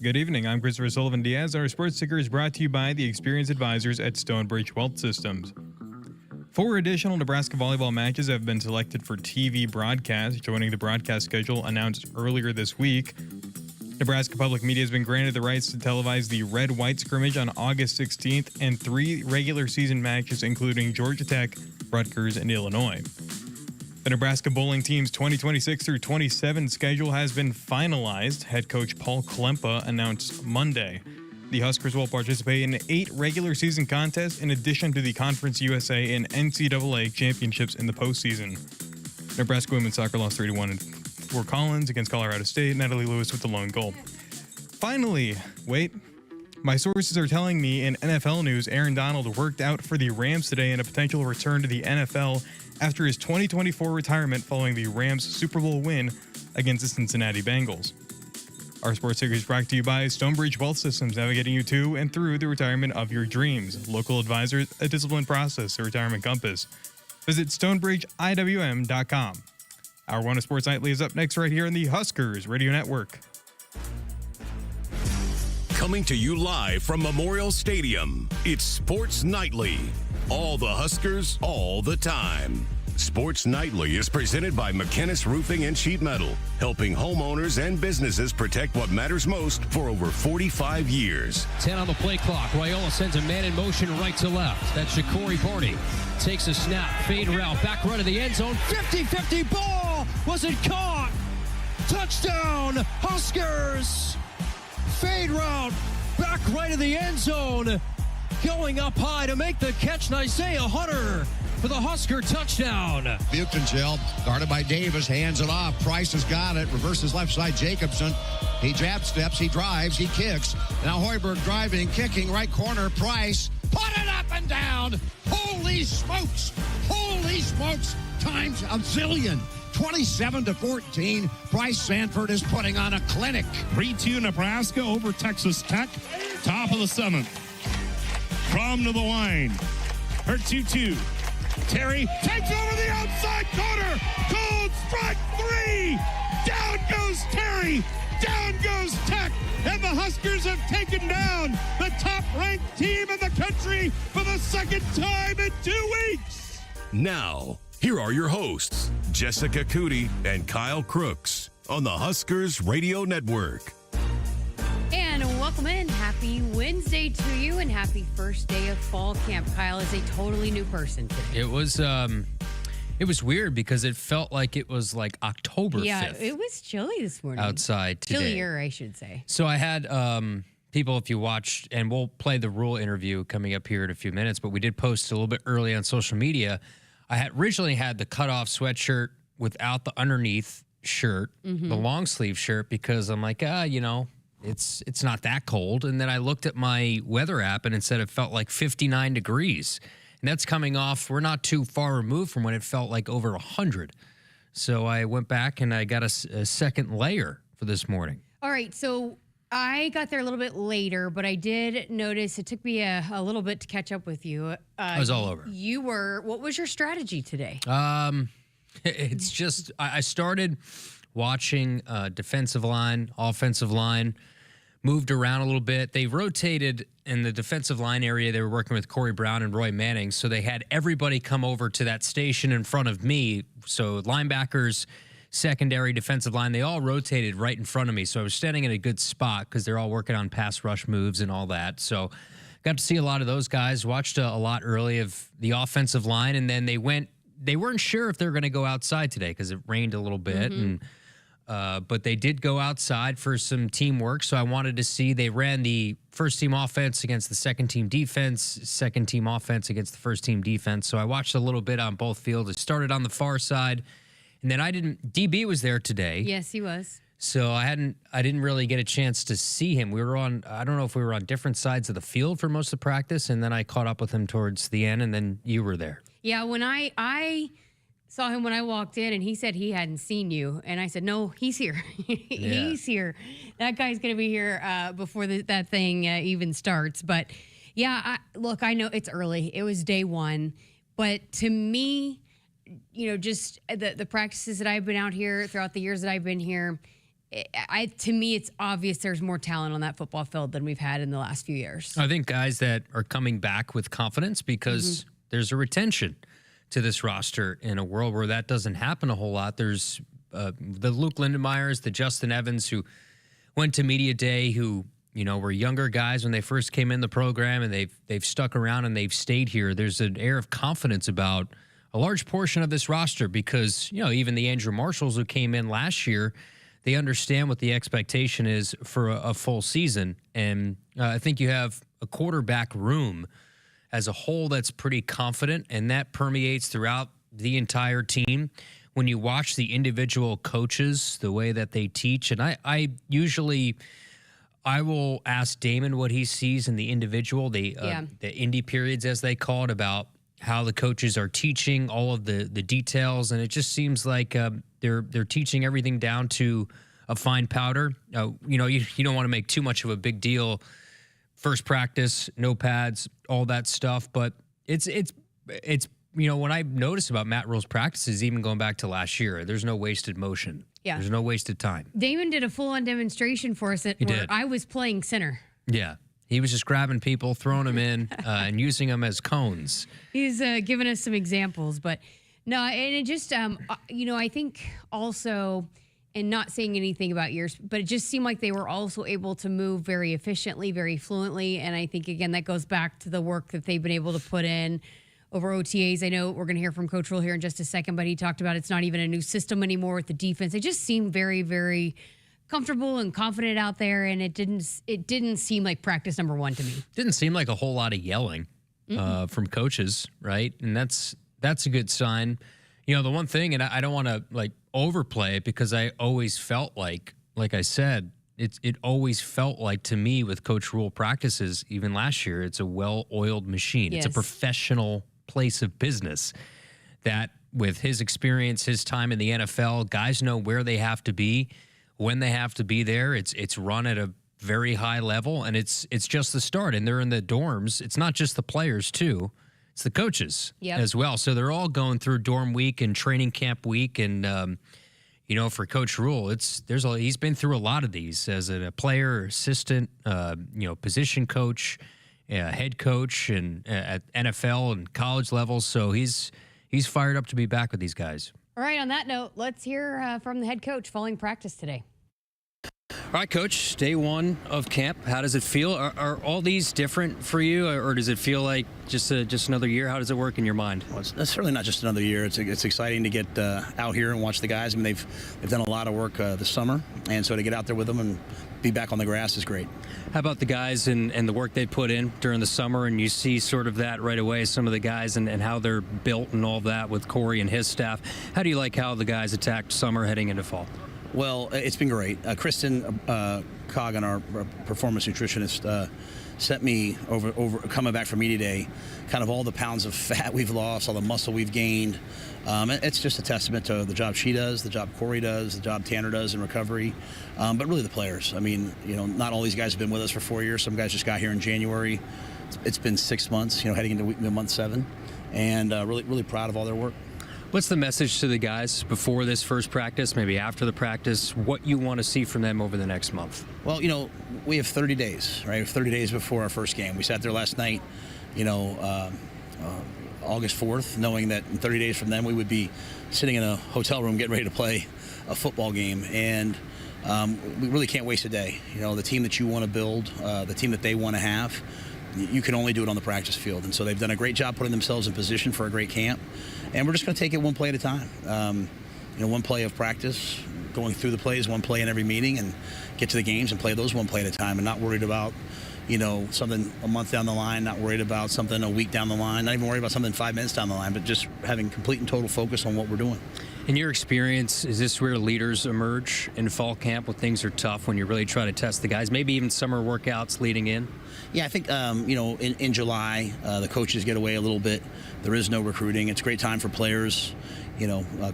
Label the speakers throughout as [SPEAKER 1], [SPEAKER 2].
[SPEAKER 1] Good evening. I'm Christopher Sullivan Diaz. Our sports ticker is brought to you by the experienced advisors at Stonebridge Wealth Systems. 4 additional Nebraska volleyball matches have been selected for TV broadcast, joining the broadcast schedule announced earlier this week. Nebraska Public Media has been granted the rights to televise the Red-White scrimmage on August 16th and 3 regular season matches, including Georgia Tech, Rutgers, and Illinois. The Nebraska bowling team's 2026 through 27 schedule has been finalized. Head coach Paul Klempa announced Monday. The Huskers will participate in 8 regular season contests in addition to the Conference USA and NCAA championships in the postseason. Nebraska women's soccer lost 3-1 in Fort Collins against Colorado State. Natalie Lewis with the lone goal. Finally, wait. My sources are telling me in NFL news, Aaron Donald worked out for the Rams today in a potential return to the NFL after his 2024 retirement following the Rams' Super Bowl win against the Cincinnati Bengals. Our sports ticker is brought to you by Stonebridge Wealth Systems, navigating you to and through the retirement of your dreams. Local advisors, a disciplined process, a retirement compass. Visit StonebridgeIWM.com. Our One of Sports Nightly is up next right here on the Huskers Radio Network.
[SPEAKER 2] Coming to you live from Memorial Stadium, it's Sports Nightly. All the Huskers, all the time. Sports Nightly is presented by McKinnis Roofing and Sheet Metal, helping homeowners and businesses protect what matters most for over 45 years.
[SPEAKER 3] 10 on the play clock. Raiola sends a man in motion right to left. That's Shakori Barney. Takes a snap, fade route, back run of the end zone. 50-50 ball! Wasn't caught! Touchdown, Huskers! Fade route, back right of the end zone. Going up high to make the catch, Isaiah Hunter for the Husker touchdown.
[SPEAKER 4] Buchtenschel, guarded by Davis, hands it off. Price has got it, reverses left side, Jacobson. He jab steps, he drives, he kicks. Now Hoiberg driving, kicking, right corner, Price. Put it up and down. Holy smokes. Holy smokes. Times a zillion. 27-14. Bryce Sanford is putting on a clinic.
[SPEAKER 5] 3-2 Nebraska over Texas Tech. Top of the 7th. Crum to the line. Her 2-2. Terry takes over the outside corner. Cold strike 3. Down goes Terry. Down goes Tech. And the Huskers have taken down the top-ranked team in the country for the second time in 2 weeks.
[SPEAKER 2] Now, here are your hosts, Jessica Coody and Kyle Crooks on the Huskers Radio Network.
[SPEAKER 6] And welcome in. Happy Wednesday to you and happy first day of fall camp. Kyle is a totally new person today.
[SPEAKER 3] It was weird because it felt like it was like October 5th.
[SPEAKER 6] Yeah, it was chilly this morning.
[SPEAKER 3] Outside today.
[SPEAKER 6] Chillier, I should say.
[SPEAKER 3] So I had people, if you watched, and we'll play the Rhule interview coming up here in a few minutes, but we did post a little bit early on social media. I had originally had the cutoff sweatshirt without the underneath shirt, the long sleeve shirt, because I'm like, it's not that cold. And then I looked at my weather app and it said it felt like 59 degrees. And that's coming off, we're not too far removed from when it felt like over 100. So I went back and I got a second layer for this morning.
[SPEAKER 6] All right, so I got there a little bit later, but I did notice it took me a little bit to catch up with you.
[SPEAKER 3] I was all over.
[SPEAKER 6] What was your strategy today?
[SPEAKER 3] It's just, I started watching defensive line, offensive line, moved around a little bit. They rotated in the defensive line area. They were working with Corey Brown and Roy Manning, so they had everybody come over to that station in front of me. So linebackers, secondary, defensive line, they all rotated right in front of me. So I was standing in a good spot because they're all working on pass rush moves and all that. So got to see a lot of those guys, watched a lot early of the offensive line, and then they weren't sure if they were going to go outside today because it rained a little bit, but they did go outside for some teamwork. So I wanted to see, they ran the first team offense against the second team defense, second team offense against the first team defense. So I watched a little bit on both fields. It started on the far side, and then DB was there today.
[SPEAKER 6] Yes, he was.
[SPEAKER 3] So I didn't really get a chance to see him. We were I don't know if we were on different sides of the field for most of practice, and then I caught up with him towards the end, and then you were there.
[SPEAKER 6] Yeah, when I saw him when I walked in, and he said he hadn't seen you, and I said, no, he's here. He's here. That guy's going to be here before that thing even starts. But, yeah, look, I know it's early. It was day one. But to me, just the practices that I've been out here throughout the years that I've been here, to me, it's obvious there's more talent on that football field than we've had in the last few years.
[SPEAKER 3] I think guys that are coming back with confidence because there's a retention to this roster in a world where that doesn't happen a whole lot. There's the Luke Lindemeyers, the Justin Evans who went to media day, who were younger guys when they first came in the program, and they've stuck around and they've stayed here. There's an air of confidence about a large portion of this roster because even the Andrew Marshalls who came in last year, they understand what the expectation is for a full season, and I think you have a quarterback room as a whole that's pretty confident, and that permeates throughout the entire team. When you watch the individual coaches, the way that they teach, and I will ask Damon what he sees in the individual, the indie periods as they call it, about how the coaches are teaching all of the details, and it just seems like they're teaching everything down to a fine powder. You don't want to make too much of a big deal. First practice, no pads, all that stuff, but it's what I notice about Matt Rhule's practices, even going back to last year, there's no wasted motion. Yeah. There's no wasted time.
[SPEAKER 6] Damon did a full-on demonstration for us where I was playing center.
[SPEAKER 3] Yeah. He was just grabbing people, throwing them in, and using them as cones.
[SPEAKER 6] He's giving us some examples. But, no, and it just, I think also, and not saying anything about yours, but it just seemed like they were also able to move very efficiently, very fluently. And I think, again, that goes back to the work that they've been able to put in over OTAs. I know we're going to hear from Coach Rhule here in just a second, but he talked about it's not even a new system anymore with the defense. They just seem very, very comfortable and confident out there, and it didn't seem like practice number one to me.
[SPEAKER 3] Didn't seem like a whole lot of yelling from coaches, right? And that's a good sign. The one thing, and I don't want to overplay it, because I always felt like I said, it always felt like to me with Coach Rhule practices, even last year, it's a well-oiled machine.
[SPEAKER 6] Yes.
[SPEAKER 3] It's a professional place of business that, with his experience, his time in the NFL, guys know where they have to be, when they have to be there. It's run at a very high level, and it's just the start. And they're in the dorms. It's not just the players, too. It's the coaches as well. So they're all going through dorm week and training camp week. And, for Coach Rhule, he's been through a lot of these as a player, assistant, position coach, head coach, and at NFL and college levels. So he's fired up to be back with these guys.
[SPEAKER 6] All right, on that note, let's hear from the head coach following practice today.
[SPEAKER 3] All right, Coach, day one of camp. How does it feel? Are all these different for you, or does it feel like just another year? How does it work in your mind?
[SPEAKER 7] Well, it's certainly not just another year. It's exciting to get out here and watch the guys. I mean, they've done a lot of work this summer, and so to get out there with them and be back on the grass is great.
[SPEAKER 3] How about the guys and the work they put in during the summer, and you see sort of that right away, some of the guys and how they're built and all that with Corey and his staff. How do you like how the guys attacked summer heading into fall?
[SPEAKER 7] Well, it's been great. Kristen Cogill, our performance nutritionist, sent me over coming back from media day, kind of all the pounds of fat we've lost, all the muscle we've gained. It's just a testament to the job she does, the job Corey does, the job Tanner does in recovery, but really the players. I mean, not all these guys have been with us for 4 years. Some guys just got here in January. It's been 6 months, heading into month 7, and really proud of all their work.
[SPEAKER 3] What's the message to the guys before this first practice, maybe after the practice, what you want to see from them over the next month?
[SPEAKER 7] Well, we have 30 days, right? 30 days before our first game. We sat there last night, August 4th, knowing that in 30 days from then we would be sitting in a hotel room getting ready to play a football game. And we really can't waste a day. The team that you want to build, the team that they want to have, you can only do it on the practice field. And so they've done a great job putting themselves in position for a great camp. And we're just going to take it one play at a time. One play of practice, going through the plays, one play in every meeting, and get to the games and play those one play at a time, and not worried about, something a month down the line, not worried about something a week down the line, not even worried about something 5 minutes down the line, but just having complete and total focus on what we're doing.
[SPEAKER 3] In your experience, is this where leaders emerge in fall camp when things are tough, when you really try to test the guys, maybe even summer workouts leading in?
[SPEAKER 7] Yeah, I think, in July, the coaches get away a little bit. There is no recruiting. It's a great time for players.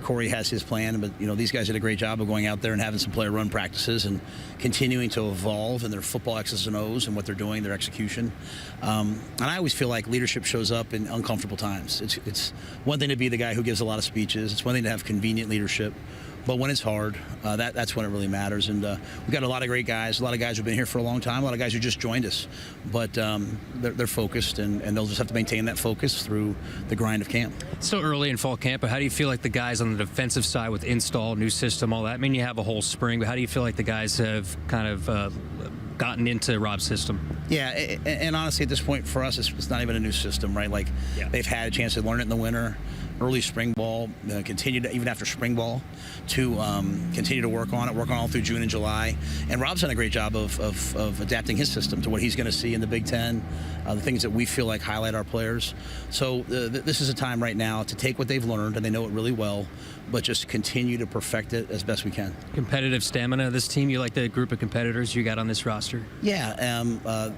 [SPEAKER 7] Corey has his plan, but, these guys did a great job of going out there and having some player run practices and continuing to evolve in their football X's and O's and what they're doing, their execution. And I always feel like leadership shows up in uncomfortable times. It's one thing to be the guy who gives a lot of speeches. It's one thing to have convenient leadership. But when it's hard, that's when it really matters. And we've got a lot of great guys. A lot of guys who've been here for a long time. A lot of guys who just joined us. But they're focused, and they'll just have to maintain that focus through the grind of camp.
[SPEAKER 3] It's still early in fall camp, but how do you feel like the guys on the defensive side with install, new system, all that? I mean, you have a whole spring, but how do you feel like the guys have kind of gotten into Rob's system?
[SPEAKER 7] Yeah, and honestly, at this point for us, it's not even a new system, right? Like, they've had a chance to learn it in the winter, early spring ball, continue to, even after spring ball, to continue to work on it all through June and July. And Rob's done a great job of adapting his system to what he's going to see in the Big Ten, the things that we feel like highlight our players. So this is a time right now to take what they've learned, and they know it really well, but just continue to perfect it as best we can.
[SPEAKER 3] Competitive stamina of this team, you like the group of competitors you got on this roster?
[SPEAKER 7] Yeah,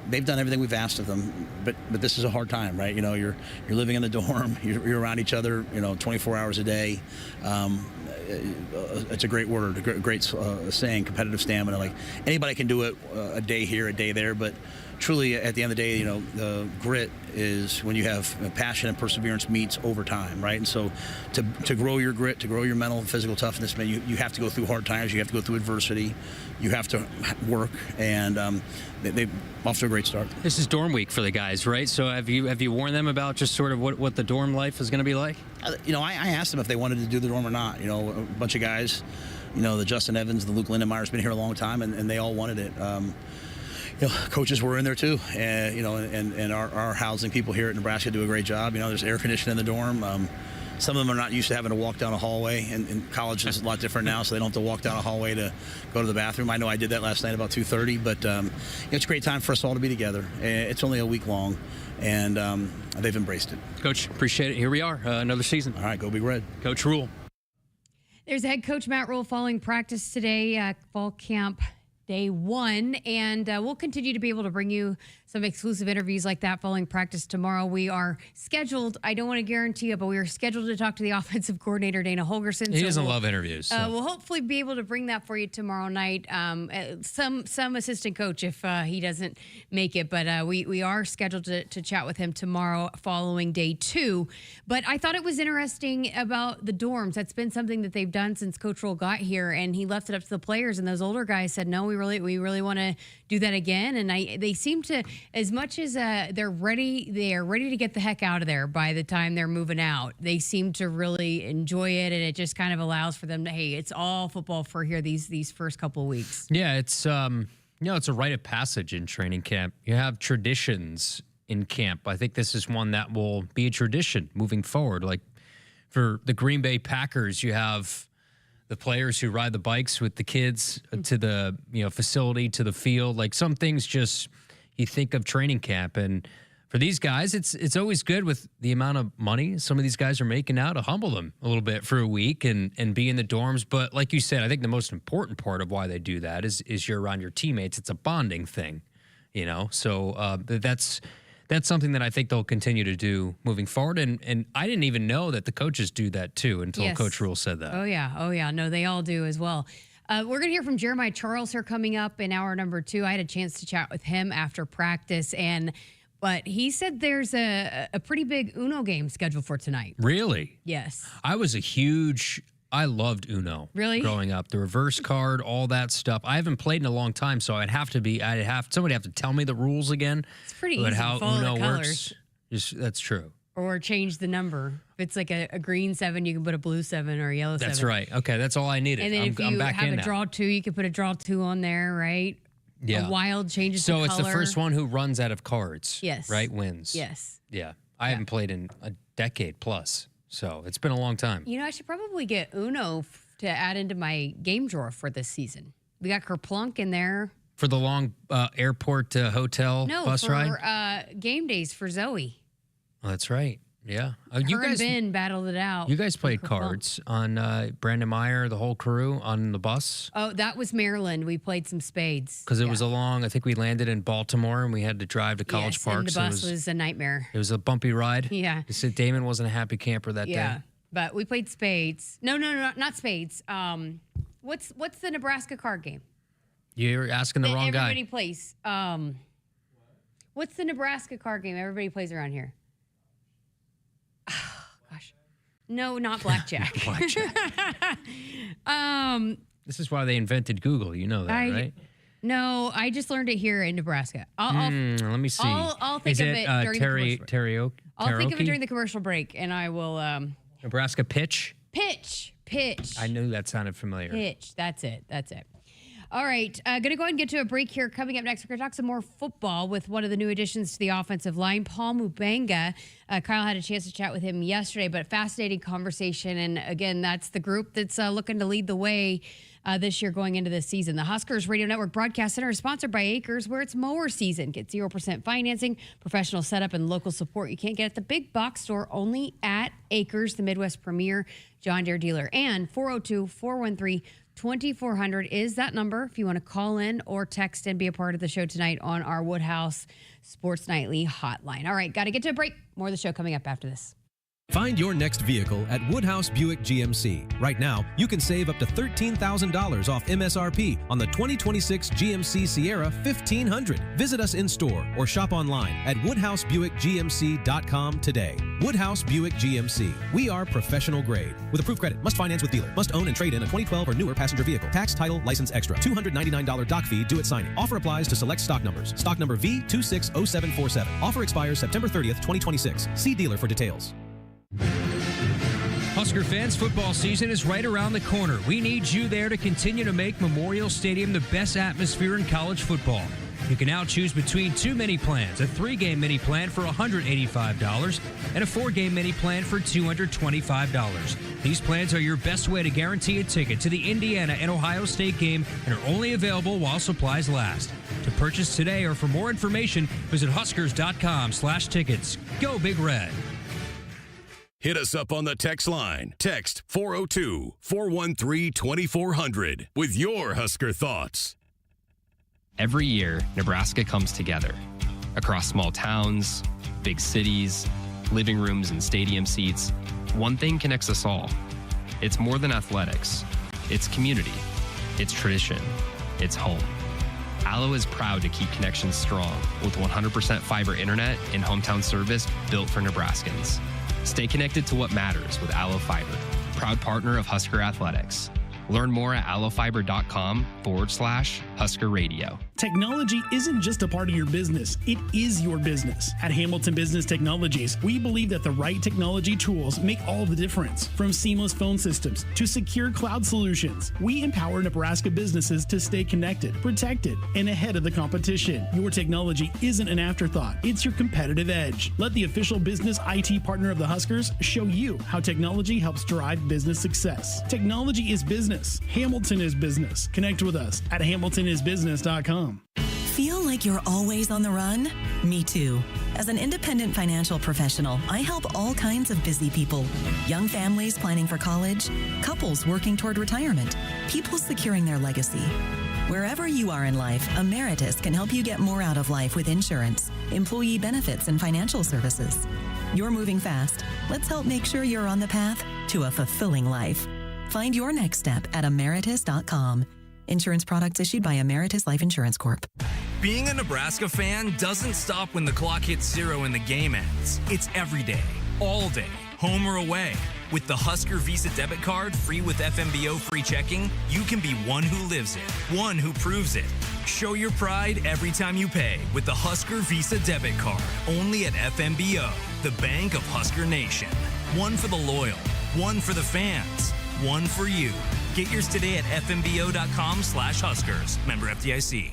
[SPEAKER 7] they've done everything we've asked of them, but this is a hard time, right? You know, you're living in the dorm, you're around each other, 24 hours a day. It's a great word, a great saying, competitive stamina. Like, anybody can do it a day here, a day there, but truly, at the end of the day, the grit is when you have passion and perseverance meets over time, right? And so to grow your grit, to grow your mental and physical toughness, man, you have to go through hard times. You have to go through adversity. You have to work, and they're off to a great start.
[SPEAKER 3] This is dorm week for the guys, right? So have you warned them about just sort of what the dorm life is going to be like?
[SPEAKER 7] I asked them if they wanted to do the dorm or not. A bunch of guys, the Justin Evans, the Luke Lindenmeyer's been here a long time, and they all wanted it. Coaches were in there too, and our housing people here at Nebraska do a great job. There's air conditioning in the dorm. Some of them are not used to having to walk down a hallway, and college is a lot different now, so they don't have to walk down a hallway to go to the bathroom. I know I did that last night about 2:30, but it's a great time for us all to be together. It's only a week long, and they've embraced it.
[SPEAKER 3] Coach, appreciate it. Here we are, another season.
[SPEAKER 7] All right, go Big Red.
[SPEAKER 3] Coach Rhule.
[SPEAKER 6] There's head coach Matt Rhule following practice today, fall camp day 1, and we'll continue to be able to bring you some exclusive interviews like that following practice tomorrow. We are scheduled, I don't want to guarantee it, but we are scheduled to talk to the offensive coordinator, Dana Holgerson.
[SPEAKER 3] He doesn't love interviews. So.
[SPEAKER 6] We'll hopefully be able to bring that for you tomorrow night. Some assistant coach if he doesn't make it, but we are scheduled to chat with him tomorrow following day 2. But I thought it was interesting about the dorms. That's been something that they've done since Coach Rhule got here, and he left it up to the players, and those older guys said, no, we really want to do that again. And they seem to, as much as they are ready to get the heck out of there by the time they're moving out. They seem to really enjoy it, and it just kind of allows for them to, hey, it's all football for here these first couple of weeks.
[SPEAKER 3] Yeah, it's it's a rite of passage in training camp. You have traditions in camp. I think this is one that will be a tradition moving forward. Like for the Green Bay Packers, you have the players who ride the bikes with the kids to the facility, to the field. Like some things just you think of training camp, and for these guys, it's always good with the amount of money some of these guys are making now to humble them a little bit for a week and be in the dorms. But like you said, I think the most important part of why they do that is you're around your teammates. It's a bonding thing, So that's something that I think they'll continue to do moving forward. And I didn't even know that the coaches do that too until Coach Rhule said that.
[SPEAKER 6] Oh yeah. No, they all do as well. We're going to hear from Jeremiah Charles here coming up in hour number 2. I had a chance to chat with him after practice, but he said there's a pretty big Uno game scheduled for tonight.
[SPEAKER 3] Really?
[SPEAKER 6] Yes.
[SPEAKER 3] I loved Uno.
[SPEAKER 6] Really?
[SPEAKER 3] Growing up, the reverse card, all that stuff. I haven't played in a long time, so somebody have to tell me the rules again.
[SPEAKER 6] It's pretty easy.
[SPEAKER 3] How
[SPEAKER 6] Follow
[SPEAKER 3] Uno
[SPEAKER 6] the colors.
[SPEAKER 3] works. That's true.
[SPEAKER 6] Or change the number. If it's like a green 7, you can put a blue 7 or a yellow 7.
[SPEAKER 3] That's right. Okay, that's all I needed.
[SPEAKER 6] And then if you have a
[SPEAKER 3] now.
[SPEAKER 6] draw 2, you can put a draw 2 on there, right?
[SPEAKER 3] Yeah.
[SPEAKER 6] A wild changes the
[SPEAKER 3] So
[SPEAKER 6] color.
[SPEAKER 3] it's the first one who runs out of cards.
[SPEAKER 6] Yes.
[SPEAKER 3] Right, wins.
[SPEAKER 6] Yes.
[SPEAKER 3] Yeah. I haven't played in a decade plus, so it's been a long time.
[SPEAKER 6] I should probably get Uno to add into my game drawer for this season. We got Kerplunk in there.
[SPEAKER 3] For the long airport to hotel bus ride?
[SPEAKER 6] No, game days for Zoe.
[SPEAKER 3] Oh, that's right. Yeah.
[SPEAKER 6] Her and Ben battled it out.
[SPEAKER 3] You guys played cards on Brandon Meyer, the whole crew on the bus?
[SPEAKER 6] Oh, that was Maryland. We played some spades.
[SPEAKER 3] Because it was I think we landed in Baltimore and we had to drive to College Park.
[SPEAKER 6] And the bus was a nightmare.
[SPEAKER 3] It was a bumpy ride.
[SPEAKER 6] Yeah.
[SPEAKER 3] Damon wasn't a happy camper that day.
[SPEAKER 6] Yeah, but we played spades. No, not spades. What's the Nebraska card game?
[SPEAKER 3] You're asking the wrong guy.
[SPEAKER 6] Everybody plays. What's the Nebraska card game everybody plays around here? Oh, gosh. No, not blackjack.
[SPEAKER 3] This is why they invented Google. You know that, right?
[SPEAKER 6] No, I just learned it here in Nebraska. Let
[SPEAKER 3] me see.
[SPEAKER 6] I'll think of it during the commercial break. I'll think of it during the commercial break, and I will.
[SPEAKER 3] Nebraska pitch.
[SPEAKER 6] Pitch.
[SPEAKER 3] I knew that sounded familiar.
[SPEAKER 6] Pitch. That's it. All right, going to go ahead and get to a break here. Coming up next, we're going to talk some more football with one of the new additions to the offensive line, Paul Mubenga. Kyle had a chance to chat with him yesterday, but fascinating conversation. And again, that's the group that's looking to lead the way this year going into this season. The Huskers Radio Network Broadcast Center is sponsored by Akrs, where it's mower season. Get 0% financing, professional setup, and local support you can't get at the big box store, only at Akrs, the Midwest premier John Deere dealer. And 402-413-2400 is that number if you want to call in or text and be a part of the show tonight on our Woodhouse Sports Nightly hotline. All right, got to get to a break. More of the show coming up after this.
[SPEAKER 8] Find your next vehicle at Woodhouse Buick GMC. Right now, you can save up to $13,000 off MSRP on the 2026 GMC Sierra 1500. Visit us in store or shop online at WoodhouseBuickGMC.com today. Woodhouse Buick GMC. We are professional grade. With approved credit, must finance with dealer, must own and trade in a 2012 or newer passenger vehicle. Tax, title, license extra. $299 doc fee due at signing. Offer applies to select stock numbers. Stock number V260747. Offer expires September 30th, 2026. See dealer for details.
[SPEAKER 3] Husker fans, football season is right around the corner. We need you there to continue to make Memorial Stadium the best atmosphere in college football. You can now choose between 2 mini plans, a 3-game mini plan for $185 and a 4-game mini plan for $225. These plans are your best way to guarantee a ticket to the Indiana and Ohio State game and are only available while supplies last. To purchase today or for more information, visit huskers.com/tickets. Go Big Red.
[SPEAKER 2] Hit us up on the text line. Text 402-413-2400 with your Husker thoughts.
[SPEAKER 9] Every year, Nebraska comes together. Across small towns, big cities, living rooms and stadium seats, one thing connects us all. It's more than athletics. It's community. It's tradition. It's home. Allo is proud to keep connections strong with 100% fiber internet and hometown service built for Nebraskans. Stay connected to what matters with Allo Fiber, proud partner of Husker Athletics. Learn more at allofiber.com/Husker Radio.
[SPEAKER 10] Technology isn't just a part of your business, it is your business. At Hamilton Business Technologies, we believe that the right technology tools make all the difference. From seamless phone systems to secure cloud solutions, we empower Nebraska businesses to stay connected, protected, and ahead of the competition. Your technology isn't an afterthought, it's your competitive edge. Let the official business IT partner of the Huskers show you how technology helps drive business success. Technology is business. Hamilton is business. Connect with us at hamiltonisbusiness.com.
[SPEAKER 11] Feel like you're always on the run? Me too. As an independent financial professional, I help all kinds of busy people. Young families planning for college, couples working toward retirement, people securing their legacy. Wherever you are in life, Emeritus can help you get more out of life with insurance, employee benefits, and financial services. You're moving fast. Let's help make sure you're on the path to a fulfilling life. Find your next step at emeritus.com. Insurance products issued by Emeritus Life Insurance Corp.
[SPEAKER 12] Being a Nebraska fan doesn't stop when the clock hits 0 and the game ends. It's every day, all day, home or away. With the Husker Visa debit card, free with FMBO free checking, you can be one who lives it, one who proves it. Show your pride every time you pay with the Husker Visa debit card, only at FMBO, the bank of Husker Nation. One for the loyal, one for the fans, one for you. Get yours today at fmbo.com/Huskers. Member FDIC.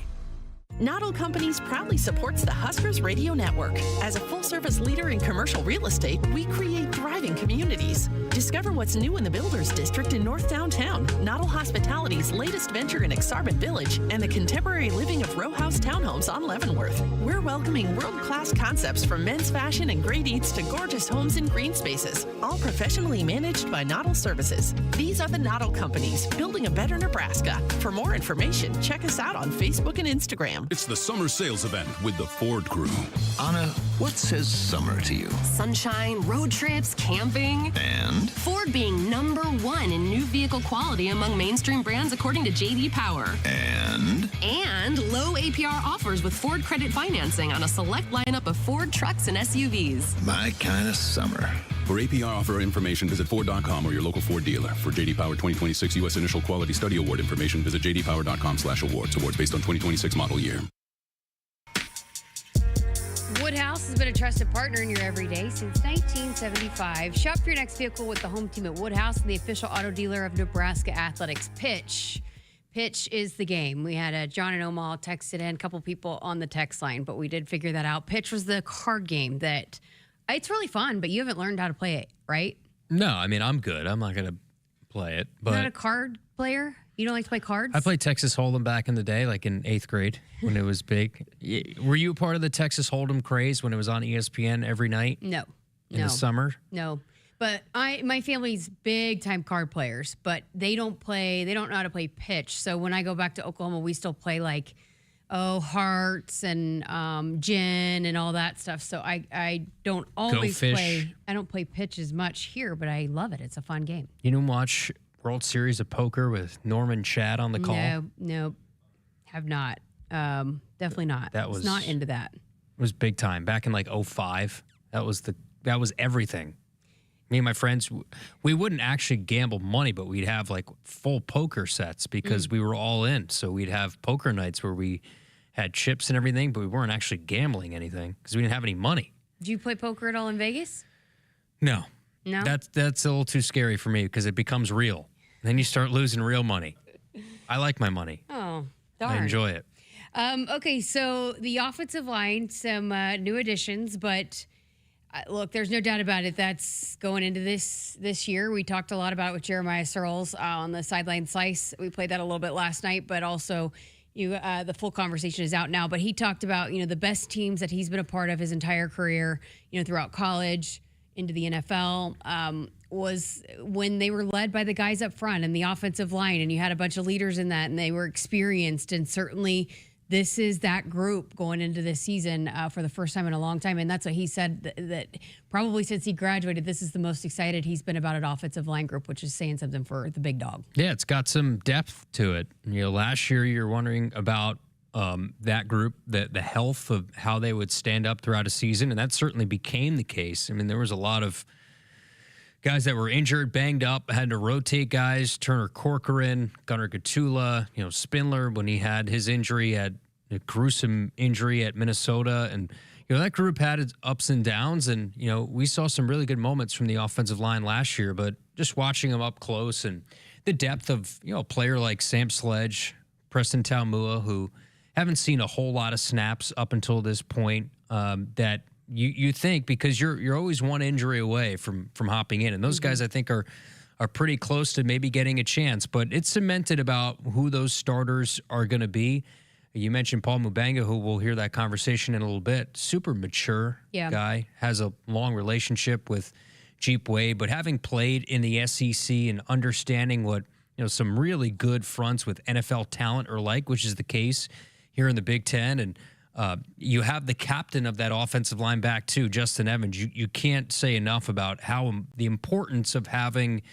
[SPEAKER 13] Noddle Companies proudly supports the Huskers Radio Network. As a full-service leader in commercial real estate, we create thriving communities. Discover what's new in the Builders District in North Downtown, Noddle Hospitality's latest venture in Aksarben Village, and the contemporary living of row house townhomes on Leavenworth. We're welcoming world-class concepts from men's fashion and great eats to gorgeous homes and green spaces, all professionally managed by Noddle Services. These are the Noddle Companies, building a better Nebraska. For more information, check us out on Facebook and Instagram.
[SPEAKER 2] It's the summer sales event with the Ford Crew.
[SPEAKER 14] Anna, what says summer to you?
[SPEAKER 15] Sunshine, road trips, camping.
[SPEAKER 14] And?
[SPEAKER 15] Ford being #1 in new vehicle quality among mainstream brands according to J.D. Power.
[SPEAKER 14] And?
[SPEAKER 15] And low APR offers with Ford credit financing on a select lineup of Ford trucks and SUVs.
[SPEAKER 14] My kind of summer.
[SPEAKER 16] For APR offer information, visit Ford.com or your local Ford dealer. For J.D. Power 2026 U.S. Initial Quality Study Award information, visit jdpower.com/awards. Awards based on 2026 model year.
[SPEAKER 6] Woodhouse has been a trusted partner in your everyday since 1975. Shop your next vehicle with the home team at Woodhouse and the official auto dealer of Nebraska Athletics. Pitch is the game. We had John and Omaha texted in, a couple people on the text line, but we did figure that out. Pitch was the card game that it's really fun, but you haven't learned how to play it, right?
[SPEAKER 3] No, I mean, I'm good. I'm not going to play it. But
[SPEAKER 6] You're not a card player? You don't like to play cards?
[SPEAKER 3] I played Texas Hold'em back in the day, like in 8th grade when it was big. Were you a part of the Texas Hold'em craze when it was on ESPN every night?
[SPEAKER 6] No.
[SPEAKER 3] In the summer?
[SPEAKER 6] No. But my family's big time card players, but they don't know how to play pitch. So when I go back to Oklahoma, we still play like hearts and gin and all that stuff. So I don't always play. I don't play pitch as much here, but I love it. It's a fun game.
[SPEAKER 3] You didn't watch World Series of Poker with Norman Chad on the call?
[SPEAKER 6] No, have not. Definitely not. Was not into that.
[SPEAKER 3] It was big time back in like 2005. That was everything. Me and my friends, we wouldn't actually gamble money, but we'd have like full poker sets because we were all in. So we'd have poker nights where we had chips and everything, but we weren't actually gambling anything because we didn't have any money.
[SPEAKER 6] Do you play poker at all in Vegas?
[SPEAKER 3] No.
[SPEAKER 6] No?
[SPEAKER 3] That's a little too scary for me because it becomes real. Then you start losing real money. I like my money.
[SPEAKER 6] Oh, darn.
[SPEAKER 3] I enjoy it.
[SPEAKER 6] Okay, so the offensive line, some new additions, but look, there's no doubt about it. That's going into this year. We talked a lot about it with Jeremiah Searles on the sideline slice. We played that a little bit last night, but also the full conversation is out now. But he talked about the best teams that he's been a part of his entire career, throughout college into the NFL, was when they were led by the guys up front and the offensive line, and you had a bunch of leaders in that, and they were experienced, and certainly this is that group going into this season for the first time in a long time. And that's what he said, that probably since he graduated, this is the most excited he's been about an offensive line group, which is saying something for the big dog.
[SPEAKER 3] Yeah, it's got some depth to it. Last year you're wondering about that group, the health of how they would stand up throughout a season, and that certainly became the case. I mean, there was a lot of guys that were injured, banged up, had to rotate guys. Turner Corcoran, Gunnar Gatula, Spindler, when he had his injury, had a gruesome injury at Minnesota. And, that group had its ups and downs. And, we saw some really good moments from the offensive line last year. But just watching them up close and the depth of, a player like Sam Sledge, Preston Taumua, who haven't seen a whole lot of snaps up until this point, that you think, because you're always one injury away from hopping in, and those guys I think are pretty close to maybe getting a chance. But it's cemented about who those starters are going to be. You mentioned Paul Mubenga, who we'll hear that conversation in a little bit. Super mature guy, has a long relationship with Jeep Wade, but having played in the SEC and understanding what some really good fronts with NFL talent are like, which is the case here in the Big Ten, and you have the captain of that offensive line back too, Justin Evans. You can't say enough about how the importance of having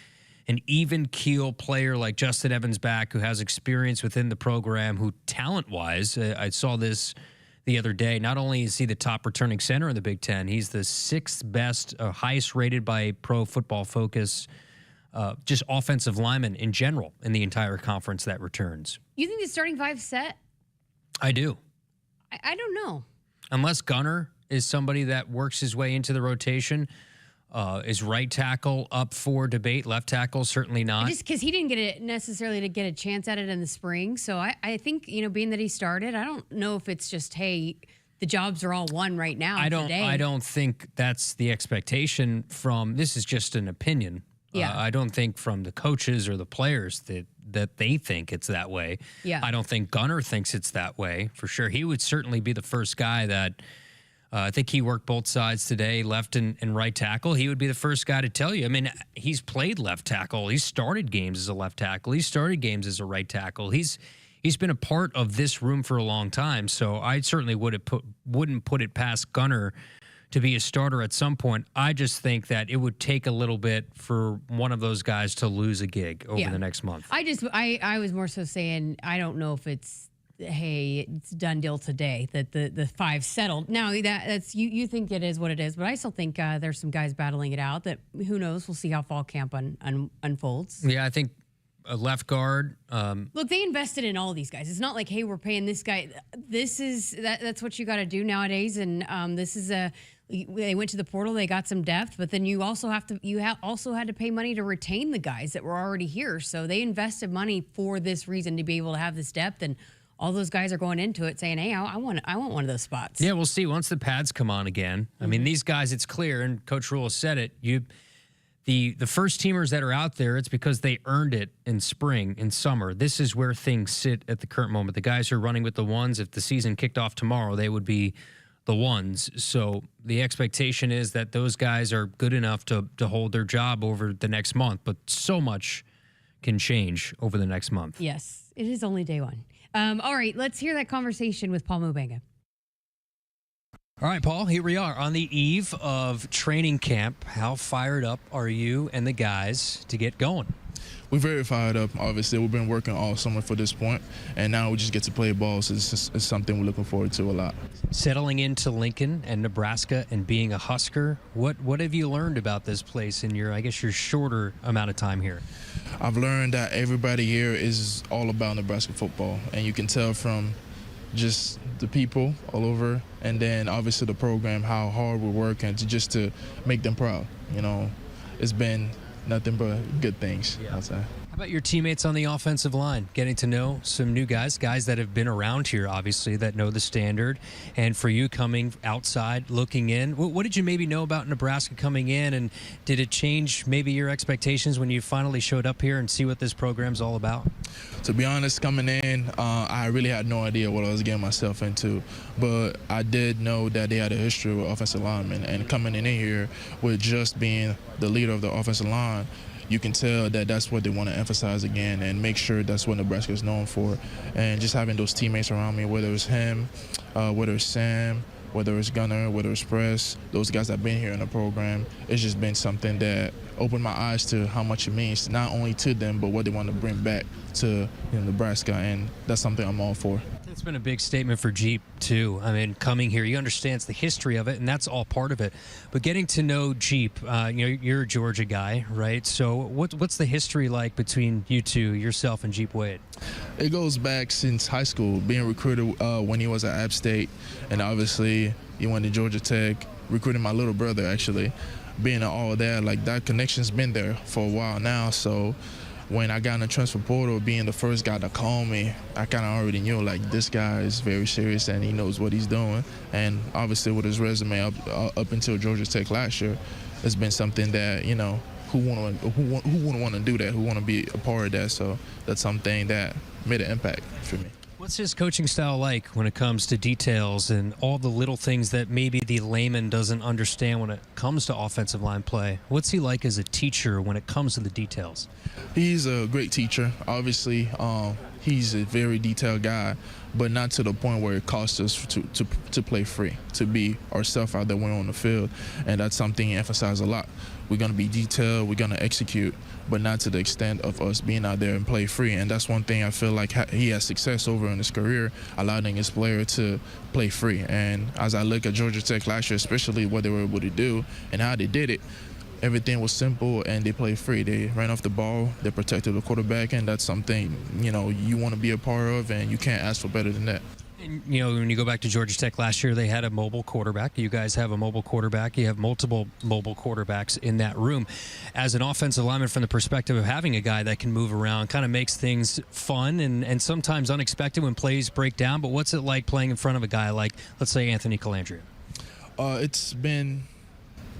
[SPEAKER 3] an even keel player like Justin Evans back, who has experience within the program, who talent-wise, I saw this the other day, not only is he the top returning center in the Big Ten, he's the 6th best, highest rated by Pro Football Focus, just offensive lineman in general in the entire conference that returns.
[SPEAKER 6] You think the starting five set?
[SPEAKER 3] I do.
[SPEAKER 6] I don't know.
[SPEAKER 3] Unless Gunnar is somebody that works his way into the rotation. Is right tackle up for debate? Left tackle, certainly not.
[SPEAKER 6] Just because he didn't get it necessarily to get a chance at it in the spring. So I think, being that he started, I don't know if it's just, hey, the jobs are all won right now.
[SPEAKER 3] I don't think that's the expectation from, this is just an opinion.
[SPEAKER 6] Yeah.
[SPEAKER 3] I don't think from the coaches or the players that they think it's that way.
[SPEAKER 6] Yeah.
[SPEAKER 3] I don't think Gunnar thinks it's that way, for sure. He would certainly be the first guy that, I think he worked both sides today, left and right tackle. He would be the first guy to tell you. I mean, he's played left tackle. He's started games as a left tackle. He started games as a right tackle. He's been a part of this room for a long time. So I certainly wouldn't put it past Gunnar to be a starter at some point. I just think that it would take a little bit for one of those guys to lose a gig over the next month.
[SPEAKER 6] I was more so saying, I don't know if it's hey, it's a done deal today that the 5 settled. Now that's you think it is what it is, but I still think there's some guys battling it out. That who knows? We'll see how fall camp unfolds.
[SPEAKER 3] Yeah, I think a left guard.
[SPEAKER 6] Look, they invested in all these guys. It's not like, hey, we're paying this guy. That's what you got to do nowadays. And they went to the portal. They got some depth, but then you also had to pay money to retain the guys that were already here. So they invested money for this reason, to be able to have this depth. And all those guys are going into it saying, hey, I want one of those spots.
[SPEAKER 3] Yeah, we'll see once the pads come on again. I mean, these guys, it's clear, and Coach Rhule said it. The first teamers that are out there, it's because they earned it in spring, in summer. This is where things sit at the current moment. The guys who are running with the ones, if the season kicked off tomorrow, they would be the ones. So the expectation is that those guys are good enough to hold their job over the next month. But so much can change over the next month.
[SPEAKER 6] Yes, it is only day one. All right, let's hear that conversation with Paul Mubenga.
[SPEAKER 3] All right, Paul, here we are on the eve of training camp. How fired up are you and the guys to get going?
[SPEAKER 17] We're very fired up. Obviously, we've been working all summer for this point, and now we just get to play ball. So it's something we're looking forward to a lot.
[SPEAKER 3] Settling into Lincoln and Nebraska and being a Husker, what have you learned about this place in your shorter amount of time here?
[SPEAKER 17] I've learned that everybody here is all about Nebraska football, and you can tell from just the people all over, and then obviously the program, how hard we're working to make them proud. You know, it's been nothing but good things, I'll say.
[SPEAKER 3] How about your teammates on the offensive line? Getting to know some new guys that have been around here, obviously, that know the standard. And for you coming outside, looking in, what did you maybe know about Nebraska coming in? And did it change maybe your expectations when you finally showed up here and see what this program's all about?
[SPEAKER 17] To be honest, coming in, I really had no idea what I was getting myself into. But I did know that they had a history with offensive linemen. And coming in here with just being the leader of the offensive line, you can tell that that's what they want to emphasize again and make sure that's what Nebraska is known for. And just having those teammates around me, whether it's him, whether it's Sam, whether it's Gunner, whether it's Press, those guys that have been here in the program, it's just been something that opened my eyes to how much it means, not only to them, but what they want to bring back to Nebraska. And that's something I'm all for.
[SPEAKER 3] It's been a big statement for Jeep, too. I mean, coming here, he understands the history of it, and that's all part of it. But getting to know Jeep, you're a Georgia guy, right? So what's the history like between you two, yourself and Jeep Wade?
[SPEAKER 17] It goes back since high school, being recruited when he was at App State, and obviously he went to Georgia Tech, recruiting my little brother, actually. Being all that, like that connection's been there for a while now, so when I got in the transfer portal, being the first guy to call me, I kind of already knew, like, this guy is very serious and he knows what he's doing. And obviously with his resume up until Georgia Tech last year, it's been something that, you know, who wouldn't want to do that, who want to be a part of that. So that's something that made an impact for me.
[SPEAKER 3] What's his coaching style like when it comes to details and all the little things that maybe the layman doesn't understand when it comes to offensive line play? What's he like as a teacher when it comes to the details?
[SPEAKER 17] He's a great teacher. Obviously, he's a very detailed guy, but not to the point where it costs us to play free, to be ourselves out there when we're on the field. And that's something he emphasizes a lot. We're going to be detailed, we're going to execute, but not to the extent of us being out there and play free. And that's one thing I feel like he has success over in his career, allowing his player to play free. And as I look at Georgia Tech last year, especially what they were able to do and how they did it, everything was simple and they played free. They ran off the ball, they protected the quarterback, and that's something, you know, you want to be a part of, and you can't ask for better than that.
[SPEAKER 3] And, you know, when you go back to Georgia Tech last year, they had a mobile quarterback. You guys have a mobile quarterback. You have multiple mobile quarterbacks in that room. As an offensive lineman, from the perspective of having a guy that can move around, kind of makes things fun and sometimes unexpected when plays break down. But what's it like playing in front of a guy like, let's say, Anthony Calandria?
[SPEAKER 17] It's been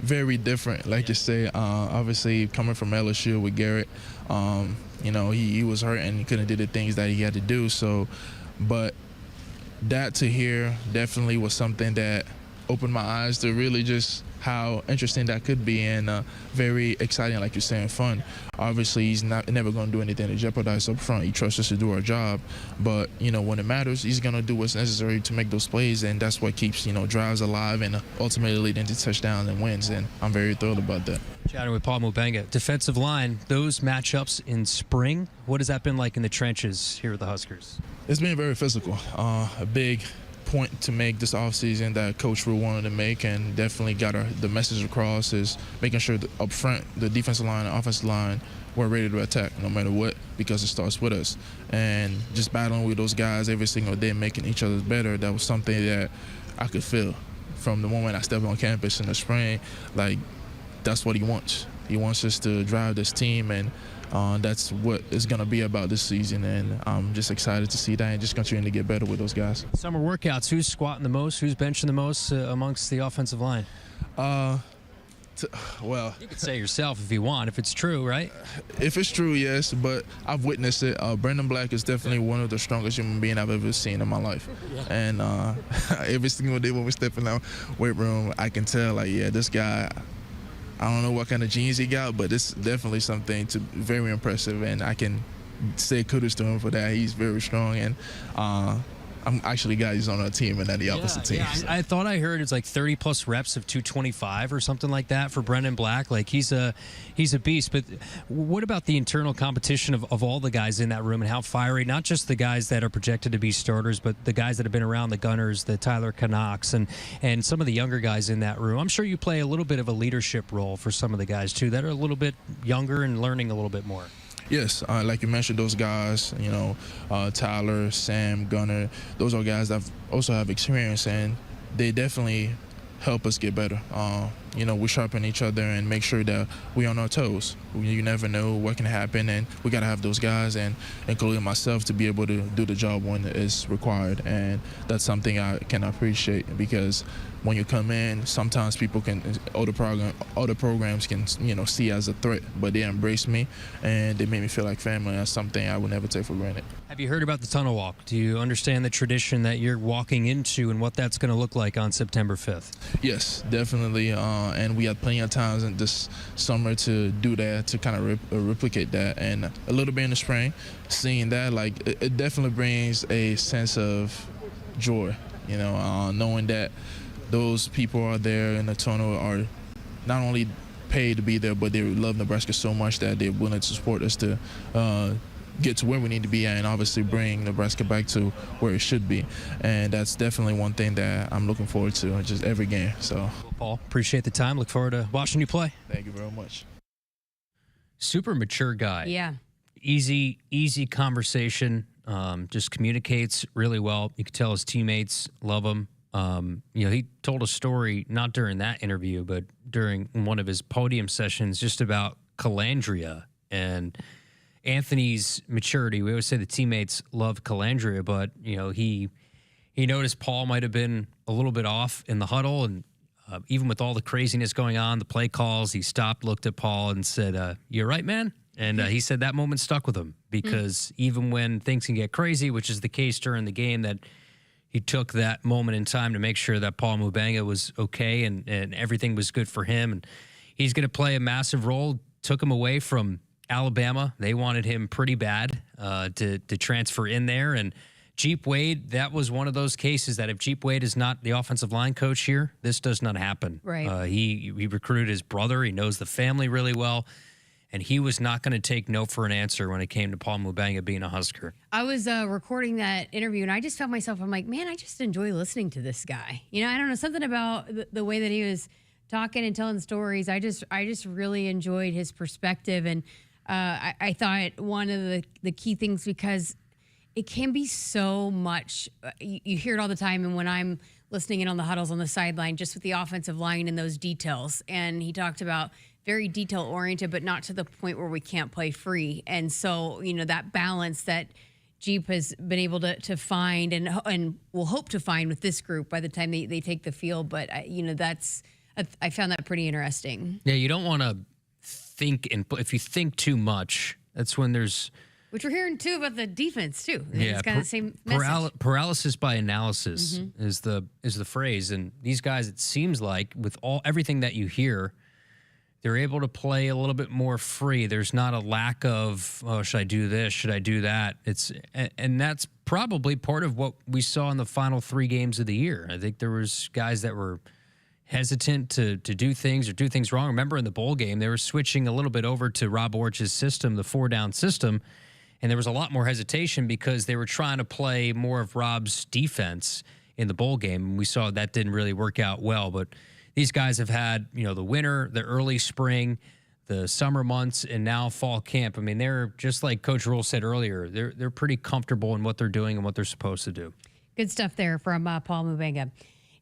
[SPEAKER 17] very different, like you say. Obviously, coming from LSU with Garrett, you know, he was hurt and he couldn't do the things that he had to do. So, but that to here definitely was something that opened my eyes to really just how interesting that could be, and very exciting, like you're saying, fun. Obviously, he's never going to do anything to jeopardize up front. He trusts us to do our job, but, you know, when it matters, he's going to do what's necessary to make those plays, and that's what keeps, you know, drives alive and ultimately leading to touchdowns and wins, and I'm very thrilled about that.
[SPEAKER 3] Chatting with Paul Mubenga. Defensive line, those matchups in spring, what has that been like in the trenches here with the Huskers?
[SPEAKER 17] It's been very physical. A big point to make this offseason that Coach Rhule wanted to make, and definitely got the message across, is making sure that up front, the defensive line and offensive line, we're ready to attack no matter what, because it starts with us. And just battling with those guys every single day, making each other better, that was something that I could feel from the moment I stepped on campus in the spring. Like, that's what he wants. He wants us to drive this team, and that's what it's going to be about this season. And I'm just excited to see that and just continue to get better with those guys.
[SPEAKER 3] Summer workouts, who's squatting the most, who's benching the most amongst the offensive line?
[SPEAKER 17] Well,
[SPEAKER 3] you could say yourself if you want, if it's true, right?
[SPEAKER 17] If it's true, yes, but I've witnessed it. Brendan Black is definitely one of the strongest human beings I've ever seen in my life. And every single day when we're stepping out weight room, I can tell, like, yeah, this guy, I don't know what kind of genes he got, but it's definitely something very impressive, and I can say kudos to him for that. He's very strong, and I'm actually glad he's on our team and not the opposite team.
[SPEAKER 3] Yeah.
[SPEAKER 17] So.
[SPEAKER 3] I thought I heard it's like 30-plus reps of 225 or something like that for Brendan Black. Like, he's a beast. But what about the internal competition of all the guys in that room, and how fiery, not just the guys that are projected to be starters, but the guys that have been around, the Gunners, the Tyler Canucks, and some of the younger guys in that room? I'm sure you play a little bit of a leadership role for some of the guys, too, that are a little bit younger and learning a little bit more.
[SPEAKER 17] Yes, like you mentioned, those guys, Tyler, Sam, Gunner, those are guys that also have experience, and they definitely help us get better. We sharpen each other and make sure that we're on our toes. You never know what can happen, and we got to have those guys, and including myself, to be able to do the job when it's required. And that's something I can appreciate, because when you come in, sometimes people can, other programs can, see as a threat, but they embrace me and they make me feel like family. That's something I would never take for granted.
[SPEAKER 3] Have you heard about the tunnel walk? Do you understand the tradition that you're walking into and what that's going to look like on September 5th?
[SPEAKER 17] Yes, definitely. And we had plenty of times in this summer to do that, to kind of replicate that. And a little bit in the spring, seeing that, like, it definitely brings a sense of joy, knowing that those people are there in the tunnel are not only paid to be there, but they love Nebraska so much that they're willing to support us to get to where we need to be at, and obviously bring Nebraska back to where it should be. And that's definitely one thing that I'm looking forward to, just every game. So,
[SPEAKER 3] Paul, appreciate the time. Look forward to watching you play.
[SPEAKER 17] Thank you very much.
[SPEAKER 3] Super mature guy.
[SPEAKER 6] Yeah.
[SPEAKER 3] Easy conversation. Just communicates really well. You can tell his teammates love him. He told a story, not during that interview, but during one of his podium sessions, just about Calandria and Anthony's maturity. We always say the teammates love Calandria, but, he noticed Paul might have been a little bit off in the huddle, and even with all the craziness going on, the play calls, he stopped, looked at Paul and said, "You're right, man." And he said that moment stuck with him, because even when things can get crazy, which is the case during the game, that he took that moment in time to make sure that Paul Mubenga was okay and everything was good for him. And he's going to play a massive role. Took him away from Alabama. They wanted him pretty bad to transfer in there. And Jeep Wade, that was one of those cases that if Jeep Wade is not the offensive line coach here, this does not happen.
[SPEAKER 6] Right.
[SPEAKER 3] He recruited his brother. He knows the family really well. And he was not going to take no for an answer when it came to Paul Mubenga being a Husker.
[SPEAKER 6] I was recording that interview, and I just found myself, I'm like, man, I just enjoy listening to this guy. I don't know, something about the way that he was talking and telling stories. I just really enjoyed his perspective. And I thought one of the key things, because it can be so much, you hear it all the time, and when I'm listening in on the huddles on the sideline, just with the offensive line and those details. And he talked about very detail-oriented, but not to the point where we can't play free. And so, that balance that Jeep has been able to find and will hope to find with this group by the time they take the field. But, I found that pretty interesting.
[SPEAKER 3] Yeah, you don't want to think, if you think too much, that's when there's...
[SPEAKER 6] Which we're hearing, too, about the defense, too.
[SPEAKER 3] Yeah,
[SPEAKER 6] it's got the same message.
[SPEAKER 3] Paralysis by analysis is the phrase. And these guys, it seems like, with everything that you hear, they're able to play a little bit more free. There's not a lack of, should I do this? Should I do that? And that's probably part of what we saw in the final 3 games of the year. I think there was guys that were hesitant to do things or do things wrong. Remember in the bowl game, they were switching a little bit over to Rob Orch's system, the 4-down system, And there was a lot more hesitation because they were trying to play more of Rob's defense in the bowl game. And we saw that didn't really work out well. But these guys have had, the winter, the early spring, the summer months, and now fall camp. I mean, they're just like Coach Rhule said earlier, they're pretty comfortable in what they're doing and what they're supposed to do.
[SPEAKER 6] Good stuff there from Paul Mubenga.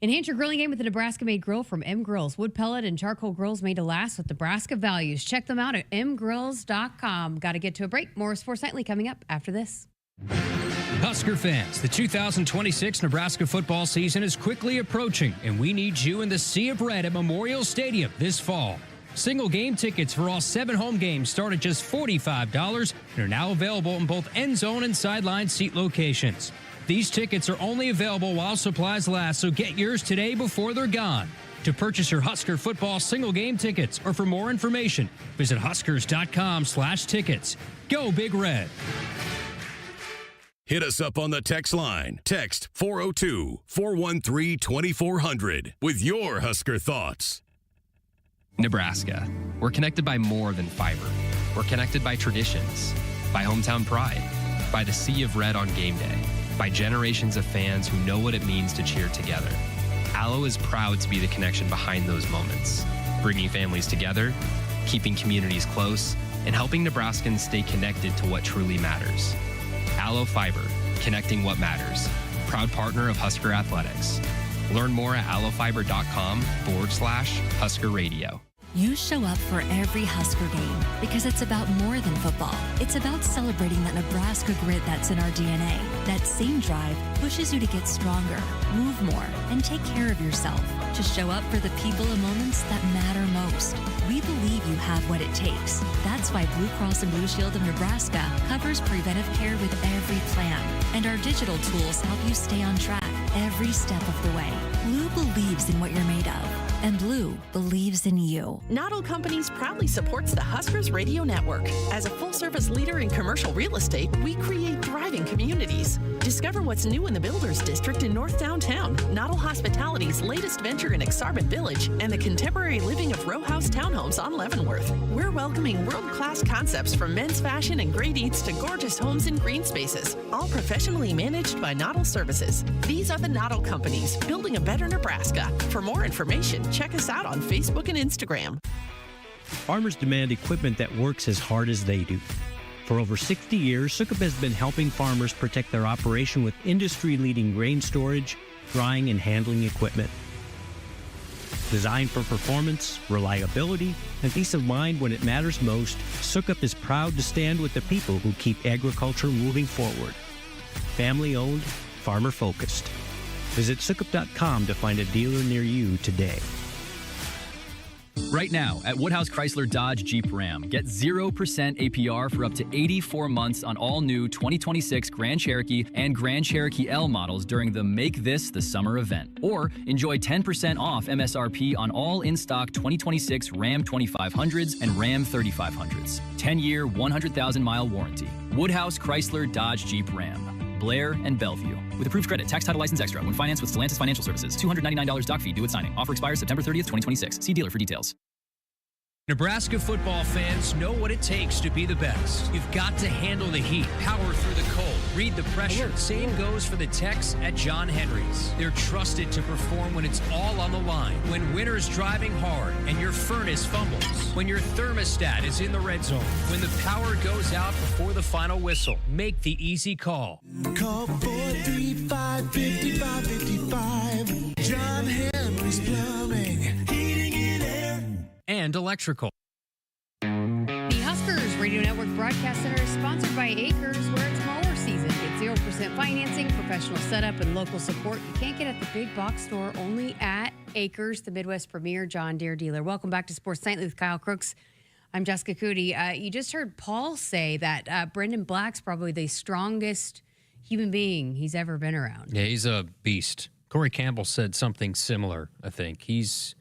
[SPEAKER 6] Enhance your grilling game with the Nebraska-made grill from M Grills. Wood pellet and charcoal grills made to last with Nebraska values. Check them out at mgrills.com. Got to get to a break. More Sports Nightly coming up after this.
[SPEAKER 3] Husker fans, the 2026 Nebraska football season is quickly approaching, and we need you in the Sea of Red at Memorial Stadium this fall. Single game tickets for all 7 home games start at just $45 and are now available in both end zone and sideline seat locations. These tickets are only available while supplies last, so get yours today before they're gone. To purchase your Husker football single game tickets or for more information, visit huskers.com/tickets. Go Big Red.
[SPEAKER 2] Hit us up on the text line. Text 402-413-2400 with your Husker thoughts.
[SPEAKER 9] Nebraska. We're connected by more than fiber. We're connected by traditions, by hometown pride, by the Sea of Red on game day, by generations of fans who know what it means to cheer together. Allo is proud to be the connection behind those moments, bringing families together, keeping communities close, and helping Nebraskans stay connected to what truly matters. Allo Fiber, connecting what matters. Proud partner of Husker Athletics. Learn more at allofiber.com/Husker Radio.
[SPEAKER 18] You show up for every Husker game because it's about more than football. It's about celebrating that Nebraska grit that's in our DNA. That same drive pushes you to get stronger, move more, and take care of yourself. To show up for the people and moments that matter most. We believe you have what it takes. That's why Blue Cross and Blue Shield of Nebraska covers preventive care with every plan. And our digital tools help you stay on track every step of the way. Blue believes in what you're made of. And Blue believes in you.
[SPEAKER 13] Not All Companies proudly supports the Huskers Radio Network. As a full-service leader in commercial real estate, we create thriving communities. Discover what's new in the Builders District in North Downtown, Noddle Hospitality's latest venture in Exarban Village, and the contemporary living of row house townhomes on Leavenworth. We're welcoming world-class concepts from men's fashion and great eats to gorgeous homes and green spaces, all professionally managed by Noddle Services. These are the Noddle Companies, building a better Nebraska. For more information, check us out on Facebook and Instagram.
[SPEAKER 19] Farmers demand equipment that works as hard as they do. For over 60 years, Sukup has been helping farmers protect their operation with industry-leading grain storage, drying, and handling equipment. Designed for performance, reliability, and peace of mind when it matters most, Sukup is proud to stand with the people who keep agriculture moving forward. Family-owned, farmer-focused. Visit Sukup.com to find a dealer near you today.
[SPEAKER 20] Right now at Woodhouse Chrysler Dodge Jeep Ram, get 0% APR for up to 84 months on all new 2026 Grand Cherokee and Grand Cherokee L models during the Make This the Summer event. Or enjoy 10% off MSRP on all in-stock 2026 Ram 2500s and Ram 3500s. 10-year, 100,000-mile warranty. Woodhouse Chrysler Dodge Jeep Ram, Blair and Bellevue. With approved credit, tax title license extra when financed with Stellantis Financial Services. $299 doc fee due at signing. Offer expires September 30th, 2026. See dealer for details.
[SPEAKER 3] Nebraska football fans know what it takes to be the best. You've got to handle the heat, power through the cold, read the pressure. Same goes for the techs at John Henry's. They're trusted to perform when it's all on the line. When winter's driving hard and your furnace fumbles. When your thermostat is in the red zone. When the power goes out before the final whistle. Make the easy call.
[SPEAKER 21] Call 435-5555. John Henry's Plumbing, Heating and Air.
[SPEAKER 3] And electrical.
[SPEAKER 6] The Huskers Radio Network Broadcast Center is sponsored by Akrs, where it's mower season. Get 0% financing, professional setup, and local support you can't get at the big box store, only at Akrs, the Midwest premier John Deere dealer. Welcome back to Sports Nightly with Kyle Crooks. I'm Jessica Coody. You just heard Paul say that Brendan Black's probably the strongest human being he's ever been around.
[SPEAKER 3] Yeah, he's a beast. Corey Campbell said something similar, I think. He's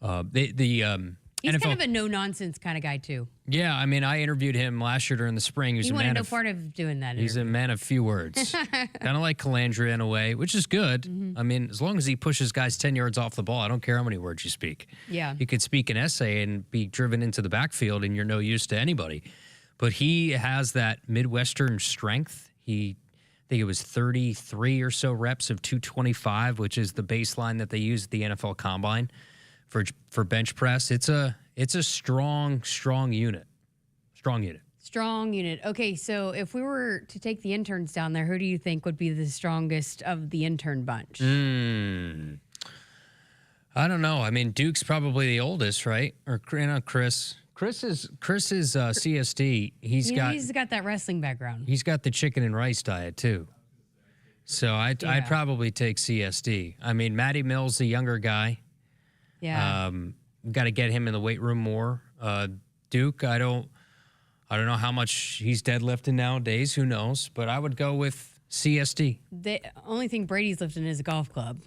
[SPEAKER 6] He's
[SPEAKER 3] NFL,
[SPEAKER 6] kind of a no-nonsense kind of guy, too.
[SPEAKER 3] Yeah, I mean, I interviewed him last year during the spring.
[SPEAKER 6] He wanted no part of doing that.
[SPEAKER 3] He's a man of few words. Kind of like Calandria in a way, which is good. Mm-hmm. I mean, as long as he pushes guys 10 yards off the ball, I don't care how many words you speak.
[SPEAKER 6] Yeah.
[SPEAKER 3] You could speak an essay and be driven into the backfield, and you're no use to anybody. but he has that Midwestern strength. I think it was 33 or so reps of 225, which is the baseline that they use at the NFL Combine for bench press. It's a strong unit. Strong unit.
[SPEAKER 6] Strong unit. Okay, so if we were to take the interns down there, who do you think would be the strongest of the intern bunch?
[SPEAKER 3] I don't know. I mean, Duke's probably the oldest, right? Or Chris. Chris is CSD. He's
[SPEAKER 6] got that wrestling background.
[SPEAKER 3] He's got the chicken and rice diet too. So I'd probably take CSD. I mean, Matty Mills, the younger guy.
[SPEAKER 6] Yeah.
[SPEAKER 3] Got to get him in the weight room more. Duke, I don't know how much he's deadlifting nowadays. Who knows? But I would go with CSD.
[SPEAKER 6] The only thing Brady's lifting is a golf club.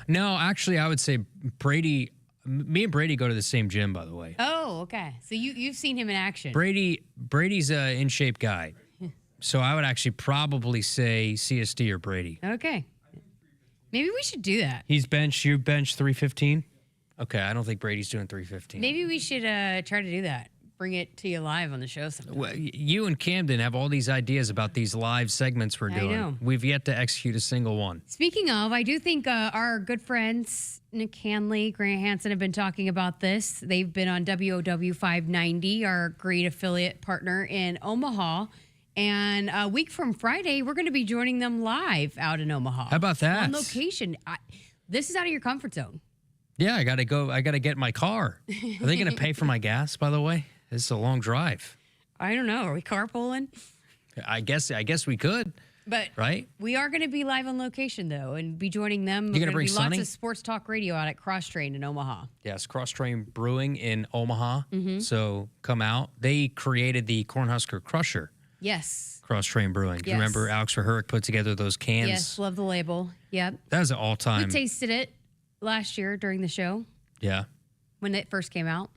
[SPEAKER 3] No, actually, I would say Brady. Me and Brady go to the same gym, by the way.
[SPEAKER 6] Oh, okay. So you've seen him in action.
[SPEAKER 3] Brady's a in shape guy, so I would actually probably say CSD or Brady.
[SPEAKER 6] Okay. Maybe we should do that.
[SPEAKER 3] You bench 315. Okay, I don't think Brady's doing 315.
[SPEAKER 6] Maybe we should try to do that. Bring it to you live on the show sometime.
[SPEAKER 3] Well, you and Camden have all these ideas about these live segments we're doing.
[SPEAKER 6] I know.
[SPEAKER 3] We've yet to execute a single one.
[SPEAKER 6] Speaking of, I do think our good friends Nick Hanley, Grant Hansen have been talking about this. They've been on WOW 590, our great affiliate partner in Omaha. And a week from Friday, we're going to be joining them live out in Omaha.
[SPEAKER 3] How about that?
[SPEAKER 6] On location. This is out of your comfort zone.
[SPEAKER 3] Yeah, I got to go. I got to get my car. Are they going to pay for my gas, by the way? It's a long drive.
[SPEAKER 6] I don't know. Are we carpooling?
[SPEAKER 3] I guess we could.
[SPEAKER 6] But
[SPEAKER 3] right?
[SPEAKER 6] We are going to be live on location, though, and be joining them.
[SPEAKER 3] You're going to bring Sonny?
[SPEAKER 6] Lots of sports talk radio out at Cross Train in Omaha.
[SPEAKER 3] Yes, Cross Train Brewing in Omaha.
[SPEAKER 6] Mm-hmm.
[SPEAKER 3] So come out. They created the Cornhusker Crusher.
[SPEAKER 6] Yes.
[SPEAKER 3] Cross Train Brewing.
[SPEAKER 6] Yes.
[SPEAKER 3] You remember Alex Verhurick put together those cans?
[SPEAKER 6] Yes, love the label. Yep.
[SPEAKER 3] That was an all-time.
[SPEAKER 6] We tasted it last year during the show.
[SPEAKER 3] Yeah.
[SPEAKER 6] When it first came out.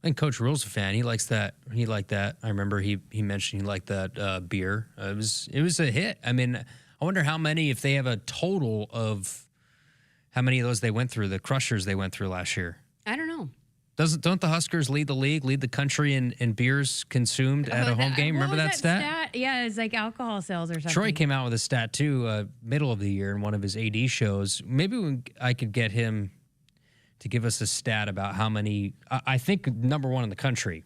[SPEAKER 3] And Coach Rhule's a fan. He likes that. He liked that. I remember he mentioned he liked that beer. It was a hit. I mean, I wonder how many, if they have a total of how many of those they went through, the crushers they went through last year.
[SPEAKER 6] I don't know.
[SPEAKER 3] Don't the Huskers lead the league, lead the country in beers consumed at a home game? Remember that stat?
[SPEAKER 6] Yeah, it's like alcohol sales or something.
[SPEAKER 3] Troy came out with a stat too, middle of the year in one of his AD shows. Maybe I could get him to give us a stat about how many. I think number one in the country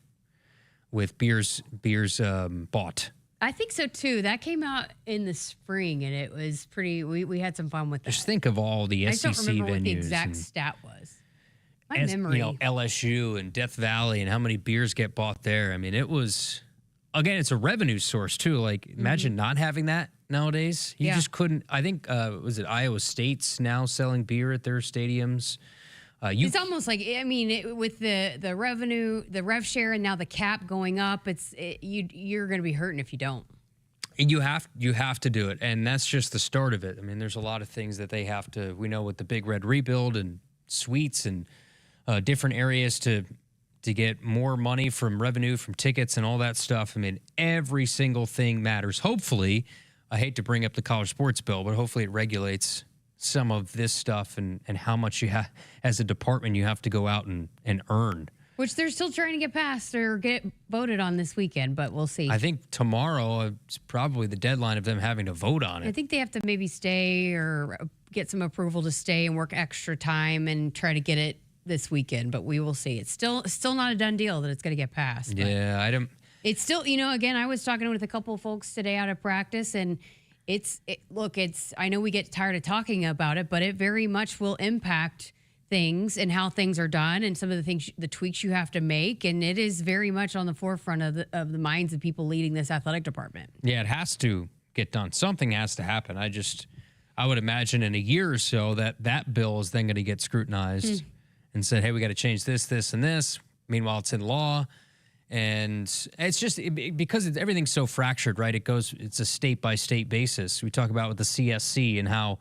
[SPEAKER 3] with beers bought.
[SPEAKER 6] I think so too. That came out in the spring, and it was pretty. We had some fun with that.
[SPEAKER 3] Just think of all the SEC venues.
[SPEAKER 6] I don't remember what the exact stat was. My memory.
[SPEAKER 3] LSU and Death Valley and how many beers get bought there. I mean, it was, again, it's a revenue source too. Like, imagine not having that nowadays. You just couldn't. I think, was it Iowa State's now selling beer at their stadiums?
[SPEAKER 6] It's almost like, I mean, with the revenue, the rev share, and now the cap going up, you're going to be hurting if you don't.
[SPEAKER 3] And you have to do it, and that's just the start of it. I mean, there's a lot of things that they have to. We know with the Big Red rebuild and suites and different areas to get more money from revenue from tickets and all that stuff. I mean, every single thing matters. Hopefully, I hate to bring up the college sports bill, but hopefully it regulates some of this stuff and how much you have as a department you have to go out and earn.
[SPEAKER 6] Which they're still trying to get passed or get voted on this weekend, but we'll see.
[SPEAKER 3] I think tomorrow is probably the deadline of them having to vote on it.
[SPEAKER 6] I think they have to maybe stay or get some approval to stay and work extra time and try to get it this weekend, but we will see. It's still not a done deal that it's going to get passed.
[SPEAKER 3] Yeah, I don't.
[SPEAKER 6] It's still, again, I was talking with a couple of folks today out of practice, and I know we get tired of talking about it, but it very much will impact things and how things are done and some of the things, the tweaks you have to make. And it is very much on the forefront of the minds of people leading this athletic department.
[SPEAKER 3] Yeah, it has to get done. Something has to happen. I would imagine in a year or so that bill is then going to get scrutinized and said, hey, we got to change this, this, and this. Meanwhile, it's in law. And it's just because everything's so fractured, right? It's a state by state basis. We talk about with the CSC and how,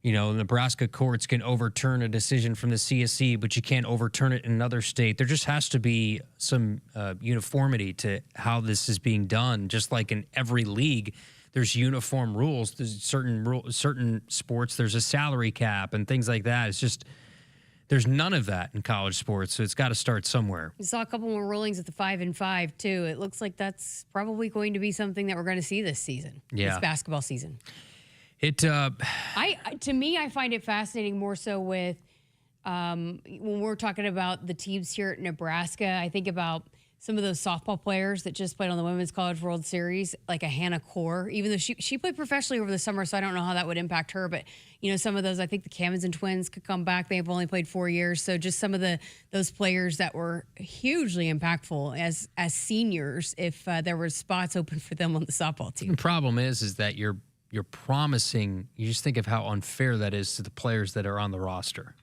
[SPEAKER 3] Nebraska courts can overturn a decision from the CSC, but you can't overturn it in another state. There just has to be some uniformity to how this is being done. Just like in every league, there's uniform rules. There's certain sports, there's a salary cap and things like that. It's just There's none of that in college sports, so it's got to start somewhere.
[SPEAKER 6] We saw a couple more rulings at the 5-5 too. It looks like that's probably going to be something that we're going to see this season.
[SPEAKER 3] Yeah.
[SPEAKER 6] This basketball season.
[SPEAKER 3] To
[SPEAKER 6] me, I find it fascinating more so with when we're talking about the teams here at Nebraska. I think about some of those softball players that just played on the Women's College World Series, like a Hannah Core, even though she played professionally over the summer, so I don't know how that would impact her. But, some of those, I think the Camazin twins could come back. They've only played 4 years. So just some of those players that were hugely impactful as seniors if there were spots open for them on the softball team.
[SPEAKER 3] The problem is that you're promising, you just think of how unfair that is to the players that are on the roster,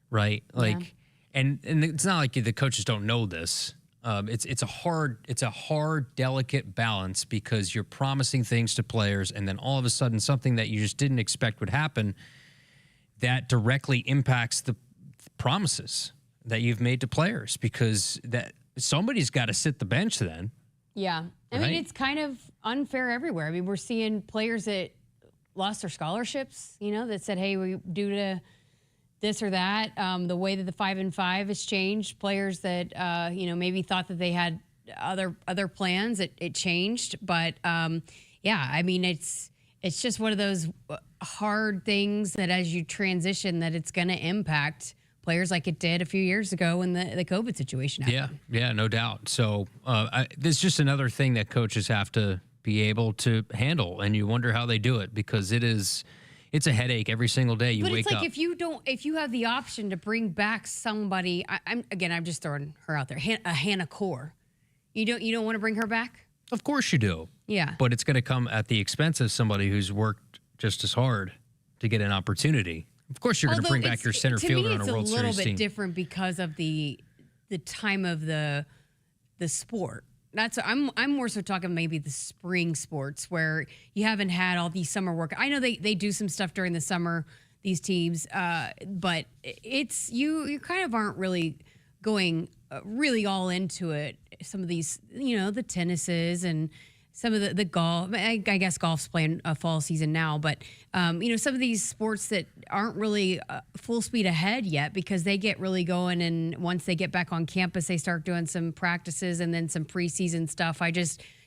[SPEAKER 3] right? Like, and it's not like the coaches don't know this. It's a hard, delicate balance because you're promising things to players, and then all of a sudden, something that you just didn't expect would happen that directly impacts the promises that you've made to players, because that somebody's got to sit the bench then.
[SPEAKER 6] Yeah. I mean, it's kind of unfair everywhere. I mean, we're seeing players that lost their scholarships, that said, hey, we due to this or that, the way that the 5-5 has changed, players that, maybe thought that they had other plans, it changed. But, I mean, it's just one of those hard things that as you transition that it's going to impact players like it did a few years ago when the COVID situation happened.
[SPEAKER 3] Yeah, no doubt. So this is just another thing that coaches have to be able to handle, and you wonder how they do it, because it's a headache every single day you wake up.
[SPEAKER 6] But it's like if you have the option to bring back somebody, I'm just throwing her out there, a Hannah Core. You don't want to bring her back?
[SPEAKER 3] Of course you do.
[SPEAKER 6] Yeah.
[SPEAKER 3] But it's going to come at the expense of somebody who's worked just as hard to get an opportunity. Of course you're going to bring back your center fielder on a World Series team.
[SPEAKER 6] To me, it's a little bit different because of the time of the sport. I'm more so talking maybe the spring sports where you haven't had all these summer work. I know they do some stuff during the summer, these teams, but it's you kind of aren't really going really all into it. Some of these, the tennises and some of the golf. I guess golf's playing a fall season now, but some of these sports that aren't really full speed ahead yet because they get really going, and once they get back on campus, they start doing some practices and then some preseason stuff.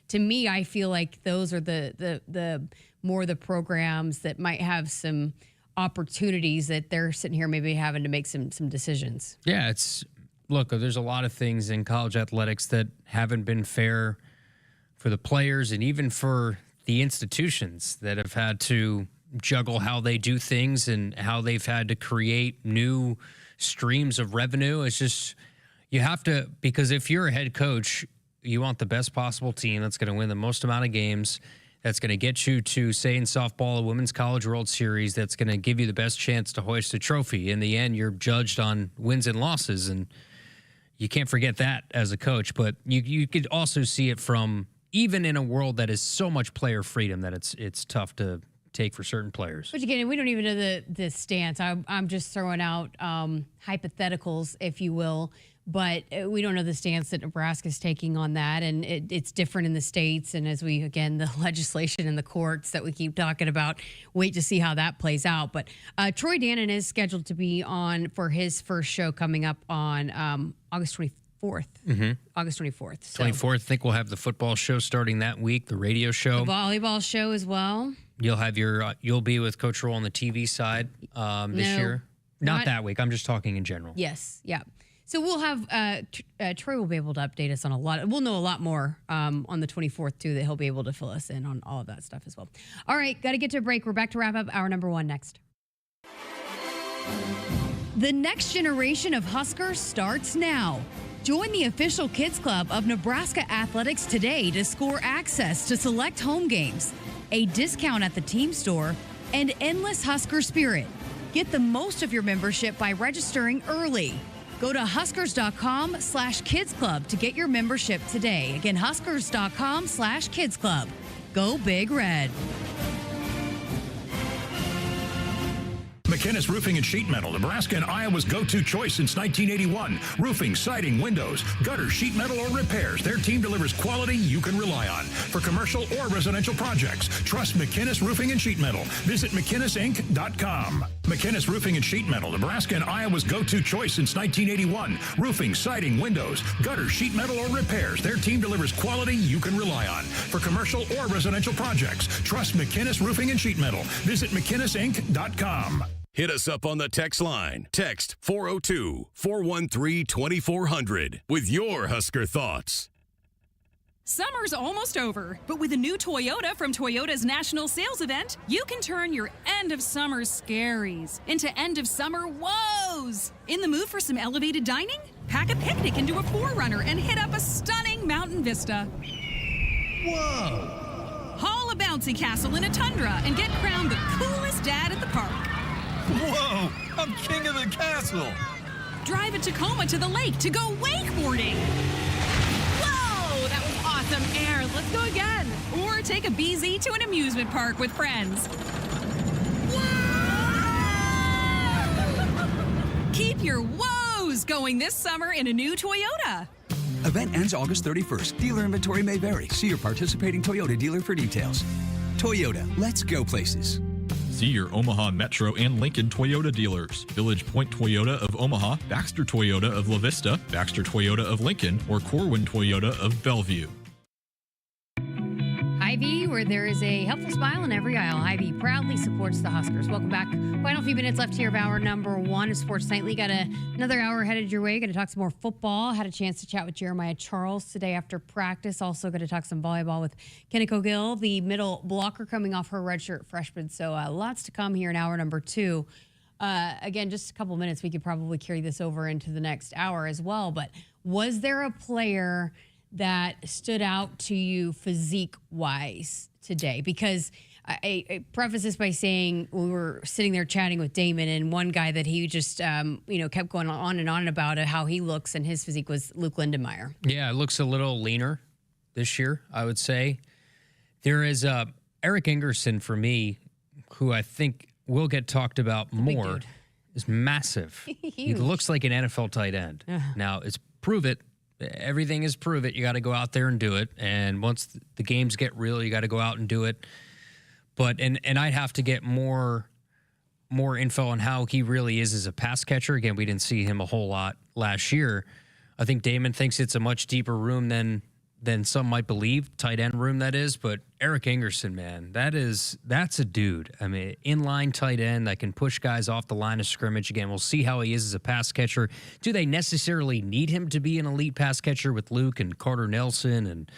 [SPEAKER 6] To me, I feel like those are the more the programs that might have some opportunities that they're sitting here maybe having to make some decisions.
[SPEAKER 3] Yeah, look, there's a lot of things in college athletics that haven't been fair for the players and even for the institutions that have had to juggle how they do things and how they've had to create new streams of revenue. It's just, you have to, because if you're a head coach, you want the best possible team that's going to win the most amount of games, that's going to get you to, say in softball, a Women's College World Series, that's going to give you the best chance to hoist a trophy. In the end, you're judged on wins and losses, and you can't forget that as a coach. But you could also see it from, even in a world that is so much player freedom, that it's tough to take for certain players.
[SPEAKER 6] But again, we don't even know the stance. I'm just throwing out hypotheticals, if you will, but we don't know the stance that Nebraska's taking on that, and it's different in the states. And as the legislation in the courts that we keep talking about, wait to see how that plays out. But Troy Dannon is scheduled to be on for his first show coming up on August 24th. August 24th. So.
[SPEAKER 3] 24th. I think we'll have the football show starting that week, the radio show.
[SPEAKER 6] The volleyball show as well.
[SPEAKER 3] You'll have you'll be with Coach Rhule on the TV side this year. Not that week. I'm just talking in general.
[SPEAKER 6] Yes. Yeah. So we'll have, Troy will be able to update us on a lot. We'll know a lot more on the 24th too, that he'll be able to fill us in on all of that stuff as well. All right. Got to get to a break. We're back to wrap up hour number 1 next. The next generation of Huskers starts now. Join the official Kids Club of Nebraska Athletics today to score access to select home games, a discount at the team store, and endless Husker spirit. Get the most of your membership by registering early. Go to huskers.com/kidsclub to get your membership today. Again, huskers.com/kidsclub. Go Big Red.
[SPEAKER 1] McInnes Roofing and Sheet Metal, Nebraska and Iowa's go-to choice since 1981. Roofing, siding, windows, gutter, sheet metal, or repairs. Their team delivers quality you can rely on. For commercial or residential projects, trust McInnes Roofing and Sheet Metal. Visit McInnesInc.com. McInnes Roofing and Sheet Metal, Nebraska and Iowa's go-to choice since 1981. Roofing, siding, windows, gutter, sheet metal, or repairs. Their team delivers quality you can rely on. For commercial or residential projects, trust McInnes Roofing and Sheet Metal. Visit McInnesInc.com.
[SPEAKER 2] Hit us up on the text line. Text 402-413-2400 with your Husker thoughts.
[SPEAKER 22] Summer's almost over, but with a new Toyota from Toyota's National Sales Event, you can turn your end of summer scaries into end of summer woes. In the mood for some elevated dining? Pack a picnic into a 4Runner and hit up a stunning mountain vista.
[SPEAKER 21] Whoa!
[SPEAKER 22] Haul a bouncy castle in a Tundra and get crowned the coolest dad at the park.
[SPEAKER 21] Whoa! I'm king of the castle!
[SPEAKER 22] Drive a Tacoma to the lake to go wakeboarding.
[SPEAKER 23] Whoa! That was awesome air. Let's go again.
[SPEAKER 22] Or take a BZ to an amusement park with friends. Keep your woes going this summer in a new Toyota.
[SPEAKER 24] Event ends August 31st. Dealer inventory may vary. See your participating Toyota dealer for details. Toyota, let's go places.
[SPEAKER 25] See your Omaha Metro and Lincoln Toyota dealers. Village Point Toyota of Omaha, Baxter Toyota of La Vista, Baxter Toyota of Lincoln, or Corwin Toyota of Bellevue.
[SPEAKER 6] Hy-Vee, where there is a helpful smile in every aisle. Hy-Vee proudly supports the Huskers. Welcome back. Final few minutes left here of hour number 1 of Sports Nightly. Got another hour headed your way. Going to talk some more football. Had a chance to chat with Jeremiah Charles today after practice. Also going to talk some volleyball with Kenna Cogill, the middle blocker coming off her redshirt freshman. So lots to come here in hour number 2. Again, just a couple minutes. We could probably carry this over into the next hour as well. But was there a player that stood out to you physique-wise today? Because I preface this by saying we were sitting there chatting with Damon, and one guy that he just kept going on and on about how he looks and his physique was Luke Lindenmeyer.
[SPEAKER 3] Yeah, it looks a little leaner this year, I would say. There is Eric Ingerson, for me, who I think will get talked about more, is massive. He looks like an NFL tight end. Now, it's prove it. Everything is prove it. You got to go out there and do it. And once the games get real, you got to go out and do it. But and I'd have to get more info on how he really is as a pass catcher. Again, we didn't see him a whole lot last year. I think Damon thinks it's a much deeper room than some might believe, tight end room that is. But Eric Ingerson, man, that's a dude. I mean, inline tight end that can push guys off the line of scrimmage. Again, we'll see how he is as a pass catcher. Do they necessarily need him to be an elite pass catcher with Luke and Carter Nelson and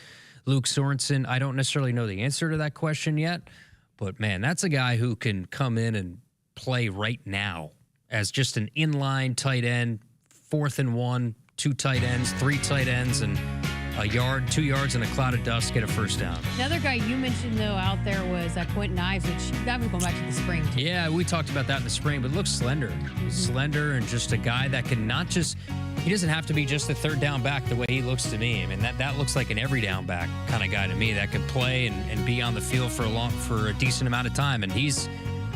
[SPEAKER 3] Luke Sorensen? I don't necessarily know the answer to that question yet. But, man, that's a guy who can come in and play right now as just an inline tight end, 4th and 1, 2 tight ends, 3 tight ends, and a yard, 2 yards, and a cloud of dust, get a first down.
[SPEAKER 6] Another guy you mentioned, though, out there was Quentin Ives, which that was going back to the spring.
[SPEAKER 3] Yeah, we talked about that in the spring, but looks slender. Slender and just a guy that can not just – he doesn't have to be just a third down back the way he looks to me. I mean, that looks like an every down back kind of guy to me that could play and be on the field for a decent amount of time. And he's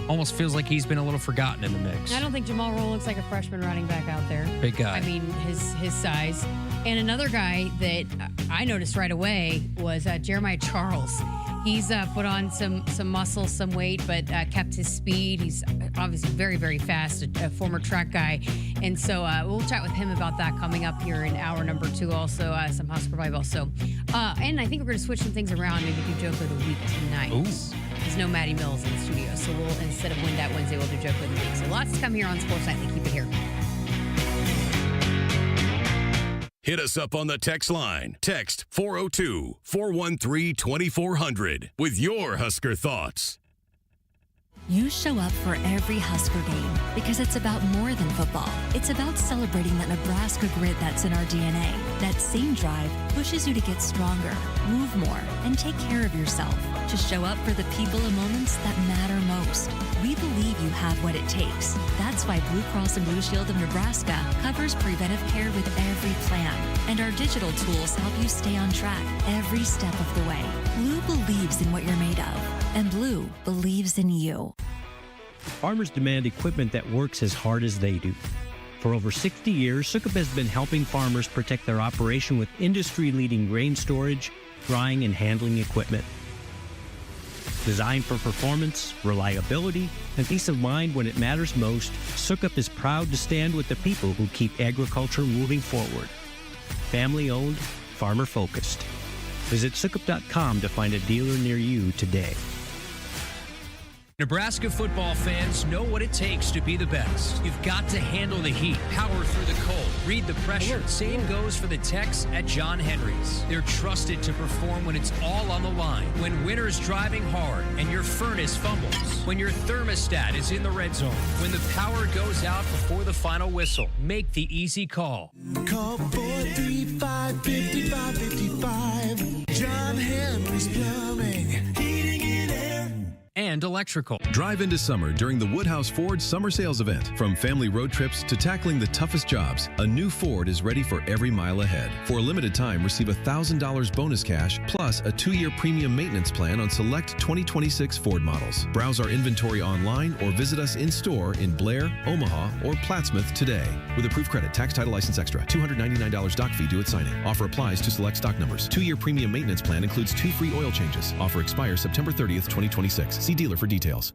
[SPEAKER 3] almost feels like he's been a little forgotten in the mix.
[SPEAKER 6] I don't think Jamal Rhule looks like a freshman running back out there.
[SPEAKER 3] Big guy.
[SPEAKER 6] I mean, his size. And another guy that I noticed right away was Jeremiah Charles. He's put on some muscle, some weight, but kept his speed. He's obviously very, very fast, a former track guy. And so we'll chat with him about that coming up here in hour number 2. Also, some Husker volleyball. So, and I think we're going to switch some things around. Maybe do Joke of the Week tonight.
[SPEAKER 3] Ooh.
[SPEAKER 6] There's no Maddie Mills in the studio. So we'll, instead of Win That Wednesday, we'll do Joke of the Week. So lots to come here on Sports Nightly. Keep it here.
[SPEAKER 2] Hit us up on the text line. Text 402-413-2400 with your Husker thoughts.
[SPEAKER 18] You show up for every Husker game because it's about more than football. It's about celebrating that Nebraska grit that's in our DNA. That same drive pushes you to get stronger, move more, and take care of yourself. To show up for the people and moments that matter most. We believe you have what it takes. That's why Blue Cross and Blue Shield of Nebraska covers preventive care with every plan. And our digital tools help you stay on track every step of the way. Blue believes in what you're made of. And Blue believes in you.
[SPEAKER 19] Farmers demand equipment that works as hard as they do. For over 60 years, Sukup has been helping farmers protect their operation with industry-leading grain storage, drying, and handling equipment. Designed for performance, reliability, and peace of mind when it matters most, Sukup is proud to stand with the people who keep agriculture moving forward. Family-owned, farmer-focused. Visit Sukup.com to find a dealer near you today.
[SPEAKER 3] Nebraska football fans know what it takes to be the best. You've got to handle the heat, power through the cold, read the pressure. Same goes for the techs at John Henry's. They're trusted to perform when it's all on the line. When winter's driving hard and your furnace fumbles. When your thermostat is in the red zone. When the power goes out before the final whistle. Make the easy call.
[SPEAKER 4] Call 435-5555. John Henry's Plumbing. Heating and air.
[SPEAKER 3] And electrical.
[SPEAKER 5] Drive into summer during the Woodhouse Ford Summer Sales Event. From family road trips to tackling the toughest jobs, a new Ford is ready for every mile ahead. For a limited time, receive $1,000 bonus cash plus a 2-year premium maintenance plan on select 2026 Ford models. Browse our inventory online or visit us in store in Blair, Omaha, or Plattsmouth today. With approved credit, tax, title, license extra, $299 doc fee due at signing. Offer applies to select stock numbers. 2-year premium maintenance plan includes 2 free oil changes. Offer expires September 30th, 2026. See dealer for details.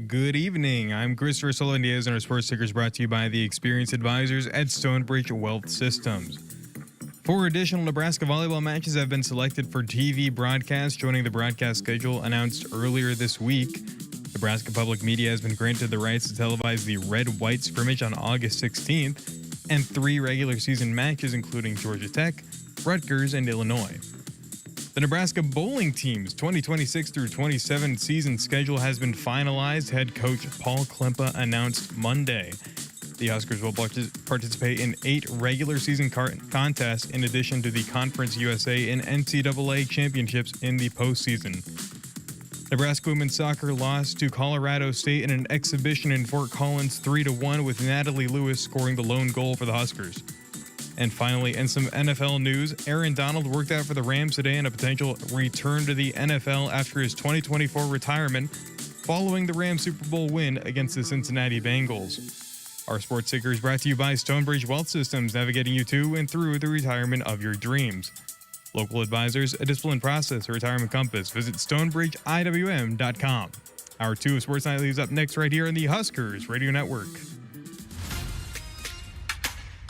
[SPEAKER 7] Good evening. I'm Christopher Solandiez, and our sports ticker is brought to you by the experienced advisors at Stonebridge Wealth Systems. 4 additional Nebraska volleyball matches have been selected for TV broadcast, joining the broadcast schedule announced earlier this week. Nebraska Public Media has been granted the rights to televise the red-white scrimmage on August 16th, and 3 regular season matches, including Georgia Tech, Rutgers, and Illinois. The Nebraska bowling team's 2026 through 27 season schedule has been finalized, head coach Paul Klempa announced Monday. The Huskers will participate in 8 regular season contests in addition to the Conference USA and NCAA championships in the postseason. Nebraska women's soccer lost to Colorado State in an exhibition in Fort Collins 3-1, with Natalie Lewis scoring the lone goal for the Huskers. And finally, in some NFL news, Aaron Donald worked out for the Rams today in a potential return to the NFL after his 2024 retirement following the Rams Super Bowl win against the Cincinnati Bengals. Our sports ticker is brought to you by Stonebridge Wealth Systems, navigating you to and through the retirement of your dreams. Local advisors, a disciplined process, a retirement compass. Visit StonebridgeIWM.com. Hour 2 of Sports Nightly is up next right here on the Huskers Radio Network.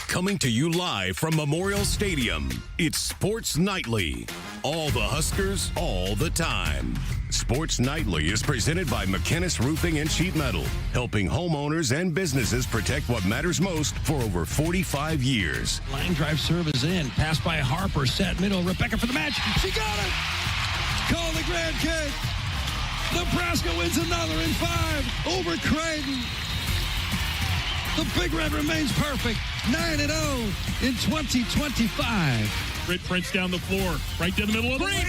[SPEAKER 2] Coming to you live from Memorial Stadium, it's Sports Nightly. All the Huskers, all the time. Sports Nightly is presented by McKinnis Roofing and Sheet Metal, helping homeowners and businesses protect what matters most for over 45 years.
[SPEAKER 8] Line drive serve is in. Pass by Harper, set middle. Rebecca for the match. She got it! Call the grand kick. Nebraska wins another in 5 over Creighton. The Big Red remains perfect. 9-0 in 2025.
[SPEAKER 10] Britt Prince down the floor, right down the middle of the lane.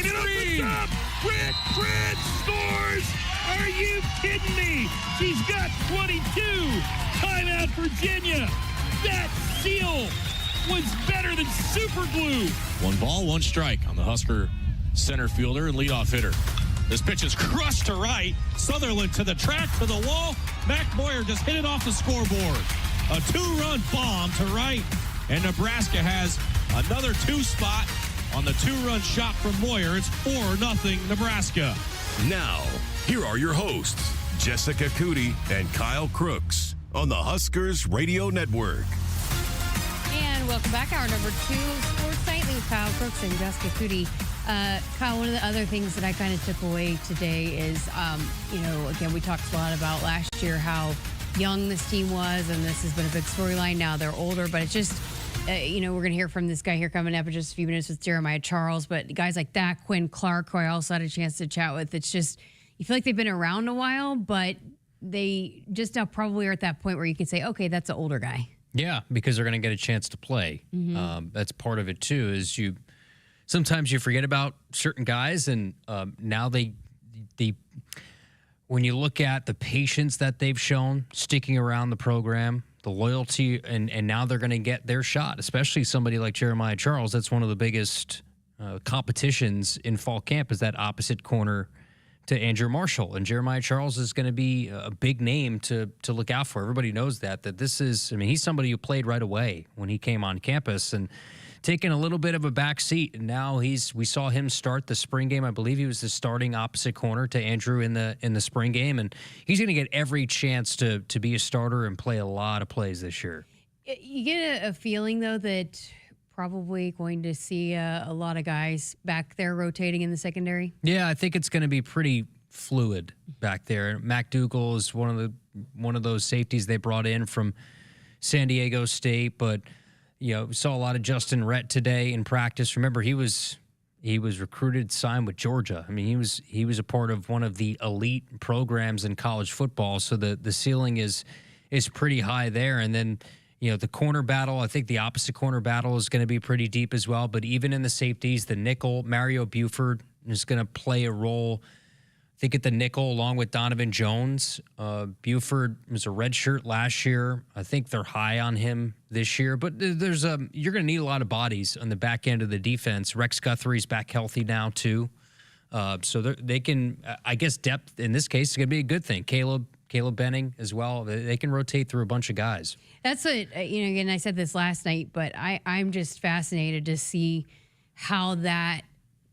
[SPEAKER 10] Britt Prince scores! Are you kidding me? She's got 22. Timeout, Virginia. That seal was better than super glue.
[SPEAKER 8] 1 ball, 1 strike on the Husker center fielder and leadoff hitter. This pitch is crushed to right. Sutherland to the track, to the wall. Mac Boyer just hit it off the scoreboard. A 2-run bomb to right. And Nebraska has another 2 spot on the 2-run shot from Moyer. It's 4-0 Nebraska.
[SPEAKER 2] Now, here are your hosts, Jessica Coody and Kyle Crooks on the Huskers Radio Network.
[SPEAKER 6] And welcome back. Hour number 2 of Sports Nightly with Kyle Crooks and Jessica Coody. Kyle, one of the other things that I kind of took away today is, again, we talked a lot about last year how young this team was, and this has been a big storyline. Now they're older, but it's just, we're going to hear from this guy here coming up in just a few minutes with Jeremiah Charles, but guys like that, Quinn Clark, who I also had a chance to chat with, it's just, you feel like they've been around a while, but they just now probably are at that point where you can say, okay, that's an older guy.
[SPEAKER 3] Yeah, because they're going to get a chance to play.
[SPEAKER 6] Mm-hmm.
[SPEAKER 3] That's part of it, too, is sometimes you forget about certain guys, and now they when you look at the patience that they've shown sticking around the program, the loyalty, and now they're going to get their shot, especially somebody like Jeremiah Charles. That's one of the biggest competitions in fall camp, is that opposite corner to Andrew Marshall. And Jeremiah Charles is going to be a big name to look out for. Everybody knows that this is, he's somebody who played right away when he came on campus and taking a little bit of a back seat. And now we saw him start the spring game. I believe he was the starting opposite corner to Andrew in the spring game. And he's going to get every chance to be a starter and play a lot of plays this year.
[SPEAKER 6] You get a feeling, though, that probably going to see a lot of guys back there rotating in the secondary.
[SPEAKER 3] Yeah, I think it's going to be pretty fluid back there. Mac Dougal is one of those safeties they brought in from San Diego State, but we saw a lot of Justin Rhett today in practice. Remember, he was recruited, signed with Georgia. He was a part of one of the elite programs in college football, so the ceiling is pretty high there. And then the corner battle, I think the opposite corner battle is going to be pretty deep as well. But even in the safeties, the nickel, Mario Buford is going to play a role, I think, at the nickel along with Donovan Jones. Buford was a redshirt last year. I think they're high on him this year. But you're going to need a lot of bodies on the back end of the defense. Rex Guthrie's back healthy now too. So they can, I guess, depth in this case is going to be a good thing. Caleb Benning as well. They can rotate through a bunch of guys.
[SPEAKER 6] That's what, again, I said this last night, but I'm just fascinated to see how that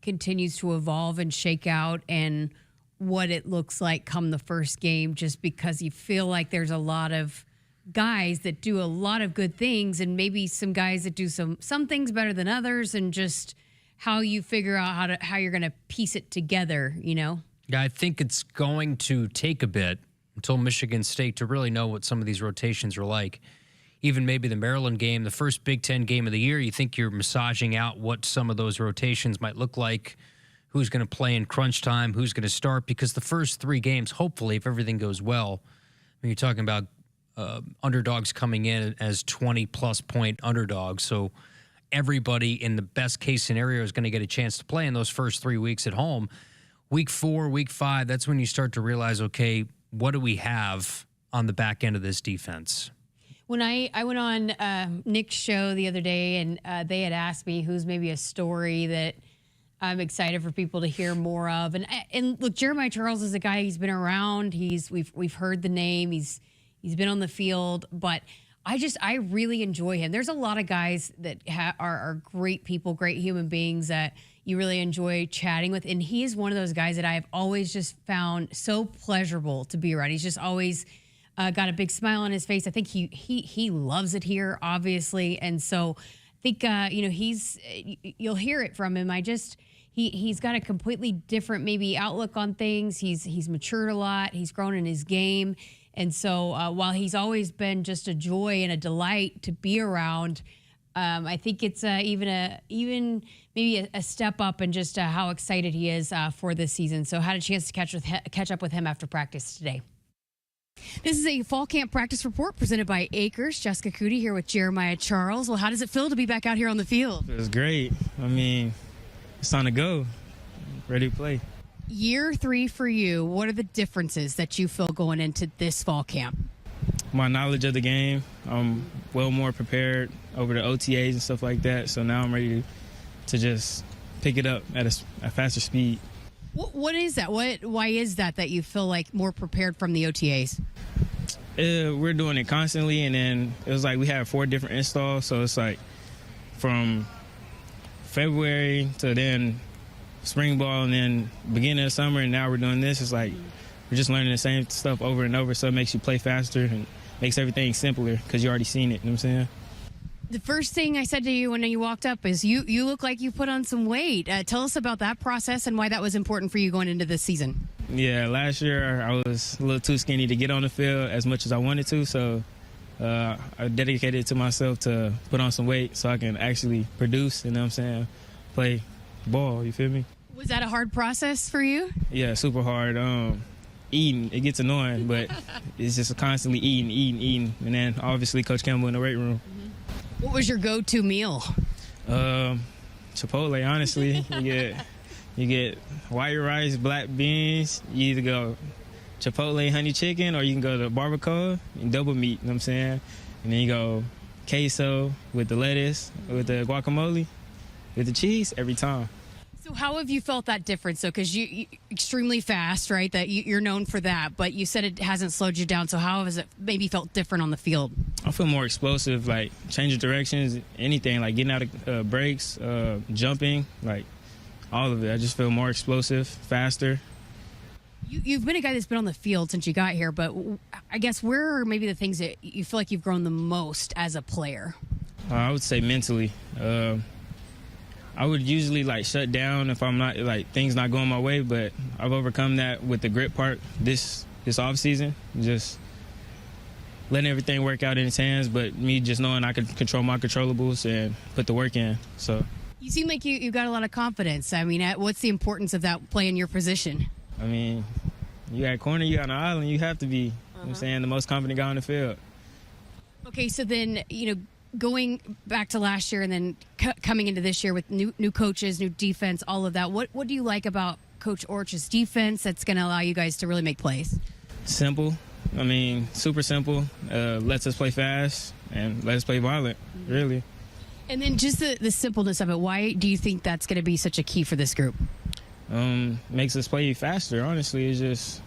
[SPEAKER 6] continues to evolve and shake out, and what it looks like come the first game, just because you feel like there's a lot of guys that do a lot of good things and maybe some guys that do some things better than others, and just how you figure out how you're going to piece it together, you know?
[SPEAKER 3] Yeah, I think it's going to take a bit until Michigan State to really know what some of these rotations are like. Even maybe the Maryland game, the first Big Ten game of the year, you think you're massaging out what some of those rotations might look like, who's going to play in crunch time, who's going to start, because the first 3 games, hopefully, if everything goes well, when you're talking about underdogs coming in as 20-plus point underdogs, so everybody in the best case scenario is going to get a chance to play in those first 3 weeks at home. Week 4, week 5, that's when you start to realize, okay, what do we have on the back end of this defense?
[SPEAKER 6] When I went on Nick's show the other day, and they had asked me who's maybe a story that I'm excited for people to hear more of. And look, Jeremiah Charles is a guy, he's been around. We've heard the name. He's been on the field, but I really enjoy him. There's a lot of guys that are great people, great human beings that you really enjoy chatting with. And he is one of those guys that I have always just found so pleasurable to be around. He's just always got a big smile on his face. I think he loves it here, obviously. And so I think, you'll hear it from him. He's got a completely different maybe outlook on things. He's matured a lot. He's grown in his game. And so while he's always been just a joy and a delight to be around, I think it's even maybe a step up in just how excited he is for this season. So had a chance to catch up with him after practice today. This is a fall camp practice report presented by Akrs. Jessica Coody here with Jeremiah Charles. Well, how does it feel to be back out here on the field?
[SPEAKER 11] It was great. I mean, it's time to go. Ready to play.
[SPEAKER 6] Year 3 for you. What are the differences that you feel going into this fall camp?
[SPEAKER 11] My knowledge of the game. I'm well more prepared over the OTAs and stuff like that. So now I'm ready to just pick it up at a faster speed.
[SPEAKER 6] What is that? Why is that you feel like more prepared from the OTAs?
[SPEAKER 11] We're doing it constantly, and then it was like we had 4 different installs. So it's like from February to then spring ball, and then beginning of summer, and now we're doing this. It's like we're just learning the same stuff over and over, so it makes you play faster and makes everything simpler because you already seen it. You know what I'm saying?
[SPEAKER 6] The first thing I said to you when you walked up is you look like you put on some weight. Tell us about that process and why that was important for you going into this season.
[SPEAKER 11] Yeah, last year I was a little too skinny to get on the field as much as I wanted to, so I dedicated to myself to put on some weight so I can actually produce, you know what I'm saying, play ball, you feel me?
[SPEAKER 6] Was that a hard process for you?
[SPEAKER 11] Yeah, super hard. Eating, it gets annoying, but it's just constantly eating. And then obviously Coach Campbell in the weight room.
[SPEAKER 6] What was your go-to meal?
[SPEAKER 11] Chipotle, honestly. You get white rice, black beans. You either go Chipotle honey chicken, or you can go to barbacoa and double meat, you know what I'm saying? And then you go queso with the lettuce, with the guacamole, with the cheese every time.
[SPEAKER 6] So how have you felt that difference? So because you extremely fast, right? That you're known for that, but you said it hasn't slowed you down. So how has it maybe felt different on the field?
[SPEAKER 11] I feel more explosive, like changing directions, anything, like getting out of breaks, jumping, like all of it. I just feel more explosive, faster.
[SPEAKER 6] You've been a guy that's been on the field since you got here, but I guess where are maybe the things that you feel like you've grown the most as a player?
[SPEAKER 11] I would say mentally. I would usually like shut down if I'm not like things not going my way, but I've overcome that with the grit part this off season. Just letting everything work out in its hands, but me just knowing I could control my controllables and put the work in. So
[SPEAKER 6] you seem like you got a lot of confidence. I mean, what's the importance of that playing your position?
[SPEAKER 11] I mean, you got corner, you got an island, you have to be, you know what I'm saying, the most confident guy on the field.
[SPEAKER 6] Okay, so then, going back to last year and then coming into this year with new coaches, new defense, all of that, what do you like about Coach Orch's defense that's going to allow you guys to really make plays?
[SPEAKER 11] Simple. I mean, super simple. Lets us play fast and lets us play violent, really.
[SPEAKER 6] And then just the simpleness of it, why do you think that's going to be such a key for this group?
[SPEAKER 11] Makes us play faster, honestly. It's just,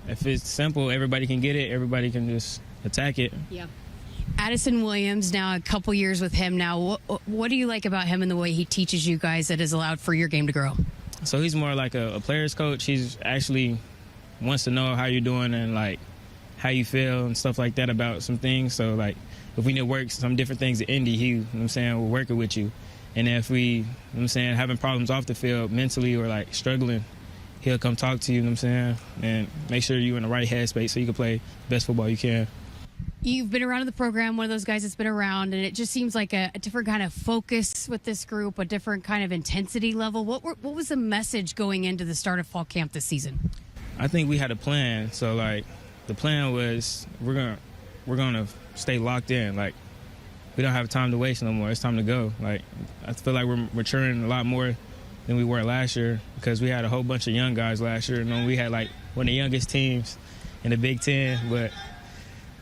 [SPEAKER 11] if it's simple, everybody can get it. Everybody can just attack it.
[SPEAKER 6] Yeah. Addison Williams, now a couple years with him now. What do you like about him and the way he teaches you guys that has allowed for your game to grow?
[SPEAKER 11] So he's more like a player's coach. He's actually wants to know how you're doing and like how you feel and stuff like that about some things. So like if we need to work some different things at Indy, he, you know what I'm saying, we're working with you. And if we, you know what I'm saying, having problems off the field mentally or like struggling, he'll come talk to you, you know what I'm saying, and make sure you're in the right headspace so you can play the best football you can.
[SPEAKER 6] You've been around in the program, one of those guys that's been around, and it just seems like a different kind of focus with this group, a different kind of intensity level. What was the message going into the start of fall camp this season?
[SPEAKER 11] I think we had a plan. So like the plan was we're gonna stay locked in. Like we don't have time to waste no more. It's time to go. Like I feel like we're maturing a lot more than we were last year because we had a whole bunch of young guys last year. And we had like one of the youngest teams in the Big Ten, but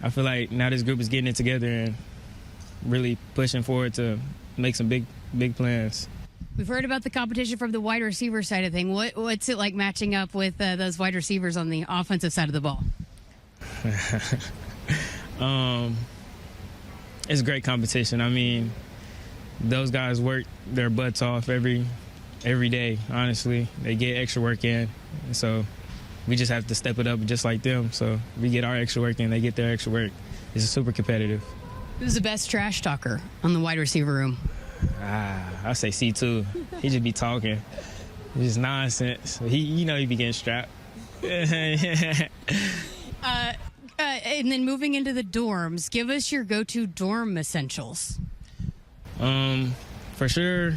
[SPEAKER 11] I feel like now this group is getting it together and really pushing forward to make some big plans.
[SPEAKER 6] We've heard about the competition from the wide receiver side of thing. What's it like matching up with those wide receivers on the offensive side of the ball?
[SPEAKER 11] It's great competition. I mean, those guys work their butts off every day, honestly. They get extra work in. And so we just have to step it up just like them. So we get our extra work in, they get their extra work. It's super competitive.
[SPEAKER 6] Who's the best trash talker on the wide receiver room?
[SPEAKER 11] I say C2. He just be talking. It's just nonsense. He be getting strapped.
[SPEAKER 6] And then moving into the dorms, give us your go-to dorm essentials.
[SPEAKER 11] For sure.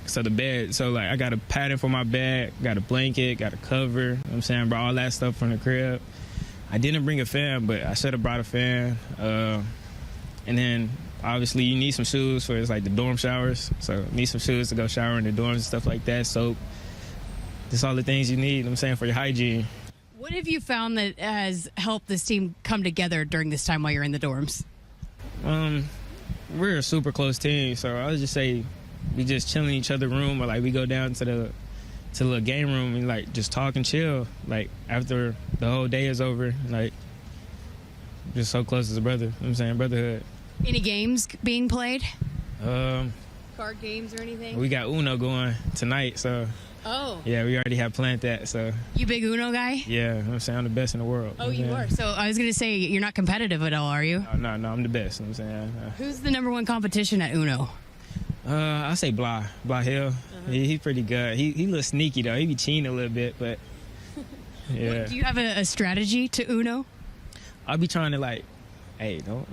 [SPEAKER 11] So the bed. So like I got a padding for my bed, got a blanket, got a cover. You know what I'm saying? I brought all that stuff from the crib. I didn't bring a fan, but I should have brought a fan. And then obviously you need some shoes for it's like the dorm showers. So you need some shoes to go shower in the dorms and stuff like that. Soap. Just all the things you need, you know what I'm saying, for your hygiene.
[SPEAKER 6] What have you found that has helped this team come together during this time while you're in the dorms?
[SPEAKER 11] We're a super close team, so I would just say we just chill in each other's room, or like we go down to the little game room and like just talk and chill. Like after the whole day is over, like just so close as a brother. You know what I'm saying, brotherhood.
[SPEAKER 6] Any games being played?
[SPEAKER 11] Card
[SPEAKER 6] games or anything?
[SPEAKER 11] We got Uno going tonight, so.
[SPEAKER 6] Oh.
[SPEAKER 11] Yeah, we already have planned that, so.
[SPEAKER 6] You big Uno guy?
[SPEAKER 11] Yeah, I'm saying I'm the best in the world.
[SPEAKER 6] Oh, you are? So I was going to say, you're not competitive at all, are you?
[SPEAKER 11] No, I'm the best, you know what I'm saying.
[SPEAKER 6] Who's the number one competition at Uno?
[SPEAKER 11] I say Blah Hill. He's pretty good. He a little sneaky, though. He be cheating a little bit, but yeah.
[SPEAKER 6] Do you have a strategy to Uno?
[SPEAKER 11] I'll be trying to like, hey, don't.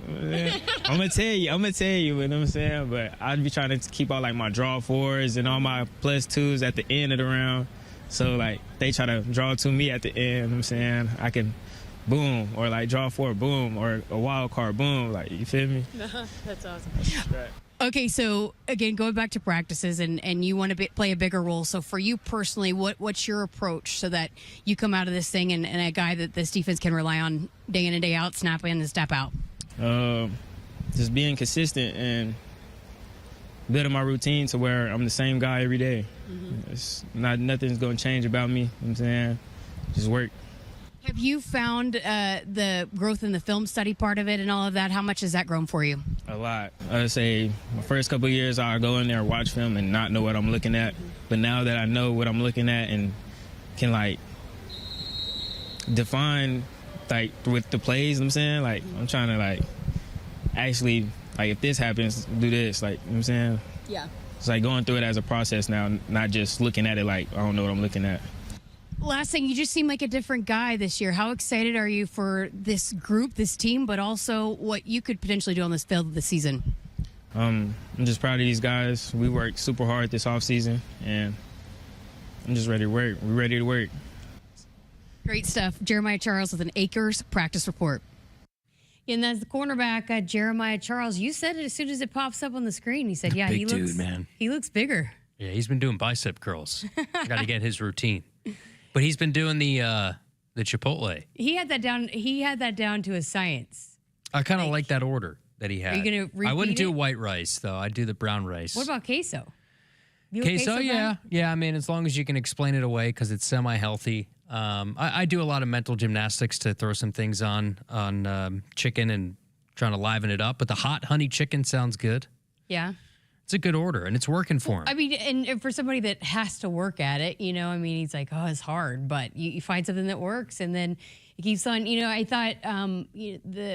[SPEAKER 11] I'm gonna tell you, you know what I'm saying? But I'd be trying to keep all like my draw fours and all my plus twos at the end of the round. So like they try to draw to me at the end, you know what I'm saying? I can boom, or like draw four, boom, or a wild card, boom. Like, you feel me?
[SPEAKER 6] That's awesome. Okay, so again, going back to practices, and you want to play a bigger role. So for you personally, what's your approach so that you come out of this thing and a guy that this defense can rely on day in and day out, snap in and step out?
[SPEAKER 11] Just being consistent and building my routine to where I'm the same guy every day. It's nothing's going to change about me. You know what I'm saying? Just work.
[SPEAKER 6] Have you found the growth in the film study part of it and all of that? How much has that grown for you?
[SPEAKER 11] A lot. I would say my first couple of years, I'll go in there and watch film and not know what I'm looking at. But now that I know what I'm looking at and can, like, define, like, with the plays, you know what I'm saying? Like, I'm trying to, like, actually, like, if this happens, do this. Like, you know what I'm saying?
[SPEAKER 6] Yeah.
[SPEAKER 11] It's like going through it as a process now, not just looking at it like, I don't know what I'm looking at.
[SPEAKER 6] Last thing, you just seem like a different guy this year. How excited are you for this group, this team, but also what you could potentially do on this field this season?
[SPEAKER 11] I'm just proud of these guys. We worked super hard this offseason, and I'm just ready to work. We're ready to work.
[SPEAKER 6] Great stuff. Jeremiah Charles with an Akrs practice report. And that's the cornerback, Jeremiah Charles. You said it as soon as it pops up on the screen. He said, yeah,
[SPEAKER 3] Big dude, man.
[SPEAKER 6] He looks bigger.
[SPEAKER 3] Yeah, he's been doing bicep curls. Got to get his routine. But he's been doing the Chipotle.
[SPEAKER 6] He had that down. He had that down to a science.
[SPEAKER 3] I kind of like that order that he had.
[SPEAKER 6] Are you going to repeat
[SPEAKER 3] I wouldn't do
[SPEAKER 6] it?
[SPEAKER 3] white rice, though. I'd do the brown rice.
[SPEAKER 6] What about queso? You a
[SPEAKER 3] queso?
[SPEAKER 6] guy?
[SPEAKER 3] Yeah. Yeah, I mean, as long as you can explain it away because it's semi-healthy. I do a lot of mental gymnastics to throw some things on chicken and trying to liven it up. But the hot honey chicken sounds good.
[SPEAKER 6] Yeah.
[SPEAKER 3] It's a good order, and it's working for him.
[SPEAKER 6] I mean, and for somebody that has to work at it, I mean, he's like, oh, it's hard, but you find something that works, and then it keeps on. I thought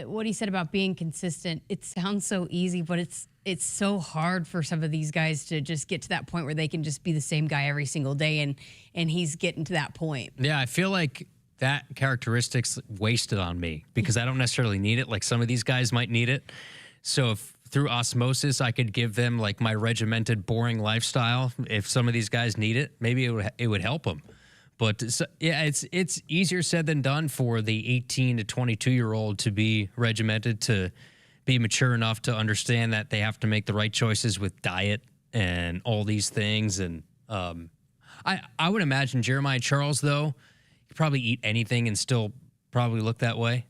[SPEAKER 6] what he said about being consistent, it sounds so easy, but it's so hard for some of these guys to just get to that point where they can just be the same guy every single day, and he's getting to that point.
[SPEAKER 3] Yeah, I feel like that characteristic's wasted on me because I don't necessarily need it. Like some of these guys might need it. So if through osmosis I could give them like my regimented, boring lifestyle, if some of these guys need it, maybe it would help them. But yeah, it's easier said than done for the 18 to 22-year-old to be regimented, to be mature enough to understand that they have to make the right choices with diet and all these things. And I would imagine Jeremiah Charles, though, could probably eat anything and still probably look that way.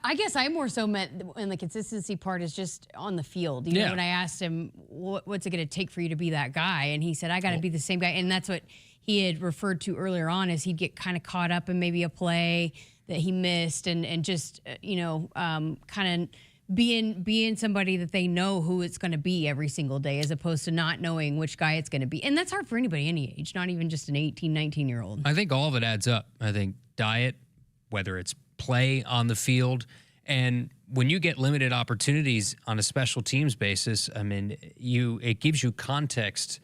[SPEAKER 6] I guess I more so meant, and the consistency part is just on the field. You know, when I asked him, what's it going to take for you to be that guy? And he said, I got to be the same guy. And that's what he had referred to earlier on, is he'd get kind of caught up in maybe a play that he missed and just, kind of being somebody that they know who it's going to be every single day, as opposed to not knowing which guy it's going to be. And that's hard for anybody any age, not even just an 18, 19-year-old.
[SPEAKER 3] I think all of it adds up. I think diet, whether it's play on the field, and when you get limited opportunities on a special teams basis, I mean, it gives you context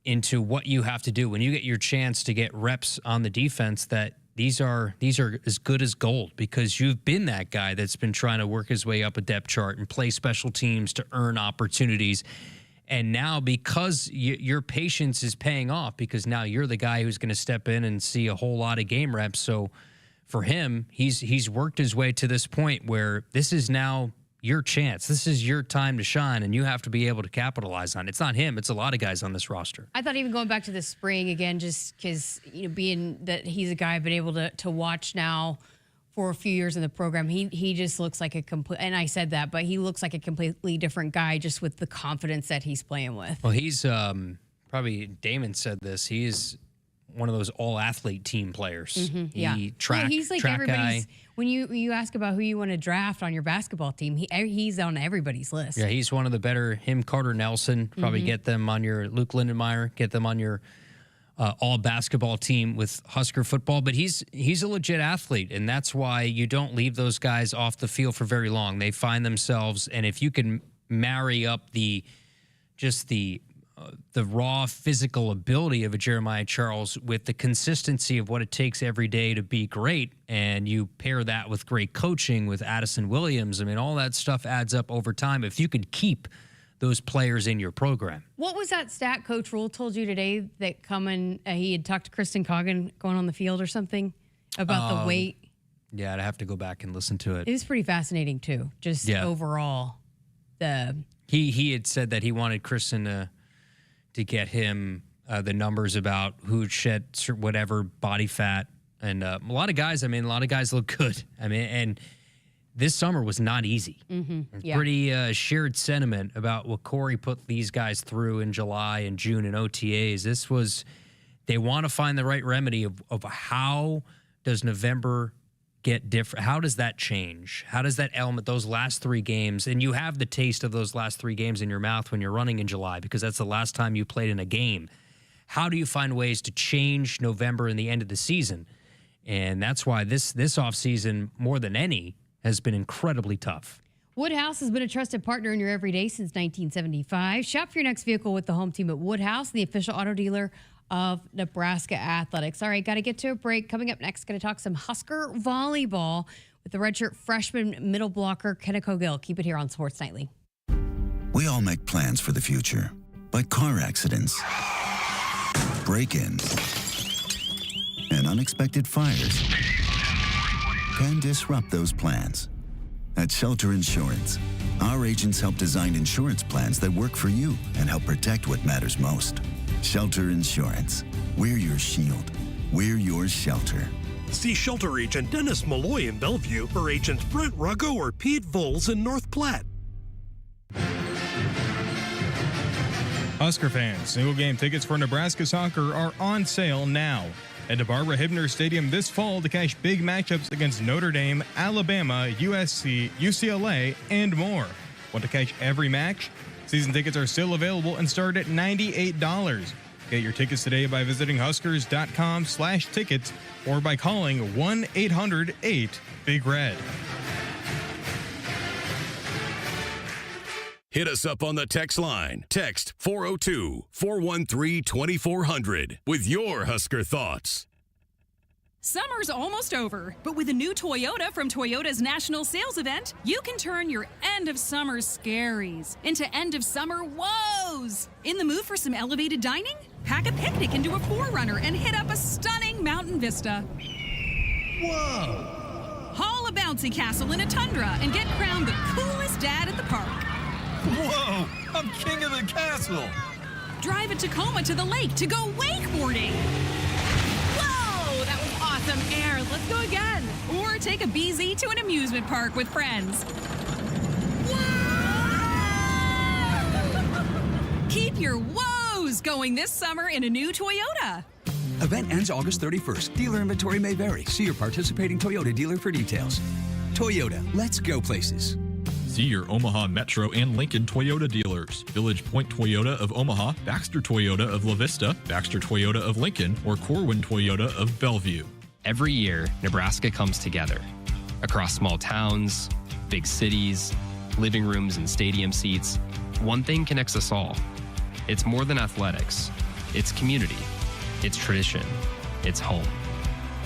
[SPEAKER 3] into what you have to do when you get your chance to get reps on the defense. That these are as good as gold, because you've been that guy that's been trying to work his way up a depth chart and play special teams to earn opportunities. And now, because your patience is paying off, because now you're the guy who's going to step in and see a whole lot of game reps. So for him, he's worked his way to this point where this is now your chance. This is your time to shine, and you have to be able to capitalize on it. It's not him. It's a lot of guys on this roster.
[SPEAKER 6] I thought even going back to the spring again, just because, being that he's a guy I've been able to watch now for a few years in the program, he just looks like a complete, and I said that, but he looks like a completely different guy just with the confidence that he's playing with.
[SPEAKER 3] Well, he's probably, Damon said this, he's one of those all-athlete team players.
[SPEAKER 6] Mm-hmm, he's like everybody's guy. When you ask about who you want to draft on your basketball team, he's on everybody's list.
[SPEAKER 3] Yeah, he's one of the better. Him, Carter Nelson, probably get them on your Luke Lindenmeyer, get them on your all-basketball team with Husker football. But he's a legit athlete, and that's why you don't leave those guys off the field for very long. They find themselves, and if you can marry up the raw physical ability of a Jeremiah Charles with the consistency of what it takes every day to be great, and you pair that with great coaching with Addison Williams, I mean, all that stuff adds up over time if you could keep those players in your program.
[SPEAKER 6] What was that stat Coach Rhule told you today that he had talked to Kristen Cogill going on the field or something about the weight?
[SPEAKER 3] Yeah, I'd have to go back and listen to it.
[SPEAKER 6] It was pretty fascinating too, just overall.
[SPEAKER 3] He had said that he wanted Kristen to get him the numbers about who shed whatever body fat. And a lot of guys look good. I mean, and this summer was not easy. Pretty shared sentiment about what Corey put these guys through in July and June in OTAs. They want to find the right remedy of how does November get different? How does that change? How does that element, those last 3 games, and you have the taste of those last 3 games in your mouth when you're running in July, because that's the last time you played in a game. How do you find ways to change November and the end of the season? And that's why this offseason, more than any, has been incredibly tough.
[SPEAKER 6] Woodhouse has been a trusted partner in your everyday since 1975. Shop for your next vehicle with the home team at Woodhouse, the official auto dealer of Nebraska Athletics. All right, got to get to a break. Coming up next, going to talk some Husker volleyball with the redshirt freshman middle blocker, Kenna Cogill. Keep it here on Sports Nightly.
[SPEAKER 12] We all make plans for the future, but car accidents, break-ins, and unexpected fires can disrupt those plans. At Shelter Insurance, our agents help design insurance plans that work for you and help protect what matters most. Shelter Insurance. We're your shield. We're your shelter.
[SPEAKER 14] See Shelter Agent Dennis Malloy in Bellevue or Agents Brent Ruggo or Pete Voles in North Platte.
[SPEAKER 7] Husker fans, single game tickets for Nebraska soccer are on sale now. Head to Barbara Hibner Stadium this fall to catch big matchups against Notre Dame, Alabama, USC, UCLA, and more. Want to catch every match? Season tickets are still available and start at $98. Get your tickets today by visiting Huskers.com/tickets or by calling 1-800-8-BIG-RED.
[SPEAKER 2] Hit us up on the text line. Text 402-413-2400 with your Husker thoughts.
[SPEAKER 22] Summer's almost over, but with a new Toyota from Toyota's National Sales Event, you can turn your end of summer scaries into end of summer woes. In the mood for some elevated dining? Pack a picnic into a 4Runner and hit up a stunning mountain vista.
[SPEAKER 21] Whoa!
[SPEAKER 22] Haul a bouncy castle in a tundra and get crowned the coolest dad at the park.
[SPEAKER 21] Whoa! I'm king of the castle!
[SPEAKER 22] Drive a Tacoma to the lake to go wakeboarding.
[SPEAKER 23] Whoa, that was awesome, Air. Let's go again.
[SPEAKER 22] Or take a BZ to an amusement park with friends. Keep your woes going this summer in a new Toyota.
[SPEAKER 24] Event ends August 31st. Dealer inventory may vary. See your participating Toyota dealer for details. Toyota, let's go places.
[SPEAKER 25] See your Omaha Metro and Lincoln Toyota dealers. Village Point Toyota of Omaha, Baxter Toyota of La Vista, Baxter Toyota of Lincoln, or Corwin Toyota of Bellevue.
[SPEAKER 9] Every year, Nebraska comes together. Across small towns, big cities, living rooms and stadium seats, one thing connects us all. It's more than athletics. It's community. It's tradition. It's home.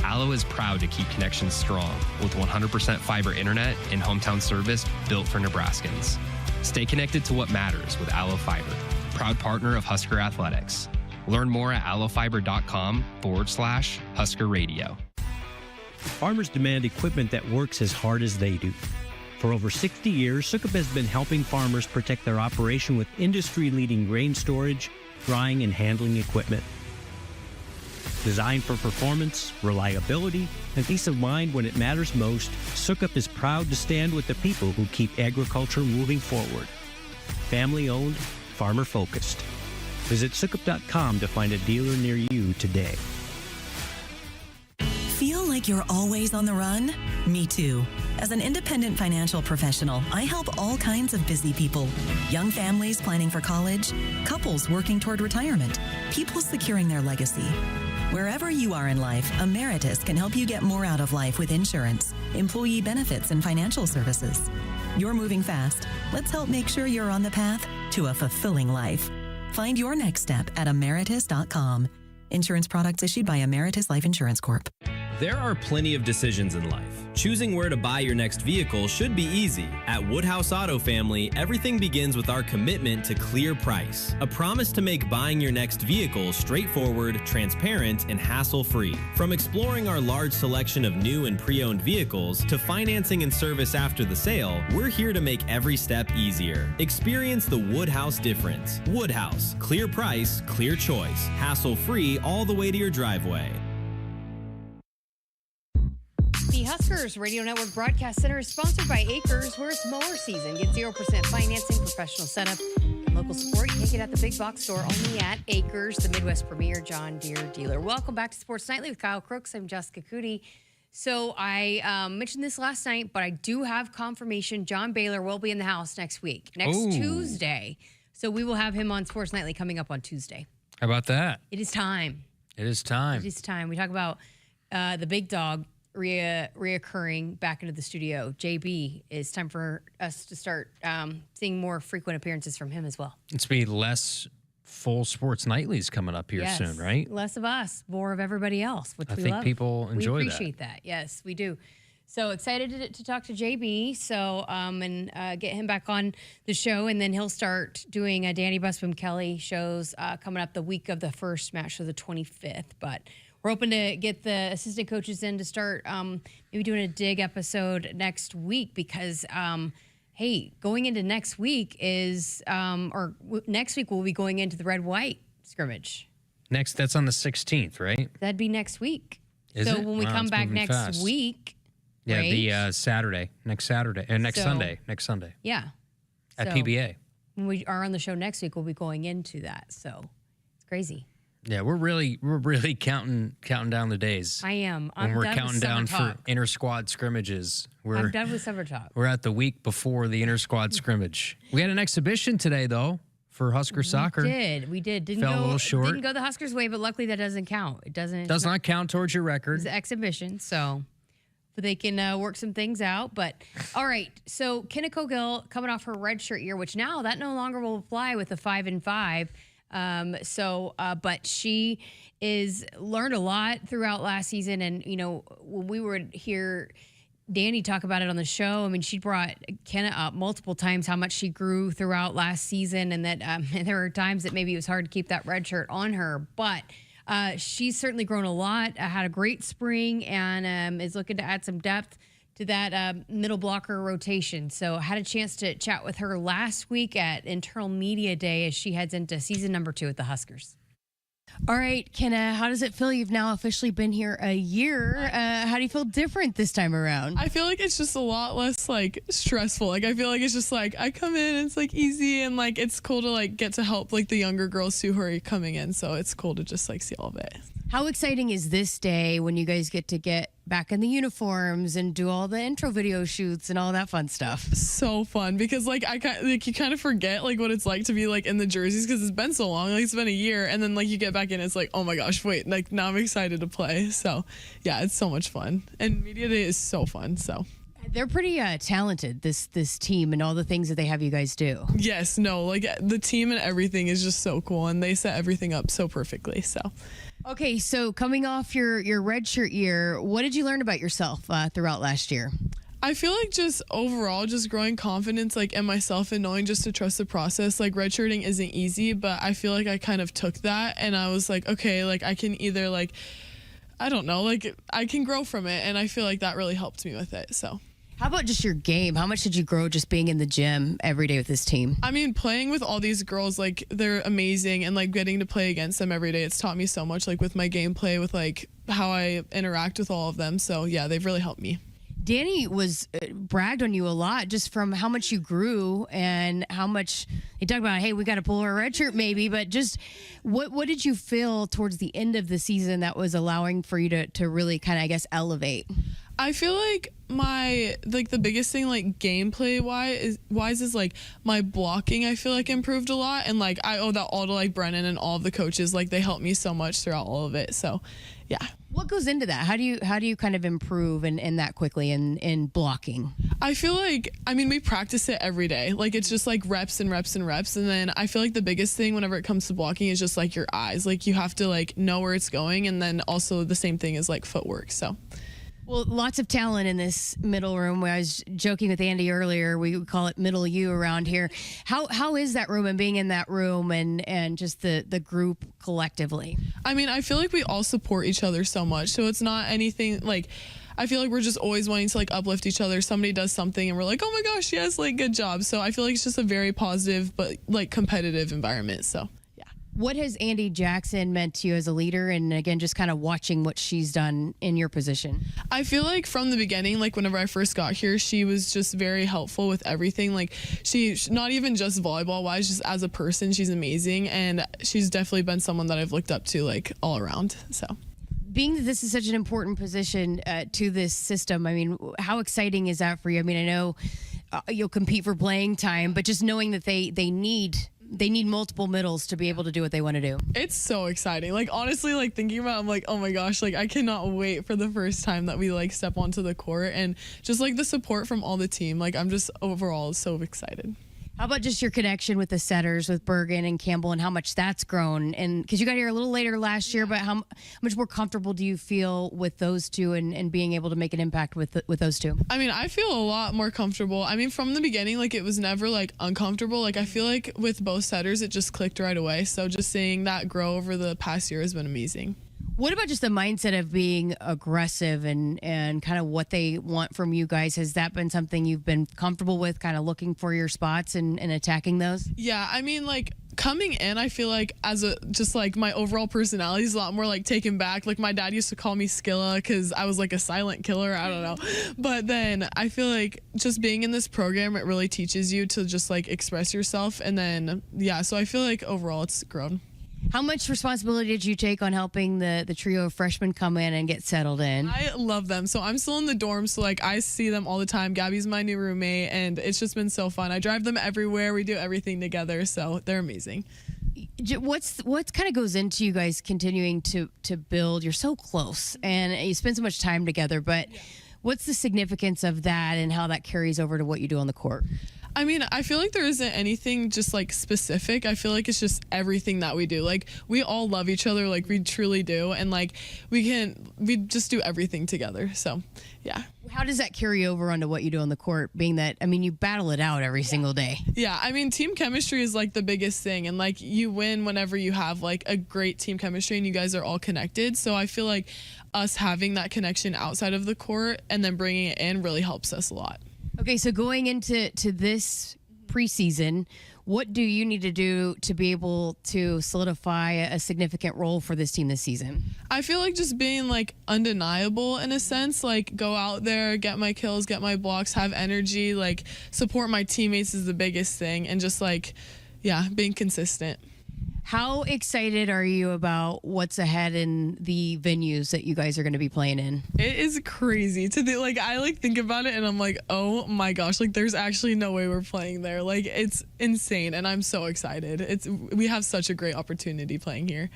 [SPEAKER 9] Allo is proud to keep connections strong with 100% fiber internet and hometown service built for Nebraskans. Stay connected to what matters with Allo Fiber, proud partner of Husker Athletics. Learn more at allofiber.com/Husker Radio.
[SPEAKER 19] Farmers demand equipment that works as hard as they do. For over 60 years, Sukup has been helping farmers protect their operation with industry-leading grain storage, drying, and handling equipment. Designed for performance, reliability, and peace of mind when it matters most, Sukup is proud to stand with the people who keep agriculture moving forward. Family-owned, farmer-focused. Visit Sukup.com to find a dealer near you today.
[SPEAKER 13] Feel like you're always on the run? Me too. As an independent financial professional, I help all kinds of busy people. Young families planning for college, couples working toward retirement, people securing their legacy. Wherever you are in life, Emeritus can help you get more out of life with insurance, employee benefits, and financial services. You're moving fast. Let's help make sure you're on the path to a fulfilling life. Find your next step at emeritus.com. Insurance products issued by Emeritus Life Insurance Corp.
[SPEAKER 15] There are plenty of decisions in life. Choosing where to buy your next vehicle should be easy. At Woodhouse Auto Family, everything begins with our commitment to clear price. A promise to make buying your next vehicle straightforward, transparent, and hassle-free. From exploring our large selection of new and pre-owned vehicles to financing and service after the sale, we're here to make every step easier. Experience the Woodhouse difference. Woodhouse, clear price, clear choice. Hassle-free all the way to your driveway.
[SPEAKER 6] The Huskers Radio Network Broadcast Center is sponsored by Akrs, where it's mower season. Get 0% financing, professional setup, and local support. You can't get at the big box store, only at Akrs, the Midwest premier John Deere dealer. Welcome back to Sports Nightly with Kyle Crooks. I'm Jessica Coody. So I mentioned this last night, but I do have confirmation John Baylor will be in the house next week, Tuesday. So we will have him on Sports Nightly coming up on Tuesday.
[SPEAKER 3] How about that?
[SPEAKER 6] It is time.
[SPEAKER 3] It is time.
[SPEAKER 6] It is time. We talk about the big dog reoccurring back into the studio. JB, it's time for us to start seeing more frequent appearances from him as well.
[SPEAKER 3] It's be less full Sports Nightlies coming up here soon, right?
[SPEAKER 6] Less of us, more of everybody else, which
[SPEAKER 3] I
[SPEAKER 6] we
[SPEAKER 3] think
[SPEAKER 6] love.
[SPEAKER 3] people enjoy
[SPEAKER 6] We appreciate that. Yes, we do. So excited to talk to JB. So and get him back on the show, and then he'll start doing Danny Busboom Kelly shows coming up the week of the first match, so the 25th. But we're hoping to get the assistant coaches in to start maybe doing a dig episode next week because, hey, going into next week is, next week we'll be going into the red-white scrimmage.
[SPEAKER 3] That's on the 16th, right?
[SPEAKER 6] That'd be next week.
[SPEAKER 3] Is
[SPEAKER 6] so
[SPEAKER 3] it?
[SPEAKER 6] when we
[SPEAKER 3] Wow,
[SPEAKER 6] come
[SPEAKER 3] it's
[SPEAKER 6] back
[SPEAKER 3] moving
[SPEAKER 6] next
[SPEAKER 3] fast.
[SPEAKER 6] week.
[SPEAKER 3] Yeah,
[SPEAKER 6] right?
[SPEAKER 3] the Saturday, next Sunday. Next Sunday.
[SPEAKER 6] Yeah.
[SPEAKER 3] At
[SPEAKER 6] So
[SPEAKER 3] PBA.
[SPEAKER 6] When we are on the show next week, we'll be going into that. So it's crazy.
[SPEAKER 3] Yeah, we're really counting down the days.
[SPEAKER 6] I am.
[SPEAKER 3] When we're counting down for
[SPEAKER 6] talk.
[SPEAKER 3] inter squad scrimmages.
[SPEAKER 6] I'm done with summer talk.
[SPEAKER 3] We're at the week before the inter squad scrimmage. We had an exhibition today though for Husker soccer.
[SPEAKER 6] We did.
[SPEAKER 3] Fell a little short.
[SPEAKER 6] Didn't go the Huskers' way, but luckily that doesn't count. It doesn't.
[SPEAKER 3] Does not count towards your record.
[SPEAKER 6] It's an exhibition, so they can work some things out. But all right, so Kenna Cogill coming off her redshirt year, which now that no longer will fly with the 5-5. But she is learned a lot throughout last season, and when we would hear Danny talk about it on the show, I mean, she brought Kenna up multiple times how much she grew throughout last season, and that there were times that maybe it was hard to keep that red shirt on her, but she's certainly grown a lot. Had a great spring, and is looking to add some depth to that middle blocker rotation. So I had a chance to chat with her last week at Internal Media Day as she heads into season number 2 with the Huskers. All right, Kenna, how does it feel? You've now officially been here a year. How do you feel different this time around?
[SPEAKER 1] I feel like it's just a lot less stressful. I feel like it's just I come in and it's easy, and it's cool to get to help the younger girls too who are coming in. So it's cool to just see all of it.
[SPEAKER 6] How exciting is this day when you guys get to get back in the uniforms and do all the intro video shoots and all that fun stuff?
[SPEAKER 1] So fun because you kind of forget what it's like to be in the jerseys because it's been so long. It's been a year, and then you get back in, it's oh my gosh, wait, now I'm excited to play. So yeah, it's so much fun, and media day is so fun. So.
[SPEAKER 6] They're pretty talented, this team, and all the things that they have you guys do.
[SPEAKER 1] Yes, no, the team and everything is just so cool, and they set everything up so perfectly. So.
[SPEAKER 6] Okay, so coming off your redshirt year, what did you learn about yourself throughout last year?
[SPEAKER 1] I feel just overall just growing confidence in myself and knowing just to trust the process. Redshirting isn't easy, but I feel I kind of took that and I was okay, I can either I don't know, I can grow from it, and I feel that really helped me with it. So.
[SPEAKER 6] How about just your game? How much did you grow just being in the gym every day with this team?
[SPEAKER 1] I mean, playing with all these girls, they're amazing, and getting to play against them every day, it's taught me so much, with my gameplay, with how I interact with all of them. So yeah, they've really helped me.
[SPEAKER 6] Danny was bragged on you a lot just from how much you grew and how much he talked about, hey, we got to pull our red shirt maybe, but just what did you feel towards the end of the season that was allowing for you to really kind of, I guess, elevate?
[SPEAKER 1] I feel my the biggest thing gameplay wise is my blocking. I feel improved a lot, and I owe that all to Brennan and all of the coaches. They helped me so much throughout all of it. So yeah.
[SPEAKER 6] What goes into that? How do you kind of improve in that quickly in blocking?
[SPEAKER 1] I feel we practice it every day. It's just reps and reps and reps, and then I feel the biggest thing whenever it comes to blocking is just your eyes. You have to know where it's going, and then also the same thing is footwork. So.
[SPEAKER 6] Well, lots of talent in this middle room. I was joking with Andy earlier. We would call it middle U around here. How is that room and being in that room and just the group collectively? I
[SPEAKER 1] mean, I feel we all support each other so much. So it's not anything I feel we're just always wanting to uplift each other. Somebody does something and we're oh my gosh, yes, good job. So I feel it's just a very positive but competitive environment. So.
[SPEAKER 6] What has Andy Jackson meant to you as a leader, and again, just kind of watching what she's done in your position?
[SPEAKER 1] I feel from the beginning, whenever I first got here, she was just very helpful with everything. She's not even just volleyball wise, just as a person, she's amazing, and she's definitely been someone that I've looked up to all around. So.
[SPEAKER 6] Being that this is such an important position to this system, I mean, how exciting is that for you? I mean, I know you'll compete for playing time, but just knowing that they need multiple middles to be able to do what they want to do.
[SPEAKER 1] It's so exciting. Honestly, thinking about it, I'm oh my gosh, I cannot wait for the first time that we step onto the court, and just the support from all the team. I'm just overall so excited.
[SPEAKER 6] How about just your connection with the setters, with Bergen and Campbell, and how much that's grown? And because you got here a little later last year, but how much more comfortable do you feel with those two and being able to make an impact with those two?
[SPEAKER 1] I mean, I feel a lot more comfortable. I mean, from the beginning, it was never uncomfortable. I feel with both setters, it just clicked right away. So just seeing that grow over the past year has been amazing.
[SPEAKER 6] What about just the mindset of being aggressive and kind of what they want from you guys? Has that been something you've been comfortable with, kind of looking for your spots and attacking those?
[SPEAKER 1] Yeah, I mean, coming in, I feel as my overall personality is a lot more taken back. My dad used to call me Skilla because I was a silent killer. I don't know. But then I feel just being in this program, it really teaches you to just express yourself. And then, yeah, so I feel overall it's grown.
[SPEAKER 6] How much responsibility did you take on helping the trio of freshmen come in and get settled in?
[SPEAKER 1] I love them. So I'm still in the dorm, so like I see them all the time. Gabby's my new roommate, and it's just been so fun. I drive them everywhere. We do everything together, so they're amazing.
[SPEAKER 6] What kind of goes into you guys continuing to build? You're so close, and you spend so much time together, but what's the significance of that and how that carries over to what you do on the court?
[SPEAKER 1] I mean, I feel like there isn't anything just like specific. I feel like it's just everything that we do. Like we all love each other, like we truly do, and like we just do everything together. So, yeah.
[SPEAKER 6] How does that carry over onto what you do on the court, being that, I mean, you battle it out every single day?
[SPEAKER 1] Yeah, I mean, team chemistry is like the biggest thing, and like you win whenever you have like a great team chemistry and you guys are all connected. So I feel like us having that connection outside of the court and then bringing it in really helps us a lot.
[SPEAKER 6] Okay, so going into this preseason, what do you need to do to be able to solidify a significant role for this team this season?
[SPEAKER 1] I feel like just being like undeniable in a sense, like go out there, get my kills, get my blocks, have energy, like support my teammates is the biggest thing, and just like, yeah, being consistent.
[SPEAKER 6] How excited are you about what's ahead in the venues that you guys are going to be playing in?
[SPEAKER 1] It is crazy to think, like I like think about it and I'm like, oh my gosh, like there's actually no way we're playing there. Like it's insane, and I'm so excited. We have such a great opportunity playing here.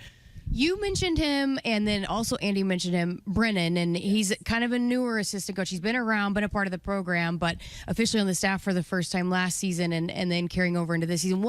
[SPEAKER 6] You mentioned him, and then also Andy mentioned him, Brennan, and he's kind of a newer assistant coach. He's been around, been a part of the program, but officially on the staff for the first time last season, and then carrying over into this season.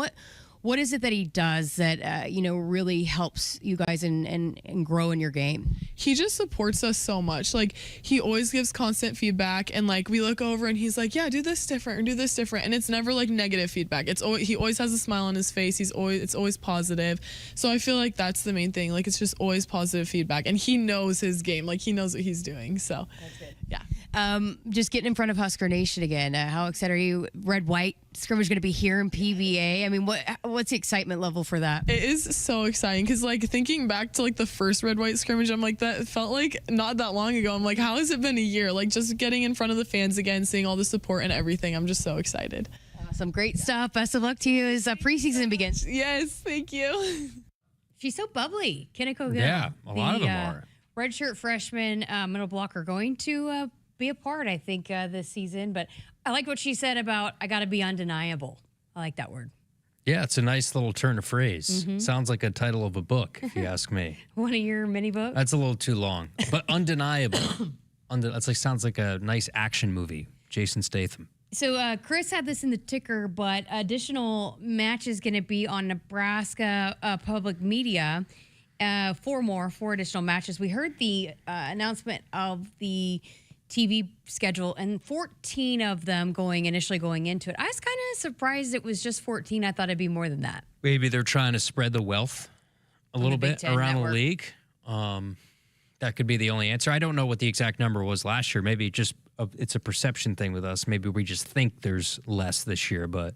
[SPEAKER 6] What is it that he does that really helps you guys and grow in your game?
[SPEAKER 1] He just supports us so much. Like he always gives constant feedback, and like we look over and he's like, yeah, do this different or do this different, and it's never like negative feedback. He always has a smile on his face. It's always positive. So I feel like that's the main thing. Like it's just always positive feedback, and he knows his game. Like he knows what he's doing. So that's good.
[SPEAKER 6] Yeah. Just getting in front of Husker Nation again. How excited are you? Red-white scrimmage going to be here in PBA. I mean, what's the excitement level for that?
[SPEAKER 1] It is so exciting because, like, thinking back to like the first red-white scrimmage, I'm like, that felt like not that long ago. I'm like, how has it been a year? Like, just getting in front of the fans again, seeing all the support and everything. I'm just so excited.
[SPEAKER 6] Some great stuff. Best of luck to you as preseason begins.
[SPEAKER 1] Yes, thank you.
[SPEAKER 6] She's so bubbly. Kenna Cogill.
[SPEAKER 3] Yeah, a lot of them are.
[SPEAKER 6] Redshirt freshman middle blocker going to be a part, I think, this season. But I like what she said about, I got to be undeniable. I like that word.
[SPEAKER 3] Yeah, it's a nice little turn of phrase.
[SPEAKER 6] Mhm.
[SPEAKER 3] Sounds like a title of a book, if you ask me.
[SPEAKER 6] One of your mini books?
[SPEAKER 3] That's a little too long. But undeniable. That's like sounds like a nice action movie. Jason Statham.
[SPEAKER 6] So Chris had this in the ticker, but additional matches going to be on Nebraska Public Media. Four additional matches. We heard the announcement of the TV schedule, and 14 of them initially going into it. I was kind of surprised it was just 14. I thought it'd be more than that.
[SPEAKER 3] Maybe they're trying to spread the wealth a little bit around the league. That could be the only answer. I don't know what the exact number was last year. Maybe it's a perception thing with us. Maybe we just think there's less this year, but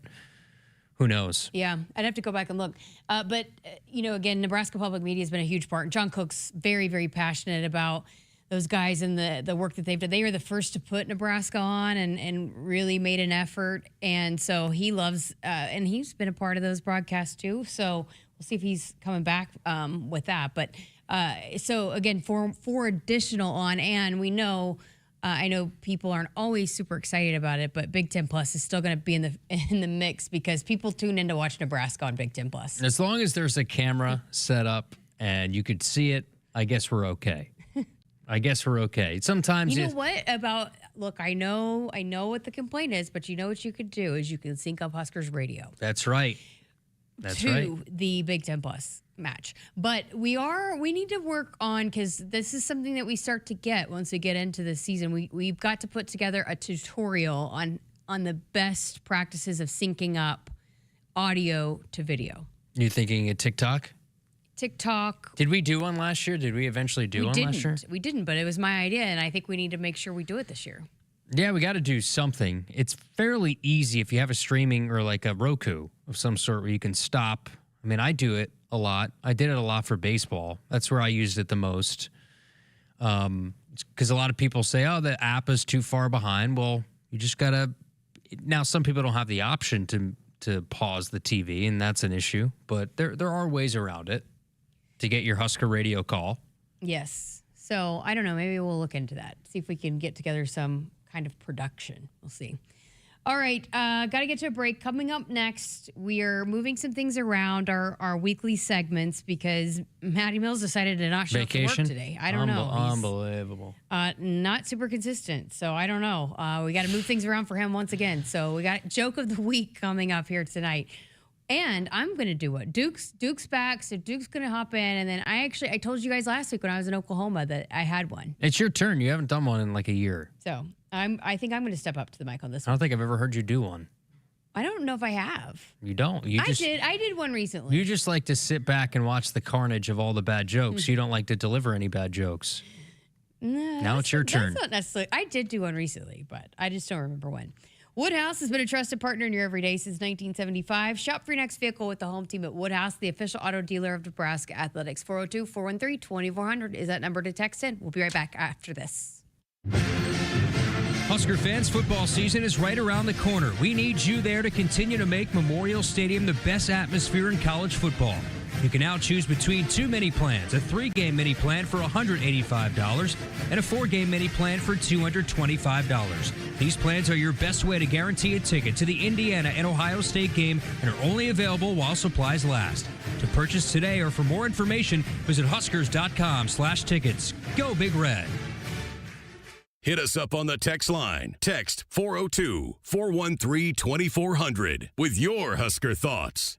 [SPEAKER 3] who knows?
[SPEAKER 6] Yeah, I'd have to go back and look. But again, Nebraska Public Media has been a huge part. John Cook's very, very passionate about those guys and the work that they've done. They were the first to put Nebraska on and really made an effort. And so he loves, and he's been a part of those broadcasts too. So we'll see if he's coming back with that. But so again, four additional on, and we know, I know people aren't always super excited about it, but Big Ten Plus is still going to be in the mix because people tune in to watch Nebraska on Big Ten Plus.
[SPEAKER 3] As long as there's a camera set up and you could see it, I guess we're okay. Sometimes
[SPEAKER 6] you know what about? Look, I know what the complaint is, but you know what you could do is you can sync up Huskers radio.
[SPEAKER 3] That's right.
[SPEAKER 6] To the Big Ten Plus match. But we need to work on, because this is something that we start to get once we get into the season. We've got to put together a tutorial on the best practices of syncing up audio to video.
[SPEAKER 3] You thinking a TikTok?
[SPEAKER 6] TikTok.
[SPEAKER 3] Did we do one last year? Did we eventually do one last year?
[SPEAKER 6] We didn't, but it was my idea, and I think we need to make sure we do it this year.
[SPEAKER 3] Yeah, we got to do something. It's fairly easy if you have a streaming or like a Roku of some sort where you can stop. I mean, I do it a lot. I did it a lot for baseball. That's where I used it the most. Because a lot of people say, oh, the app is too far behind. Well, you just got to... Now, some people don't have the option to pause the TV, and that's an issue. But there are ways around it. to get your Husker radio call.
[SPEAKER 6] Yes. So I don't know. Maybe we'll look into that. See if we can get together some kind of production. We'll see. All right. Got to get to a break. Coming up next, we are moving some things around our weekly segments because Matty Mills decided to not show up to work today. I don't know.
[SPEAKER 3] Unbelievable.
[SPEAKER 6] Not super consistent. So I don't know. We got to move things around for him once again. So we got Joke of the Week coming up here tonight. And I'm going to do it. Duke's back, so Duke's going to hop in. And then I told you guys last week when I was in Oklahoma that I had one.
[SPEAKER 3] It's your turn. You haven't done one in like a year.
[SPEAKER 6] So I think I'm going to step up to the mic on this
[SPEAKER 3] I don't think I've ever heard you do one.
[SPEAKER 6] I don't know if I have.
[SPEAKER 3] You don't.
[SPEAKER 6] I did one recently.
[SPEAKER 3] You just like to sit back and watch the carnage of all the bad jokes. You don't like to deliver any bad jokes.
[SPEAKER 6] No,
[SPEAKER 3] now it's your turn.
[SPEAKER 6] That's not necessarily. I did do one recently, but I just don't remember when. Woodhouse has been a trusted partner in your everyday since 1975. Shop for your next vehicle with the home team at Woodhouse, the official auto dealer of Nebraska Athletics. 402-413-2400 is that number to text in. We'll be right back after this.
[SPEAKER 3] Husker fans, football season is right around the corner. We need you there to continue to make Memorial Stadium the best atmosphere in college football. You can now choose between 2 mini plans, a 3-game mini plan for $185 and a 4-game mini plan for $225. These plans are your best way to guarantee a ticket to the Indiana and Ohio State game and are only available while supplies last. To purchase today or for more information, visit huskers.com/tickets. Go Big Red.
[SPEAKER 2] Hit us up on the text line. Text 402-413-2400 with your Husker thoughts.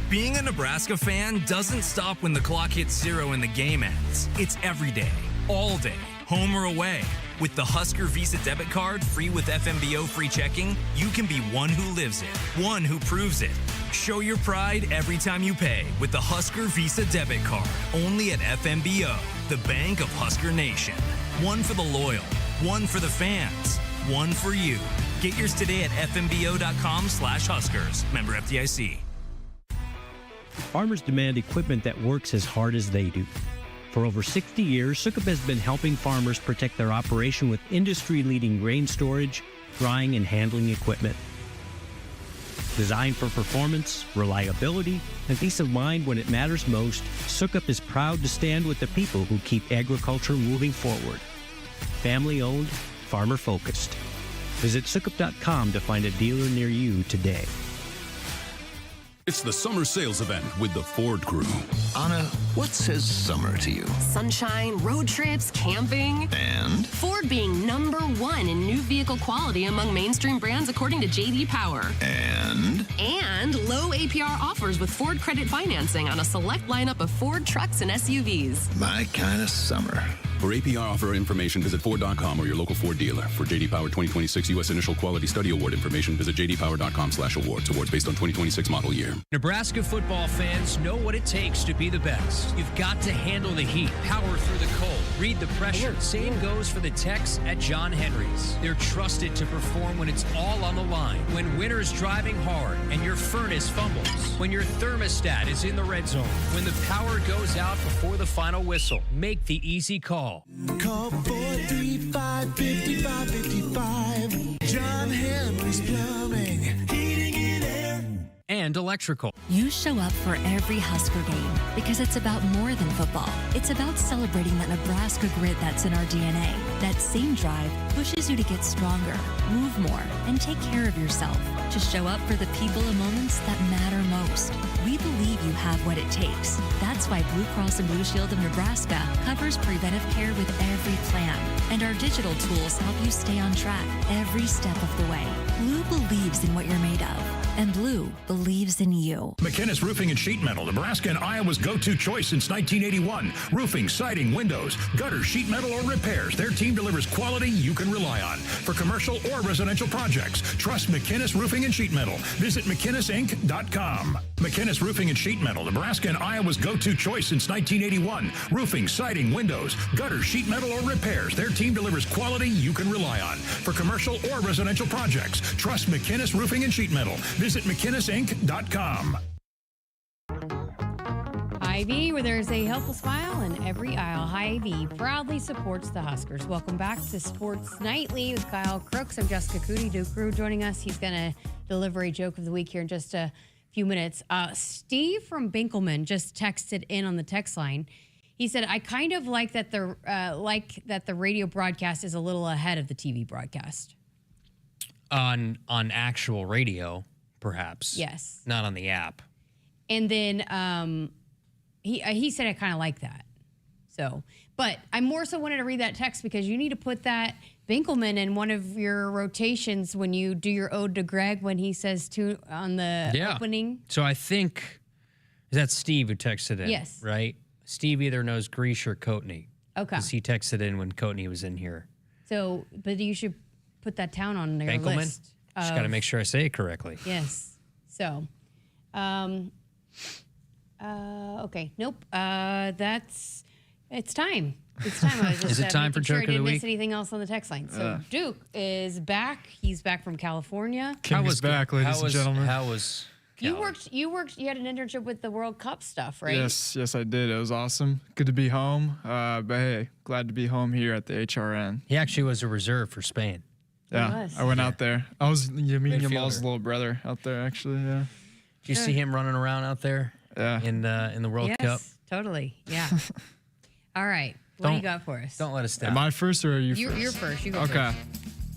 [SPEAKER 4] Being a Nebraska fan doesn't stop when the clock hits 0 and the game ends. It's every day, all day, home or away. With the Husker Visa debit card, free with FMBO free checking, you can be one who lives it, one who proves it. Show your pride every time you pay with the Husker Visa debit card, only at FMBO, the bank of Husker Nation. One for the loyal, one for the fans, one for you. Get yours today at fmbo.com/Huskers. Member FDIC.
[SPEAKER 19] Farmers demand equipment that works as hard as they do. For over 60 years, Sukup has been helping farmers protect their operation with industry-leading grain storage, drying, and handling equipment. Designed for performance, reliability, and peace of mind when it matters most, Sukup is proud to stand with the people who keep agriculture moving forward. Family-owned, farmer-focused. Visit Sukup.com to find a dealer near you today.
[SPEAKER 16] It's the summer sales event with the Ford crew.
[SPEAKER 17] Anna, what says summer to you?
[SPEAKER 18] Sunshine, road trips, camping.
[SPEAKER 17] And?
[SPEAKER 18] Ford being #1 in new vehicle quality among mainstream brands according to J.D. Power.
[SPEAKER 17] And?
[SPEAKER 18] And low APR offers with Ford credit financing on a select lineup of Ford trucks and SUVs.
[SPEAKER 17] My kind of summer.
[SPEAKER 16] For APR offer information, visit Ford.com or your local Ford dealer. For J.D. Power 2026 U.S. Initial Quality Study Award information, visit jdpower.com/awards. Awards based on 2026 model year.
[SPEAKER 3] Nebraska football fans know what it takes to be the best. You've got to handle the heat, power through the cold, read the pressure. Same goes for the techs at John Henry's. They're trusted to perform when it's all on the line. When winter's driving hard and your furnace fumbles. When your thermostat is in the red zone. When the power goes out before the final whistle. Make the easy call.
[SPEAKER 20] Call 435-5555. John Henry's Plumbing, Heating and Air.
[SPEAKER 3] And electrical.
[SPEAKER 26] You show up for every Husker game because it's about more than football. It's about celebrating that Nebraska grit that's in our DNA. That same drive pushes you to get stronger, move more, and take care of yourself. To show up for the people and moments that matter most. We believe you have what it takes. That's why Blue Cross and Blue Shield of Nebraska covers preventive care with every plan. And our digital tools help you stay on track every step of the way. Blue believes in what you're made of. And Blue believes in you.
[SPEAKER 27] McInnes Roofing and Sheet Metal, Nebraska and Iowa's go-to choice since 1981. Roofing, siding, windows, gutter, sheet metal, or repairs. Their team delivers quality you can rely on. For commercial or residential projects, trust McInnes Roofing and Sheet Metal. Visit McInnesInc.com. McInnes Roofing and Sheet Metal, Nebraska and Iowa's go-to choice since 1981. Roofing, siding, windows, gutter, sheet metal, or repairs. Their team delivers quality you can rely on. For commercial or residential projects, trust McInnes Roofing and Sheet Metal. Visit McInnesInc.com.
[SPEAKER 6] Hy-Vee, where there's a helpful smile in every aisle. Hy-Vee proudly supports the Huskers. Welcome back to Sports Nightly with Kyle Crooks. I'm Jessica Coody. Duke Crew joining us. He's going to deliver a joke of the week here in just a few minutes. Steve from Binkelman just texted in on the text line. He said, "I kind of like that the radio broadcast is a little ahead of the TV broadcast."
[SPEAKER 3] On actual radio, perhaps.
[SPEAKER 6] Yes.
[SPEAKER 3] Not on the app.
[SPEAKER 6] And then he said, "I kind of like that." So, but I more so wanted to read that text because you need to put that Binkelman in one of your rotations when you do your ode to Greg when he says to on the opening.
[SPEAKER 3] So I think that's Steve who texted in.
[SPEAKER 6] Yes.
[SPEAKER 3] Right? Steve either knows Grease or Coatney.
[SPEAKER 6] Okay.
[SPEAKER 3] Because he texted in when Coatney was in here.
[SPEAKER 6] So, but you should put that town on your
[SPEAKER 3] Binkelman?
[SPEAKER 6] list.
[SPEAKER 3] Just got to make sure I say it correctly.
[SPEAKER 6] Yes. So, okay. Nope. It's time. It's time. I was just,
[SPEAKER 3] Is it time for
[SPEAKER 6] making sure
[SPEAKER 3] Joke
[SPEAKER 6] I
[SPEAKER 3] of the
[SPEAKER 6] didn't
[SPEAKER 3] Week?
[SPEAKER 6] miss anything else on the text line. So Duke is back. He's back from California.
[SPEAKER 5] King is back, ladies and gentlemen.
[SPEAKER 3] How was
[SPEAKER 6] You worked. You had an internship with the World Cup stuff, right?
[SPEAKER 5] Yes, I did. It was awesome. Good to be home. But hey, glad to be home here at the HRN.
[SPEAKER 3] He actually was a reserve for Spain.
[SPEAKER 5] Yeah, I went out there. I was Yamin Yamal's
[SPEAKER 3] Midfielder.
[SPEAKER 5] little brother out there, actually. Yeah.
[SPEAKER 3] Did you see him running around out there?
[SPEAKER 5] Yeah.
[SPEAKER 3] In the World
[SPEAKER 6] Yes,
[SPEAKER 3] Cup.
[SPEAKER 6] totally. Yeah. All right. What do you got for us?
[SPEAKER 3] Don't let us down.
[SPEAKER 5] Am I first or are you first?
[SPEAKER 6] You're first. You go
[SPEAKER 5] Okay.
[SPEAKER 6] first.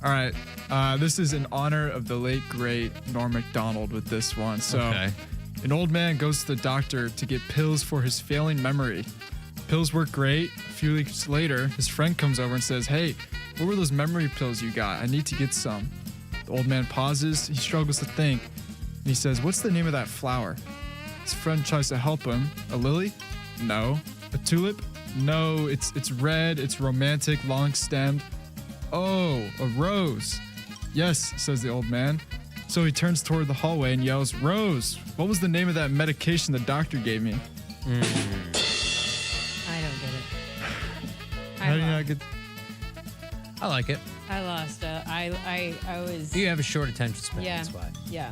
[SPEAKER 5] All right. This is in honor of the late, great Norm MacDonald with this one. So, an old man goes to the doctor to get pills for his failing memory. Pills work great. A few weeks later, his friend comes over and says, "Hey, what were those memory pills you got? I need to get some." The old man pauses. He struggles to think. And he says, "What's the name of that flower?" His friend tries to help him. "A lily? No. A tulip? No. It's red. It's romantic, long-stemmed. Oh, a rose." "Yes," says the old man. So he turns toward the hallway and yells, "Rose, what was the name of that medication the doctor gave me?"
[SPEAKER 6] I don't get it.
[SPEAKER 5] How do you not get...
[SPEAKER 3] I like it.
[SPEAKER 6] I lost. I was.
[SPEAKER 3] You have a short attention span.
[SPEAKER 6] Yeah.
[SPEAKER 3] That's why.
[SPEAKER 6] Yeah.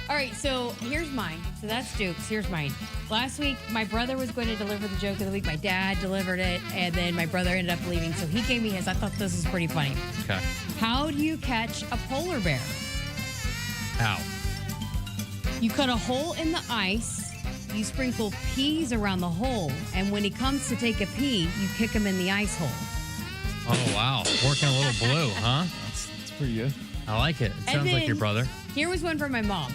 [SPEAKER 6] All right, so here's mine. So that's Duke's. Here's mine. Last week, my brother was going to deliver the joke of the week. My dad delivered it, and then my brother ended up leaving. So he gave me his. I thought this was pretty funny.
[SPEAKER 3] Okay.
[SPEAKER 6] How do you catch a polar bear?
[SPEAKER 3] How?
[SPEAKER 6] You cut a hole in the ice. You sprinkle peas around the hole, and when he comes to take a pee, you kick him in the ice hole.
[SPEAKER 3] Oh, wow. Working a little blue, huh?
[SPEAKER 5] That's pretty good.
[SPEAKER 3] I like it. It sounds like your brother.
[SPEAKER 6] Here was one from my mom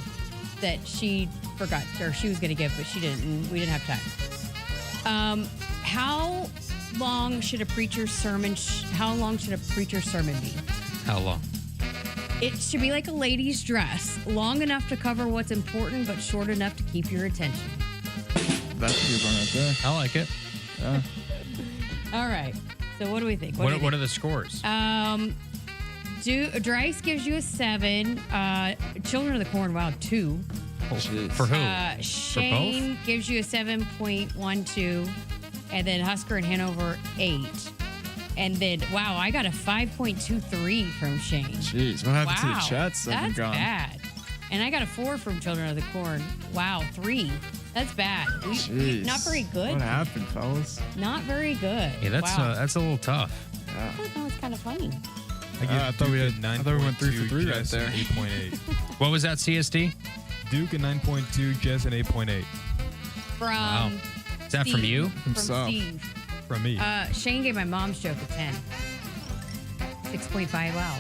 [SPEAKER 6] that she forgot, or she was going to give, but she didn't, and we didn't have time. How long should a preacher's sermon be? How
[SPEAKER 3] long?
[SPEAKER 6] It should be like a lady's dress, long enough to cover what's important, but short enough to keep your attention.
[SPEAKER 5] That's a good one right there.
[SPEAKER 3] I like it.
[SPEAKER 5] Yeah.
[SPEAKER 6] All right. So what do we think?
[SPEAKER 3] What are the scores?
[SPEAKER 6] Dryce gives you a 7. Children of the Corn, wow, 2.
[SPEAKER 3] For who?
[SPEAKER 6] Shane gives you a 7.12. And then Husker and Hanover, 8. And then, wow, I got a 5.23 from Shane.
[SPEAKER 5] Jeez, what happened to the chats?
[SPEAKER 6] That's bad. And I got a 4 from Children of the Corn. Wow, 3. That's bad.
[SPEAKER 5] Jeez.
[SPEAKER 6] Not very good.
[SPEAKER 5] What happened, fellas?
[SPEAKER 6] Not very good.
[SPEAKER 3] Yeah, that's a little tough.
[SPEAKER 6] I thought that was kind of funny.
[SPEAKER 5] I thought we went 3 for 3 right there.
[SPEAKER 21] 8.8.
[SPEAKER 3] What was that, CSD?
[SPEAKER 21] Duke a 9.2, Jess an 8.8.
[SPEAKER 6] From
[SPEAKER 3] Wow. Is that from you?
[SPEAKER 6] From Steve.
[SPEAKER 21] From me.
[SPEAKER 6] Shane gave my mom's joke a 10. 6.5. Wow.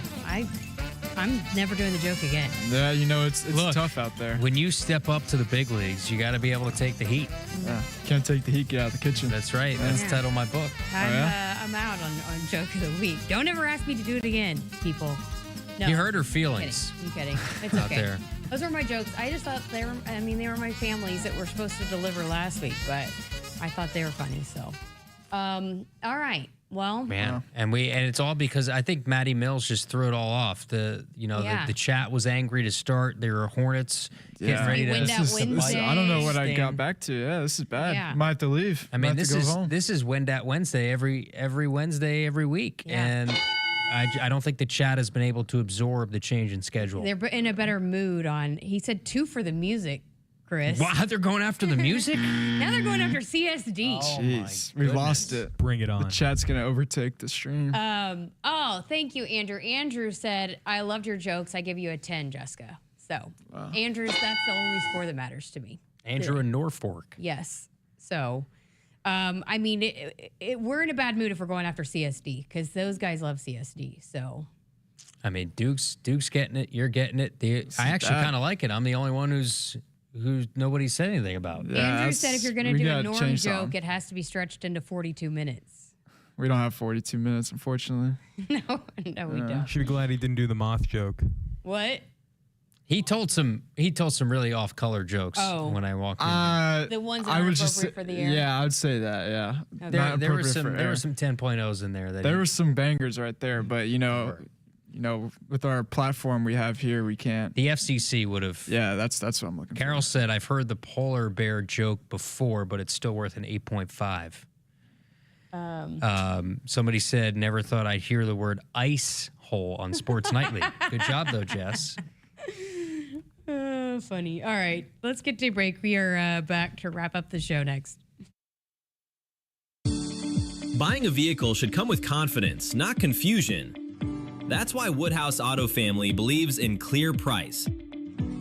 [SPEAKER 6] I'm never doing the joke again.
[SPEAKER 5] Yeah, it's tough out there.
[SPEAKER 3] When you step up to the big leagues, you got to be able to take the heat.
[SPEAKER 5] Yeah. Can't take the heat, get out of the kitchen.
[SPEAKER 3] That's right. That's the title of my book.
[SPEAKER 6] I'm out on joke of the week. Don't ever ask me to do it again, people. No.
[SPEAKER 3] You hurt her feelings.
[SPEAKER 6] I'm kidding. It's
[SPEAKER 3] Out
[SPEAKER 6] okay.
[SPEAKER 3] there.
[SPEAKER 6] Those were my jokes. I just thought they were my families that were supposed to deliver last week, but I thought they were funny. So, all right. Well,
[SPEAKER 3] Man, and it's all because I think Maddie Mills just threw it all off. The chat was angry to start. There were Hornets getting ready to.
[SPEAKER 5] I don't know what I got back to. Yeah, this is bad.
[SPEAKER 6] Yeah.
[SPEAKER 5] Might have to leave.
[SPEAKER 3] I mean,
[SPEAKER 5] Might have to go home.
[SPEAKER 3] this is Wendat Wednesday every Wednesday every week, and I don't think the chat has been able to absorb the change in schedule.
[SPEAKER 6] They're in a better mood on. He said 2 for the music, Chris.
[SPEAKER 3] Wow, they're going after the music?
[SPEAKER 6] Now they're going after CSD.
[SPEAKER 5] Jeez, we lost it.
[SPEAKER 21] Bring it on.
[SPEAKER 5] The chat's gonna overtake the stream.
[SPEAKER 6] Thank you, Andrew. Andrew said, "I loved your jokes. I give you a 10, Jessica." So, Andrews, that's the only score that matters to me.
[SPEAKER 3] Andrew in Norfolk.
[SPEAKER 6] Yes. So, I mean, we're in a bad mood if we're going after CSD because those guys love CSD. So,
[SPEAKER 3] I mean, Duke's getting it. You're getting it. I actually kind of like it. I'm the only one who nobody said anything about.
[SPEAKER 5] Yeah,
[SPEAKER 6] Andrew said if you're going to do a Norm joke, it has to be stretched into 42 minutes.
[SPEAKER 5] We don't have 42 minutes, unfortunately.
[SPEAKER 6] No, we don't.
[SPEAKER 7] Should be glad he didn't do the moth joke.
[SPEAKER 6] What?
[SPEAKER 3] He told some really off-color jokes when I walked in.
[SPEAKER 6] The ones that are appropriate for the air.
[SPEAKER 5] Yeah, I would say that. Yeah,
[SPEAKER 3] Okay. There were some 10.0s in there.
[SPEAKER 5] There were some bangers right there, but you know, with our platform we have here, we can't.
[SPEAKER 3] The FCC would have.
[SPEAKER 5] Yeah, that's what I'm looking for.
[SPEAKER 3] Carol said, "I've heard the polar bear joke before, but it's still worth an 8.5." Somebody said, "Never thought I'd hear the word ice hole on Sports Nightly." Good job, though, Jess.
[SPEAKER 6] Funny. All right, let's get to a break. We are back to wrap up the show next.
[SPEAKER 15] Buying a vehicle should come with confidence, not confusion. That's why Woodhouse Auto Family believes in clear price.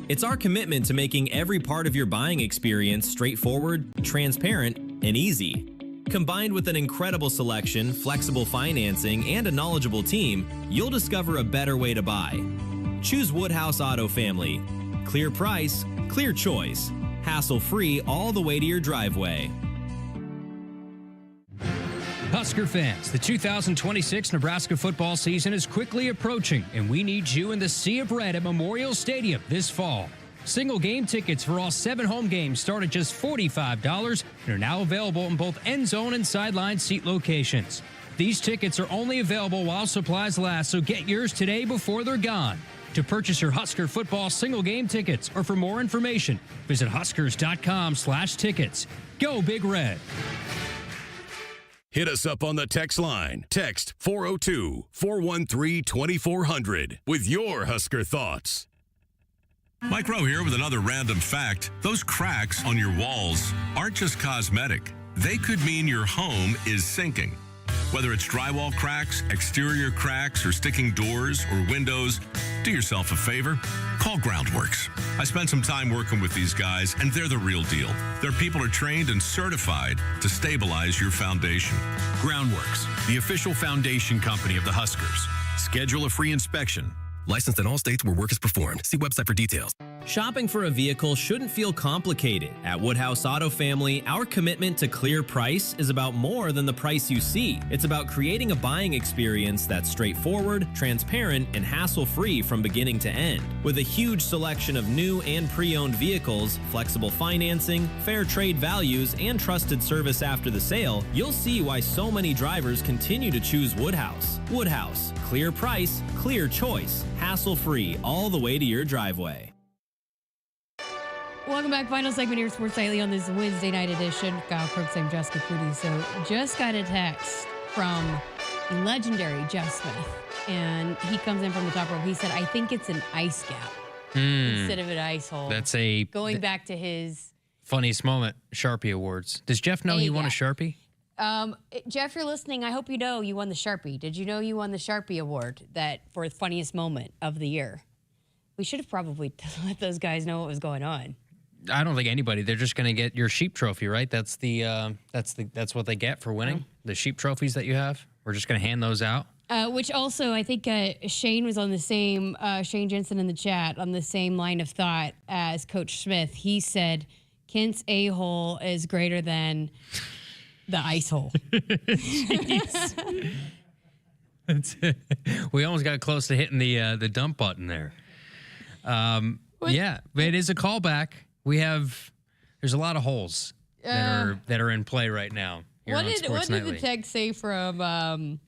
[SPEAKER 15] It's our commitment to making every part of your buying experience straightforward, transparent, and easy. Combined with an incredible selection, flexible financing, and a knowledgeable team, you'll discover a better way to buy. Choose Woodhouse Auto Family. Clear price, clear choice. Hassle-free all the way to your driveway.
[SPEAKER 3] Husker fans, the 2026 Nebraska football season is quickly approaching, and we need you in the Sea of Red at Memorial Stadium this fall. Single game tickets for all 7 home games start at just $45 and are now available in both end zone and sideline seat locations. These tickets are only available while supplies last, so get yours today before they're gone. To purchase your Husker football single game tickets or for more information, visit huskers.com/tickets. Go Big Red.
[SPEAKER 2] Hit us up on the text line. Text 402-413-2400 with your Husker thoughts.
[SPEAKER 8] Mike Rowe here with another random fact. Those cracks on your walls aren't just cosmetic. They could mean your home is sinking. Whether it's drywall cracks, exterior cracks, or sticking doors or windows, do yourself a favor. Call Groundworks. I spent some time working with these guys, and they're the real deal. Their people are trained and certified to stabilize your foundation.
[SPEAKER 10] Groundworks, the official foundation company of the Huskers. Schedule a free inspection. Licensed in all states where work is performed. See website for details.
[SPEAKER 15] Shopping for a vehicle shouldn't feel complicated. At Woodhouse Auto Family, our commitment to clear price is about more than the price you see. It's about creating a buying experience that's straightforward, transparent, and hassle-free from beginning to end. With a huge selection of new and pre-owned vehicles, flexible financing, fair trade values, and trusted service after the sale, you'll see why so many drivers continue to choose Woodhouse. Woodhouse, clear price, clear choice, hassle-free all the way to your driveway.
[SPEAKER 6] Welcome back. Final segment here, Sports Nightly on this Wednesday night edition. Kyle Crooks, I'm Jessica Coody. So just got a text from the legendary Jeff Smith, and he comes in from the top row. He said, I think it's an ice gap instead of an ice hole.
[SPEAKER 3] That's
[SPEAKER 6] going back to his
[SPEAKER 3] funniest moment, Sharpie Awards. Does Jeff know he won a Sharpie?
[SPEAKER 6] Jeff, you're listening. I hope you know you won the Sharpie. Did you know you won the Sharpie Award for the funniest moment of the year? We should have probably let those guys know what was going on.
[SPEAKER 3] I don't think anybody. They're just going to get your sheep trophy, right? That's what they get for winning. The sheep trophies that you have. We're just going to hand those out.
[SPEAKER 6] Which also, I think Shane was on the same, Shane Jensen in the chat, on the same line of thought as Coach Smith. He said, Kent's a-hole is greater than the ice hole.
[SPEAKER 3] We almost got close to hitting the dump button there. Yeah, it is a callback. There's a lot of holes that are in play right now.
[SPEAKER 6] What did the text say from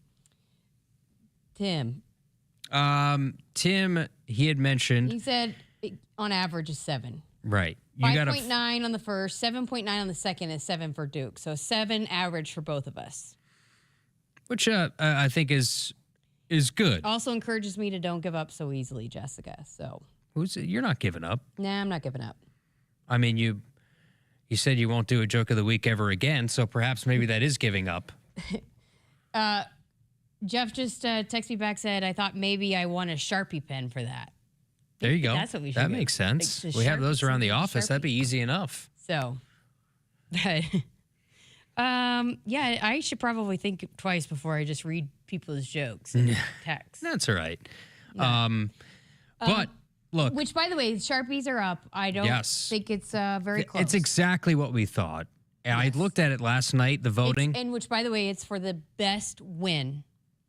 [SPEAKER 6] Tim?
[SPEAKER 3] Tim, he had mentioned.
[SPEAKER 6] He said on average is 7.
[SPEAKER 3] Right.
[SPEAKER 6] 5.9 on the first, 7.9 on the second, and 7 for Duke. So 7 average for both of us.
[SPEAKER 3] Which I think is good.
[SPEAKER 6] Also encourages me to don't give up so easily, Jessica. So
[SPEAKER 3] you're not giving up.
[SPEAKER 6] Nah, I'm not giving up.
[SPEAKER 3] I mean, you said you won't do a joke of the week ever again, so perhaps maybe that is giving up.
[SPEAKER 6] Jeff just texted me back, said, I thought maybe I won a Sharpie pen for that.
[SPEAKER 3] There you go.
[SPEAKER 6] That's what we should
[SPEAKER 3] That
[SPEAKER 6] get.
[SPEAKER 3] makes sense.
[SPEAKER 6] Like the
[SPEAKER 3] We have those around the
[SPEAKER 6] Sharpies,
[SPEAKER 3] office. That'd be easy enough.
[SPEAKER 6] So, but, yeah, I should probably think twice before I just read people's jokes in text.
[SPEAKER 3] That's all right. But look.
[SPEAKER 6] Which, by the way, Sharpies are up. I don't think it's very close.
[SPEAKER 3] It's exactly what we thought. I looked at it last night, the voting.
[SPEAKER 6] And which, by the way, it's for the best win.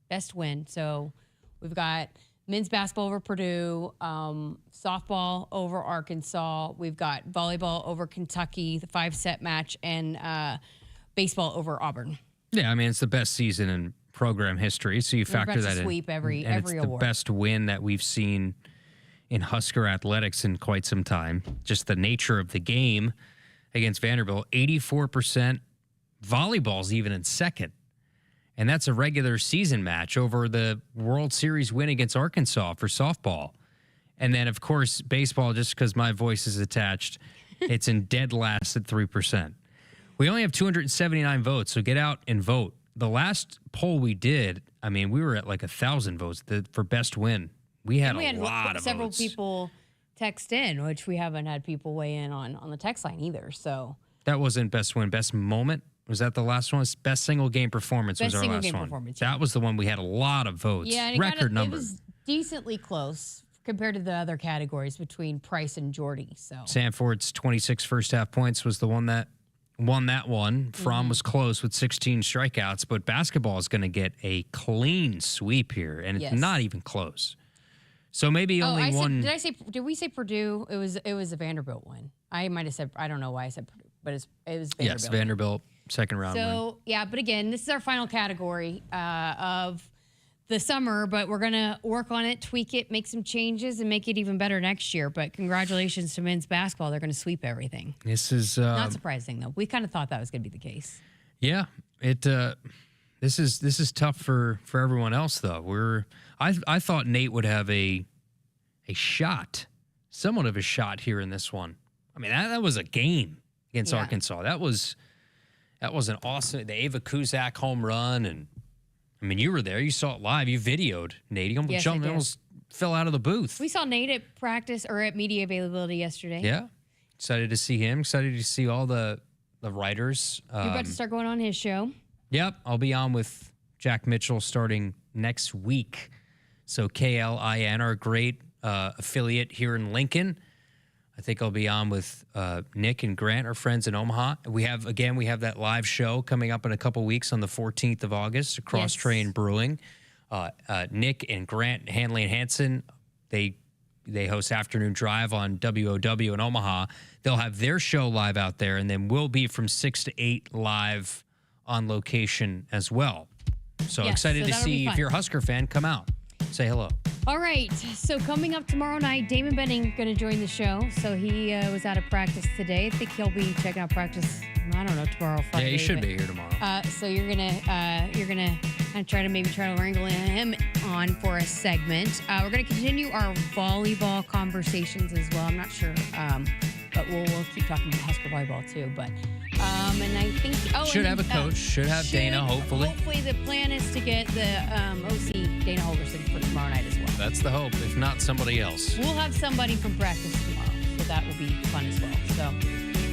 [SPEAKER 6] Best win. So we've got men's basketball over Purdue, softball over Arkansas. We've got volleyball over Kentucky, the 5-set match, and baseball over Auburn.
[SPEAKER 3] Yeah, I mean, it's the best season in program history, so you factor that in.
[SPEAKER 6] Sweep every
[SPEAKER 3] it's
[SPEAKER 6] award.
[SPEAKER 3] The best win that we've seen in Husker athletics in quite some time. Just the nature of the game against Vanderbilt, 84%. Volleyball's even in second. And that's a regular season match over the World Series win against Arkansas for softball. And then, of course, baseball, just because my voice is attached, it's in dead last at 3%. We only have 279 votes, so get out and vote. The last poll we did, I mean, we were at like 1,000 votes for best win. We had a lot of
[SPEAKER 6] several
[SPEAKER 3] votes.
[SPEAKER 6] people text in, which we haven't had people weigh in on the text line either. So
[SPEAKER 3] That wasn't best win. Best moment? Was that the last one? Best single game performance was our last one. That was the one we had a lot of votes.
[SPEAKER 6] yeah, and
[SPEAKER 3] record number.
[SPEAKER 6] It was decently close compared to the other categories between Price and Jordy. So
[SPEAKER 3] Sanford's 26 first half points was the one that won that one. Fromm was close with 16 strikeouts, but basketball is going to get a clean sweep here, and it's not even close. So maybe only one.
[SPEAKER 6] Did we say Purdue? It was a Vanderbilt one. I might have said, I don't know why I said Purdue, but it was Vanderbilt.
[SPEAKER 3] Yes, Vanderbilt second round win.
[SPEAKER 6] So yeah, but again, this is our final category of the summer, but we're gonna work on it, tweak it, make some changes, and make it even better next year. But congratulations to men's basketball; they're gonna sweep everything.
[SPEAKER 3] This is
[SPEAKER 6] Not surprising though. We kind of thought that was gonna be the case.
[SPEAKER 3] Yeah, it. This is tough for everyone else though. I thought Nate would have a shot, somewhat of a shot here in this one. I mean that was a game against Arkansas. That was an awesome. The Ava Kuzak home run, and I mean you were there. You saw it live. You videoed Nate. He almost jumped, almost fell out of the booth.
[SPEAKER 6] We saw Nate at practice or at media availability yesterday.
[SPEAKER 3] Yeah, excited to see him. Excited to see all the writers.
[SPEAKER 6] You're about to start going on his show.
[SPEAKER 3] Yep, I'll be on with Jack Mitchell starting next week. So KLIN, our great affiliate here in Lincoln. I think I'll be on with Nick and Grant, our friends in Omaha. We have that live show coming up in a couple weeks on the 14th of August, Cross Train Brewing. Nick and Grant, Hanley and Hansen, they host Afternoon Drive on WOW in Omaha. They'll have their show live out there, and then we'll be from 6 to 8 live on location as well. So excited to see if you're a Husker fan, come out, say hello.
[SPEAKER 6] All right, so coming up tomorrow night, Damon Benning going to join the show. So he was out of practice today. I think he'll be checking out practice, I don't know, tomorrow, Friday.
[SPEAKER 3] Yeah, he should be here tomorrow.
[SPEAKER 6] So you're gonna kind of try to wrangle him on for a segment. We're gonna continue our volleyball conversations as well. I'm not sure, but we'll keep talking about Husker volleyball too. But and I think
[SPEAKER 3] should have a coach. Should have Dana. Hopefully.
[SPEAKER 6] Hopefully, the plan is to get the OC Dana Holgerson for tomorrow night as well.
[SPEAKER 3] That's the hope. If not, somebody else.
[SPEAKER 6] We'll have somebody from practice tomorrow, so that will be fun as well. So,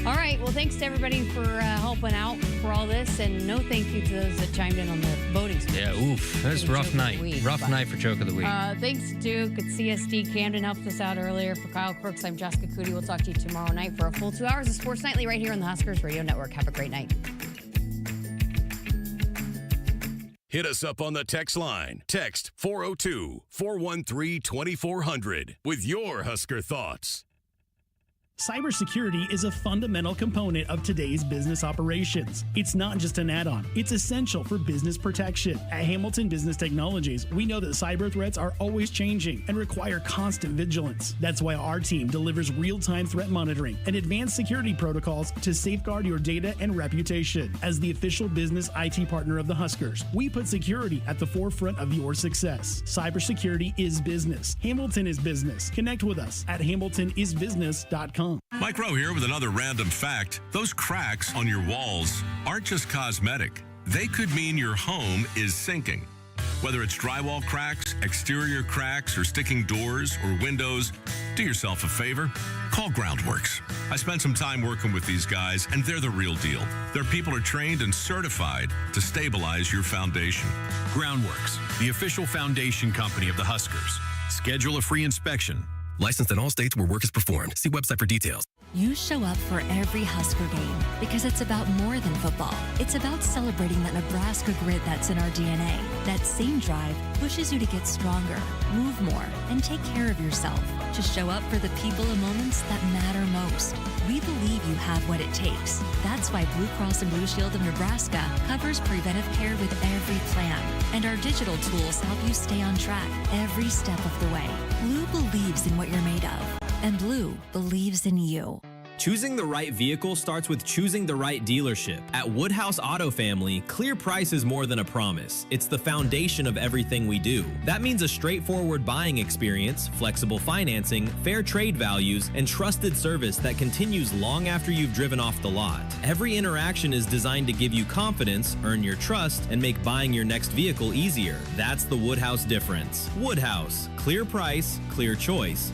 [SPEAKER 6] all right. Well, thanks to everybody for helping out for all this, and no thank you to those that chimed in on the voting.
[SPEAKER 3] Yeah, oof. That was a rough night. Rough night for Joke of the Week.
[SPEAKER 6] Thanks to Duke at CSD. Camden helped us out earlier. For Kyle Crooks, I'm Jessica Coody. We'll talk to you tomorrow night for a full 2 hours of Sports Nightly right here on the Huskers Radio Network. Have a great night.
[SPEAKER 2] Hit us up on the text line. Text 402-413-2400 with your Husker thoughts.
[SPEAKER 11] Cybersecurity is a fundamental component of today's business operations. It's not just an add-on, it's essential for business protection. At Hamilton Business Technologies, we know that cyber threats are always changing and require constant vigilance. That's why our team delivers real-time threat monitoring and advanced security protocols to safeguard your data and reputation. As the official business IT partner of the Huskers, we put security at the forefront of your success. Cybersecurity is business. Hamilton is business. Connect with us at hamiltonisbusiness.com.
[SPEAKER 8] Mike Rowe here with another random fact. Those cracks on your walls aren't just cosmetic. They could mean your home is sinking. Whether it's drywall cracks, exterior cracks, or sticking doors or windows, do yourself a favor. Call Groundworks. I spent some time working with these guys, and they're the real deal. Their people are trained and certified to stabilize your foundation.
[SPEAKER 10] Groundworks, the official foundation company of the Huskers. Schedule a free inspection. Licensed in all states where work is performed. See website for details.
[SPEAKER 26] You show up for every Husker game because it's about more than football. It's about celebrating that Nebraska grit that's in our DNA. That same drive pushes you to get stronger, move more, and take care of yourself. To show up for the people and moments that matter most. We believe you have what it takes. That's why Blue Cross and Blue Shield of Nebraska covers preventive care with every plan. And our digital tools help you stay on track every step of the way. Blue believes in what you're made of. And Blue believes in you.
[SPEAKER 15] Choosing the right vehicle starts with choosing the right dealership. At Woodhouse Auto Family, clear price is more than a promise. It's the foundation of everything we do. That means a straightforward buying experience, flexible financing, fair trade values, and trusted service that continues long after you've driven off the lot. Every interaction is designed to give you confidence, earn your trust, and make buying your next vehicle easier. That's the Woodhouse difference. Woodhouse, clear price, clear choice.